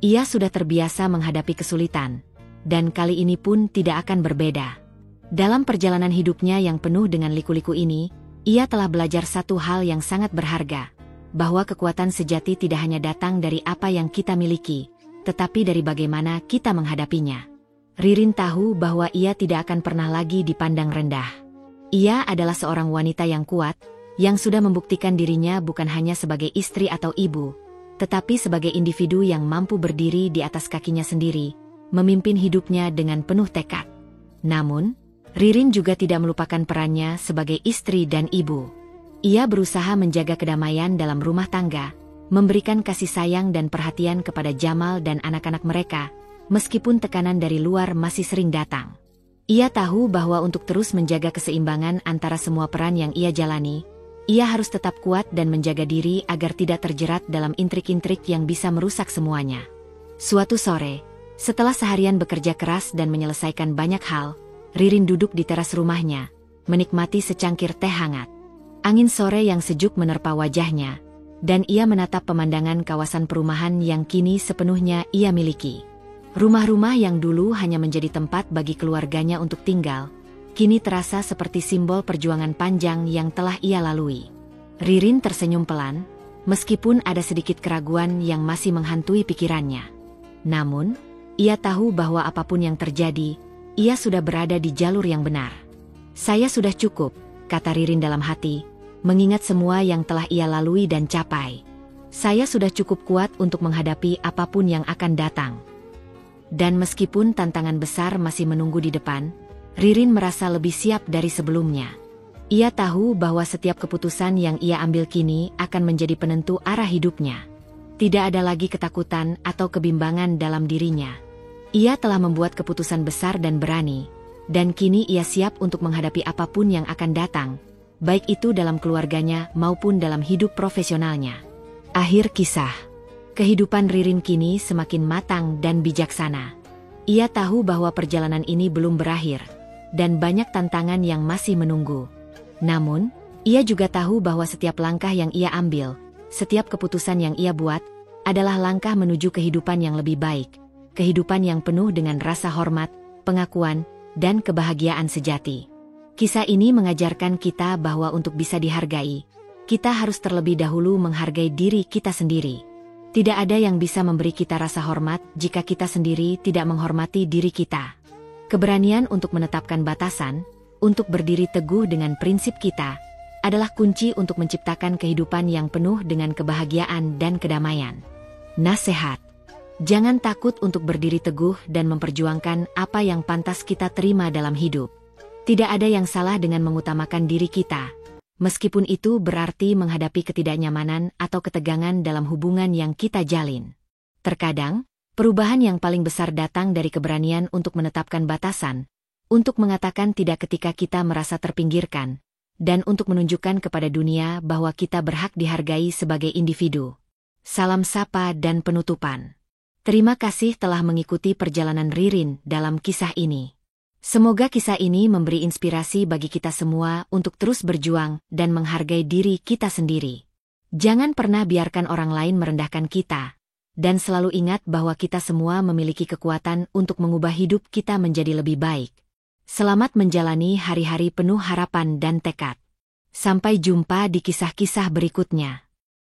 Ia sudah terbiasa menghadapi kesulitan, dan kali ini pun tidak akan berbeda. Dalam perjalanan hidupnya yang penuh dengan liku-liku ini, ia telah belajar satu hal yang sangat berharga, bahwa kekuatan sejati tidak hanya datang dari apa yang kita miliki, tetapi dari bagaimana kita menghadapinya. Ririn tahu bahwa ia tidak akan pernah lagi dipandang rendah. Ia adalah seorang wanita yang kuat, yang sudah membuktikan dirinya bukan hanya sebagai istri atau ibu, tetapi sebagai individu yang mampu berdiri di atas kakinya sendiri, memimpin hidupnya dengan penuh tekad. Namun, Ririn juga tidak melupakan perannya sebagai istri dan ibu. Ia berusaha menjaga kedamaian dalam rumah tangga, memberikan kasih sayang dan perhatian kepada Jamal dan anak-anak mereka, meskipun tekanan dari luar masih sering datang. Ia tahu bahwa untuk terus menjaga keseimbangan antara semua peran yang ia jalani, ia harus tetap kuat dan menjaga diri agar tidak terjerat dalam intrik-intrik yang bisa merusak semuanya. Suatu sore, setelah seharian bekerja keras dan menyelesaikan banyak hal, Ririn duduk di teras rumahnya, menikmati secangkir teh hangat. Angin sore yang sejuk menerpa wajahnya, dan ia menatap pemandangan kawasan perumahan yang kini sepenuhnya ia miliki. Rumah-rumah yang dulu hanya menjadi tempat bagi keluarganya untuk tinggal, kini terasa seperti simbol perjuangan panjang yang telah ia lalui. Ririn tersenyum pelan, meskipun ada sedikit keraguan yang masih menghantui pikirannya. Namun, ia tahu bahwa apapun yang terjadi, ia sudah berada di jalur yang benar. Saya sudah cukup, kata Ririn dalam hati, mengingat semua yang telah ia lalui dan capai. Saya sudah cukup kuat untuk menghadapi apapun yang akan datang. Dan meskipun tantangan besar masih menunggu di depan, Ririn merasa lebih siap dari sebelumnya. Ia tahu bahwa setiap keputusan yang ia ambil kini akan menjadi penentu arah hidupnya. Tidak ada lagi ketakutan atau kebimbangan dalam dirinya. Ia telah membuat keputusan besar dan berani, dan kini ia siap untuk menghadapi apapun yang akan datang, baik itu dalam keluarganya maupun dalam hidup profesionalnya. Akhir kisah. Kehidupan Ririn kini semakin matang dan bijaksana. Ia tahu bahwa perjalanan ini belum berakhir, dan banyak tantangan yang masih menunggu. Namun, ia juga tahu bahwa setiap langkah yang ia ambil, setiap keputusan yang ia buat, adalah langkah menuju kehidupan yang lebih baik, kehidupan yang penuh dengan rasa hormat, pengakuan, dan kebahagiaan sejati. Kisah ini mengajarkan kita bahwa untuk bisa dihargai, kita harus terlebih dahulu menghargai diri kita sendiri. Tidak ada yang bisa memberi kita rasa hormat jika kita sendiri tidak menghormati diri kita. Keberanian untuk menetapkan batasan, untuk berdiri teguh dengan prinsip kita, adalah kunci untuk menciptakan kehidupan yang penuh dengan kebahagiaan dan kedamaian. Nasihat: jangan takut untuk berdiri teguh dan memperjuangkan apa yang pantas kita terima dalam hidup. Tidak ada yang salah dengan mengutamakan diri kita, meskipun itu berarti menghadapi ketidaknyamanan atau ketegangan dalam hubungan yang kita jalin. Terkadang, perubahan yang paling besar datang dari keberanian untuk menetapkan batasan, untuk mengatakan tidak ketika kita merasa terpinggirkan, dan untuk menunjukkan kepada dunia bahwa kita berhak dihargai sebagai individu. Salam sapa dan penutupan. Terima kasih telah mengikuti perjalanan Ririn dalam kisah ini. Semoga kisah ini memberi inspirasi bagi kita semua untuk terus berjuang dan menghargai diri kita sendiri. Jangan pernah biarkan orang lain merendahkan kita, dan selalu ingat bahwa kita semua memiliki kekuatan untuk mengubah hidup kita menjadi lebih baik. Selamat menjalani hari-hari penuh harapan dan tekad. Sampai jumpa di kisah-kisah berikutnya.